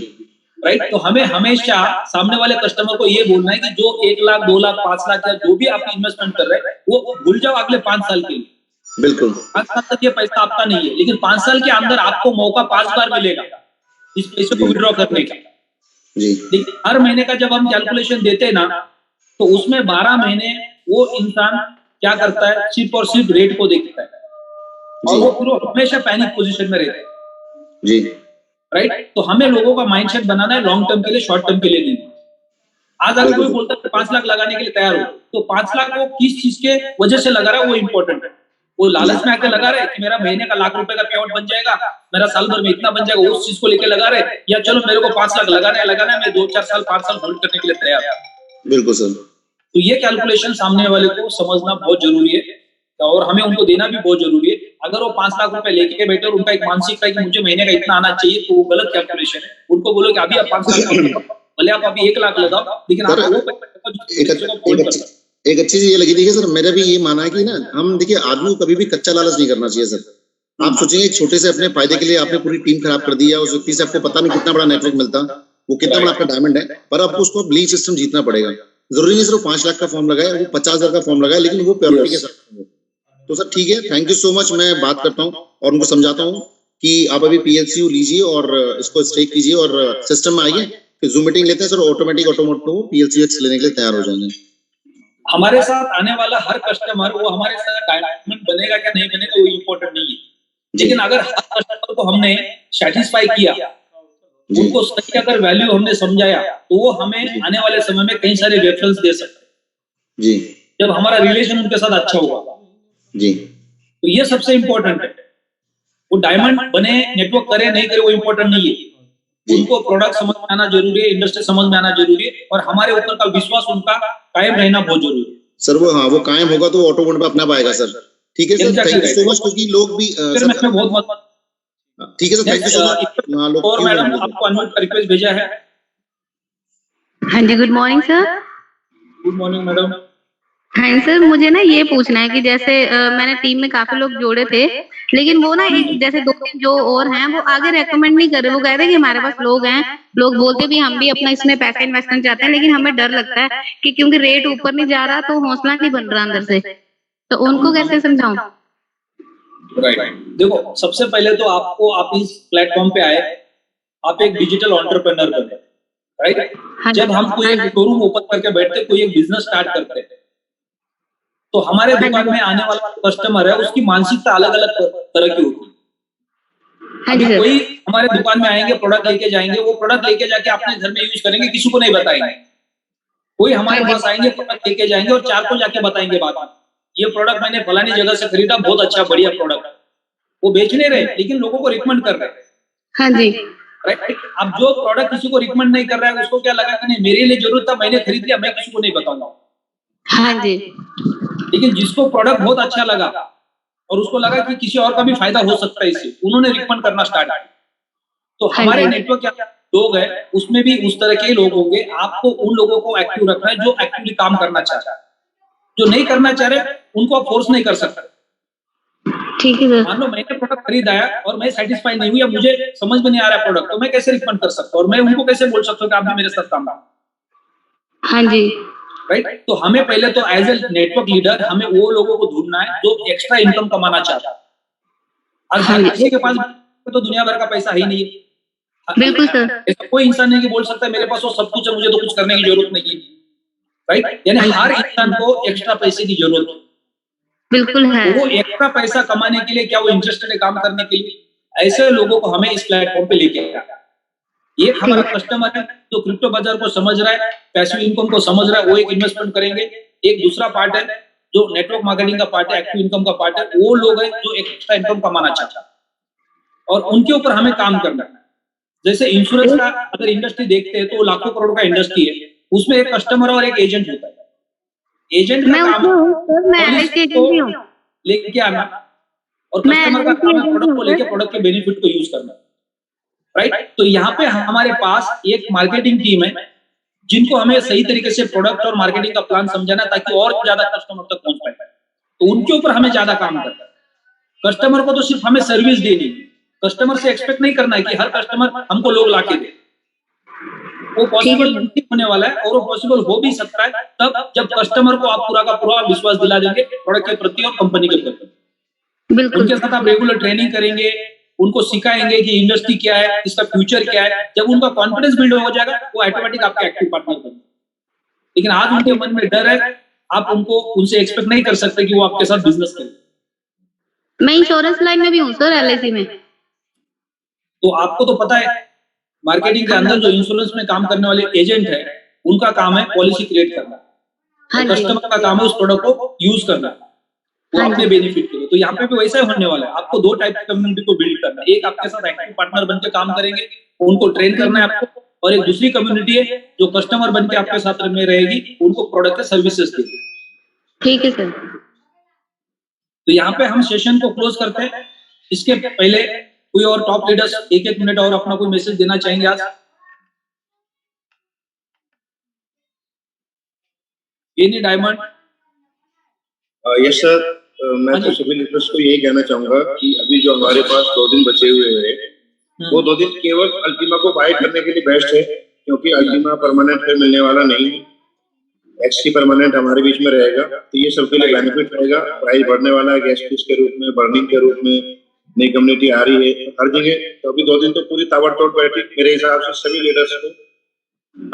राइट। तो हमें हमेशा सामने वाले कस्टमर को ये बोलना है कि जो 1 लाख 2 लाख 5 लाख या जो भी आप इन्वेस्टमेंट कर रहे हैं वो भूल जाओ अगले 5 साल के लिए। बिल्कुल 5 साल तक ये पैसा आपका नहीं है, लेकिन 5 साल के अंदर आपको मौका 5 बार मिलेगा इस पैसे को विड्रॉ करने का जी। लेकिन हर महीने का जब हम कैलकुलेशन देते हैं ना, तो उसमें 12 महीने वो इंसान क्या करता है, सिर्फ और सिर्फ रेट को देखता है और वो पूरा हमेशा पैनिक पोजीशन में रहता है जी। राइट। तो हमें लोगों का माइंडसेट बनाना है लॉन्ग टर्म के लिए, शॉर्ट टर्म के लिए नहीं। आज अगर कोई बोलता है 5 लाख लगाने के लिए तैयार हो, तो 5 लाख वो किस चीज के वजह से लगा रहा है वो इंपॉर्टेंट है। वो लालच में आकर लगा रहे कि मेरा महीने का लाख रुपए का पे आउट बन जाएगा, मेरा साल भर में इतना बन जाएगा, उस चीज को लेकर लगा रहे, या चलो मेरे को 5 लाख लगाना है, मैं 2-4 साल 5 साल होल्ड करने के लिए तैयार हूं। बिल्कुल सर। तो ये कैलकुलेशन सामने वाले को समझना बहुत जरूरी है और हमें उनको देना भी बहुत जरूरी है। अगर वो 5 लाख रुपए लेके बैठे और उनका एक मानसिकता है कि मुझे महीने का इतना आना चाहिए, तो वो गलत कैलकुलेशन है। उनको बोलो कि अभी आप 5 लाख भले आप अभी 1 लाख लगाओ, लेकिन एक अच्छी चीज ये लगी थी सर, मेरा भी ये मानना है कि ना हम देखिए आदमी को कभी भी कच्चा लालच नहीं करना चाहिए सर। आप सोचेंगे एक छोटे से अपने फायदे के लिए आपने पूरी टीम खराब कर दी है, उस व्यक्ति से आपको पता नहीं कितना बड़ा नेटवर्क मिलता, वो कितना बड़ा आपका डायमंड है, पर आपको उसको बिलीफ सिस्टम जीतना पड़ेगा। जरूरी नहीं सिर्फ 5 लाख का फॉर्म लगाए, वो 50,000 का फॉर्म लगाए, लेकिन वो प्योरिटी के साथ। तो सर ठीक है, थैंक यू सो मच। मैं बात करता हूँ और उनको समझाता हूँ कि आप अभी PLCU लीजिए और इसको स्टेक कीजिए और सिस्टम में आइए, फिर जूम मीटिंग लेते हैं सर, ऑटोमेटिक ऑटोमोट को PLCX लेने के लिए तैयार हो जाएंगे। हमारे साथ आने वाला हर कस्टमर वो हमारे साथ डायमंड बनेगा क्या नहीं बनेगा वो इम्पोर्टेंट नहीं है, लेकिन अगर हर कस्टमर को हमने सेटिस्फाई किया, उनको सही अगर वैल्यू हमने समझाया, तो वो हमें आने वाले समय में कई सारे रेफरेंस दे सकते हैं जी, जब हमारा रिलेशन उनके साथ अच्छा होगा जी। तो ये सबसे इम्पोर्टेंट है। वो डायमंड बने, नेटवर्क करे नहीं करे वो इम्पोर्टेंट नहीं है, उनको प्रोडक्ट समझ में आना जरूरी है, इंडस्ट्री समझ में आना जरूरी है और हमारे ऊपर का विश्वास उनका कायम रहना बहुत जरूरी है सर। वो हाँ, वो कायम होगा तो ऑटो मोड पे अपना पाएगा सर। ठीक है sir, thank you so much. क्योंकि लोग भी बहुत ठीक है sir, thank you so much. और मैडम आपको अनम्यूट का रिक्वेस्ट भेजा है। हाँ जी, good morning sir. Good morning madam. हाँ सर, मुझे ना ये पूछना है कि जैसे मैंने टीम में काफी लोग जोड़े थे, लेकिन वो ना एक जैसे 2-3 जो और हैं वो आगे रेकमेंड नहीं कर रहे। वो कह रहे हैं कि हमारे पास लोग हैं, लोग बोलते भी हम भी अपना इसमें पैसा इन्वेस्ट करना चाहते हैं, लेकिन हमें डर लगता है कि क्योंकि रेट ऊपर नहीं जा रहा तो हौसला नहीं बन रहा अंदर से, तो उनको कैसे समझाऊं? राइट, देखो सबसे पहले तो आपको, आप इस प्लेटफॉर्म पे आए, आप एक डिजिटल एंटरप्रेन्योर बने, राइट। जब हम कोई एक शोरूम ओपन करके बैठते, कोई एक बिजनेस स्टार्ट करते हैं, तो हमारे दुकान में आने वाला कस्टमर है उसकी मानसिकता अलग अलग तरह की होती है। कोई हमारे दुकान में आएंगे, प्रोडक्ट लेके जाएंगे, वो प्रोडक्ट लेके जाके अपने घर में यूज करेंगे, किसी को नहीं बताएंगे। कोई हमारे पास आएंगे, प्रोडक्ट लेके जाएंगे और 4 को जाके बताएंगे बात, ये प्रोडक्ट मैंने फलानी जगह से खरीदा, बहुत अच्छा बढ़िया प्रोडक्ट। वो बेच नहीं रहे लेकिन लोगों को रिकमेंड कर रहे हैं। हाँ जी, राइट। अब जो प्रोडक्ट किसी को रिकमेंड नहीं कर रहा है उसको क्या लगा कि नहीं मेरे लिए जरूरत था, मैंने खरीद लिया, मैं किसी को नहीं बताऊंगा। हाँ जी। लेकिन जिसको प्रोडक्ट बहुत अच्छा लगा और उसको लगा कि किसी और का भी फायदा हो सकता है इससे, उन्होंने रिकमेंड करना स्टार्ट किया। तो हमारे नेटवर्क क्या लोग हैं उसमें भी उस तरह के लोग होंगे। आपको उन लोगों को एक्टिव रखना है जो एक्टिवली काम करना चाह रहे हैं, जो नहीं करना चाह रहे उनको आप फोर्स नहीं कर सकते। ठीक है। मान लो मैंने प्रोडक्ट खरीदा है और मैं सेटिस्फाई नहीं हुई, मुझे समझ में नहीं आ रहा प्रोडक्ट, तो मैं कैसे रिकमेंड कर सकता हूँ और मैं उनको कैसे बोल सकता हूँ कि आप भी मेरे साथ काम करो। हाँ जी, राइट। तो हमें पहले तो एज ए नेटवर्क लीडर हमें वो लोगों को ढूंढना है जो एक्स्ट्रा इनकम कमाना चाहता है। और हर किसी के पास पे तो दुनिया भर का पैसा ही नहीं है। बिल्कुल सर। ऐसा कोई इंसान नहीं कि बोल सकता है मेरे पास वो सब कुछ है, मुझे तो कुछ करने की जरूरत नहीं है, राइट? यानी हर इंसान को एक्स्ट्रा पैसे की जरूरत है। बिल्कुल है। वो एक्स्ट्रा पैसा कमाने के लिए क्या वो इंटरेस्टेड है काम करने के लिए? ऐसे लोगों को हमें इस प्लेटफॉर्म पे लेके आया। ये हमारा कस्टमर है जो क्रिप्टो बाजार को समझ रहा है, पैसिव इनकम को समझ रहा है, वो एक इन्वेस्टमेंट करेंगे। एक दूसरा पार्ट है जो नेटवर्क मार्केटिंग का पार्ट है, एक्टिव इनकम का पार्ट है, वो लोग हैं जो एक्स्ट्रा इनकम कमाना चाहता है और उनके ऊपर हमें काम करना है। जैसे इंश्योरेंस का अगर इंडस्ट्री देखते हैं तो लाखों करोड़ का इंडस्ट्री है, उसमें एक कस्टमर और एक एजेंट होता है। एजेंट का काम लेके आना और कस्टमर का काम है प्रोडक्ट को लेके प्रोडक्ट के बेनिफिट को यूज करना, राइट? तो यहाँ पे हमारे पास एक मार्केटिंग टीम है जिनको हमें सही तरीके से प्रोडक्ट और मार्केटिंग का प्लान समझाना ताकि और ज्यादा कस्टमर तक पहुंच पाए। तो उनके ऊपर हमें ज्यादा काम करना है। कस्टमर को तो सिर्फ हमें सर्विस देनी, कस्टमर से एक्सपेक्ट नहीं करना है कि हर कस्टमर हमको लोग लाके दे। वो पॉसिबल नहीं होने वाला है और वो पॉसिबल हो भी सकता है तब जब कस्टमर को आप पूरा का पूरा विश्वास दिला देंगे प्रोडक्ट के प्रति और कंपनी के प्रति। उनके साथ आप रेगुलर ट्रेनिंग करेंगे, उनको सिखाएंगे कि इंडस्ट्री क्या है, इसका फ्यूचर क्या है। जब उनका कॉन्फिडेंस बिल्ड हो जाएगा वो ऑटोमेटिक आपके एक्टिव पार्टनर बनेंगे। लेकिन आज उनके मन में डर है, आप उनसे एक्सपेक्ट नहीं कर सकते कि वो आपके साथ बिजनेस करें। मैं इंश्योरेंस लाइन में भी हूँ सर, LIC में। तो आपको तो पता है मार्केटिंग के अंदर जो इंश्योरेंस में काम करने वाले एजेंट है उनका काम है पॉलिसी क्रिएट करना, तो कस्टमर का काम है उस प्रोडक्ट को यूज करना वो अपने बेनिफिट के लिए। तो यहाँ पे भी वैसा ही होने वाला है। आपको दो टाइप की कम्युनिटी को बिल्ड करना है, एक आपके साथ एक्टिव पार्टनर बनकर काम करेंगे, उनको ट्रेन करना है आपको, और एक दूसरी कम्युनिटी है जो कस्टमर बनकर आपके साथ में रहेगी, उनको प्रोडक्ट के सर्विसेज देगी। ठीक है सर। तो यहाँ पे हम सेशन को क्लोज करते हैं। इसके पहले कोई और टॉप लीडर्स 1-1 मिनट और अपना कोई मैसेज देना चाहेंगे आज? Any diamond? यस सर, मैं तो सभी लीडर्स को यही कहना चाहूंगा कि अभी जो हमारे पास 2 दिन बचे हुए हैं वो 2 दिन केवल अल्टीमा को बाय करने के लिए बेस्ट है, क्योंकि अल्टीमा परमानेंट पे मिलने वाला नहीं है। XT परमानेंट हमारे बीच में रहेगा, तो ये सबके लिए बेनिफिट रहेगा। प्राइस बढ़ने वाला है गैस फीस के रूप में, बर्निंग के रूप में, नई कम्युनिटी आ रही है हर जगह। तो अभी 2 दिन तो पूरी ताबड़तोड़ बैठक मेरे हिसाब से सभी लीडर्स को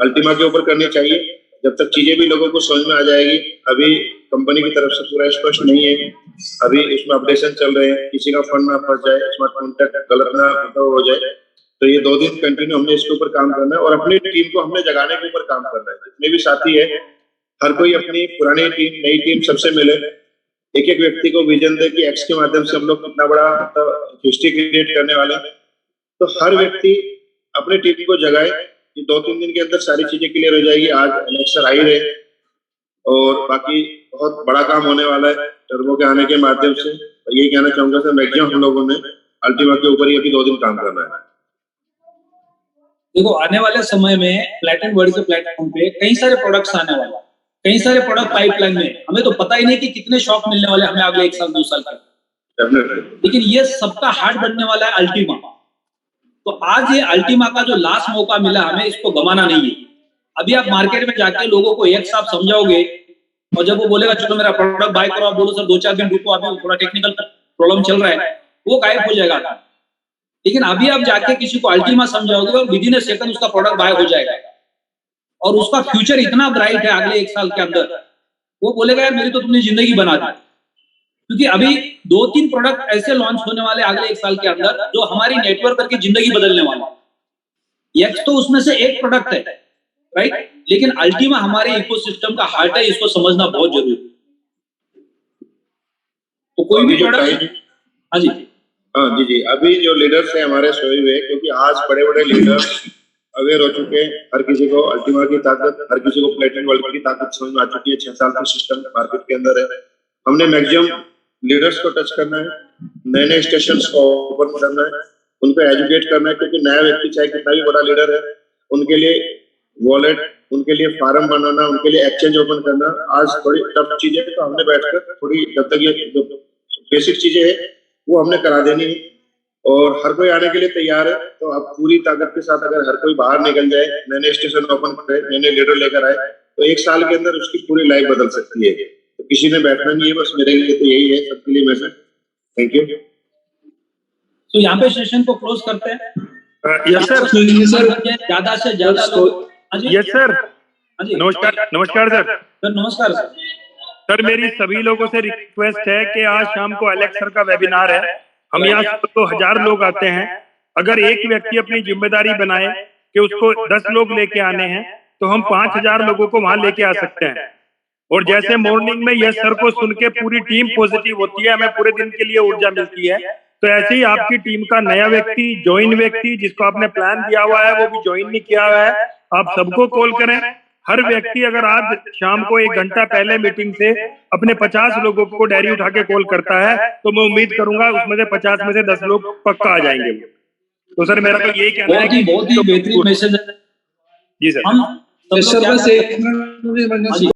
अल्टीमा के ऊपर करनी चाहिए, जब तक चीजें भी लोगों को समझ में आ जाएगी। अभी कंपनी की तरफ से पूरा स्पष्ट नहीं है, अभी इसमें अपडेशन चल रहे हैं, किसी का फंड ना फंस जाए, स्मार्ट कॉन्टैक्ट गलत ना हो जाए। तो ये 2 दिन कंटिन्यू हमने इसके ऊपर काम करना है और अपनी टीम को हमने जगाने के ऊपर काम करना है। जितने भी साथी है हर कोई अपनी पुरानी टीम नई टीम सबसे मिले, एक एक व्यक्ति को विजन दे कि एक्स के माध्यम से हम लोग कितना बड़ा हिस्ट्री क्रिएट करने वाले हैं। तो हर व्यक्ति अपनी टीम को जगाए कि 2-3 दिन के अंदर सारी चीजें क्लियर हो जाएगी। आज इलेक्शन आ ही रहे और बाकी बहुत बड़ा काम होने वाला है टर्बो के आने के माध्यम से। यही कहना चाहूंगा सर, मैक्सिमम हम लोगों ने अल्टीमा के ऊपर ही अभी 2 दिन काम करना है। देखो आने वाले समय में प्लैटिनम वर्ल्ड के प्लेटफॉर्म पे कई सारे प्रोडक्ट्स आने वाले हैं, कई सारे प्रोडक्ट पाइपलाइन में। हमें तो पता ही नहीं कि कितने शॉप मिलने वाले हमें अगले 1 साल 2 साल तक, लेकिन ये सबका हार्ट बनने वाला है अल्टीमा। तो आज ये अल्टीमा का जो लास्ट मौका मिला हमें, इसको गंवाना नहीं है। अभी आप मार्केट में जाके लोगों को एक साथ समझाओगे और जब वो बोलेगा चलो मेरा प्रोडक्ट बाय करो, आप बोलो सर 2-4 दिन रुको, अभी थोड़ा टेक्निकल प्रॉब्लम चल रहा है, वो गायब हो जाएगा। लेकिन अभी आप जाके किसी को अल्टीमा समझाओगे और विदिन अ सेकंड उसका प्रोडक्ट बाय हो जाएगा और उसका फ्यूचर इतना ब्राइट है अगले 1 साल के अंदर, वो बोलेगा यार मेरी तो तुमने जिंदगी बना दी। क्योंकि अभी 2-3 प्रोडक्ट ऐसे लॉन्च होने वाले अगले 1 साल के अंदर जो हमारी नेटवर्क की जिंदगी बदलने वाला है। एक्स तो उसमें से एक प्रोडक्ट है, राइट? लेकिन अल्टीमा हमारे इकोसिस्टम का हार्ट है, इसको समझना बहुत जरूरी है। तो कोई भी प्रोडक्ट, हाँ जी जी, अभी जो लीडर्स हैं हमारे सोए हुए, क्योंकि आज बड़े बड़े लीडर्स अवेयर हो चुके हैं। हर किसी को अल्टीमा की ताकत, हर किसी को प्लैटिनम वर्ल्ड की ताकत समझ में आ चुकी है। 6 साल का सिस्टम मार्केट के अंदर है। हमने मैक्सिमम लीडर्स को टच करना है, नए नए स्टेशन को ओपन करना है, उन पे एजुकेट करना है। क्योंकि नया व्यक्ति चाहे कितना भी बड़ा लीडर है, उनके लिए वॉलेट, उनके लिए फार्म बनाना, उनके लिए एक्सचेंज ओपन करना आज थोड़ी टफ चीजें है। तो हमने बैठकर थोड़ी जब तक ये जो बेसिक चीजें है वो हमने करा देनी है और हर कोई आने के लिए तैयार है। तो आप पूरी ताकत के साथ अगर हर कोई बाहर निकल जाए, नए नए स्टेशन ओपन करे, नए नए लीडर लेकर आए, तो 1 साल के अंदर उसकी पूरी लाइफ बदल सकती है। तो किसी ने बैठना नहीं है, बस मेरे लिए तो यही है, सबके लिए मैसेज। Thank you. तो यहाँ पे सेशन को क्लोज करते हैं। Yes sir. ज्यादा से ज्यादा लोग। Yes sir. नमस्कार नमस्कार सर। सर नमस्कार सर। सर मेरी सभी लोगों से रिक्वेस्ट है कि आज शाम को एलेक्स सर का वेबिनार है, हम यहाँ तो 1000 लोग आते हैं, अगर एक व्यक्ति अपनी जिम्मेदारी बनाए कि उसको 10 लोग लेके आने हैं तो हम 5000 लोगों को वहां लेके आ सकते हैं। और जैसे मॉर्निंग में यस सर को सुन के पूरी टीम पॉजिटिव होती है, हमें पूरे दिन के लिए ऊर्जा मिलती है, तो ऐसे ही आपकी टीम का नया व्यक्ति, ज्वाइन व्यक्ति जिसको आपने प्लान दिया हुआ है वो भी ज्वाइन नहीं किया हुआ है, आप सबको कॉल करें। हर व्यक्ति अगर आज शाम को 1 घंटा पहले मीटिंग से अपने 50 लोगों को डायरी उठा के कॉल करता है तो मैं उम्मीद करूंगा उसमें से 50 में से 10 लोग पक्का आ जाएंगे। तो सर मेरा तो यही कहना है कि बहुत ही बेहतरीन मैसेज है जी सर। हम सब लोग क्या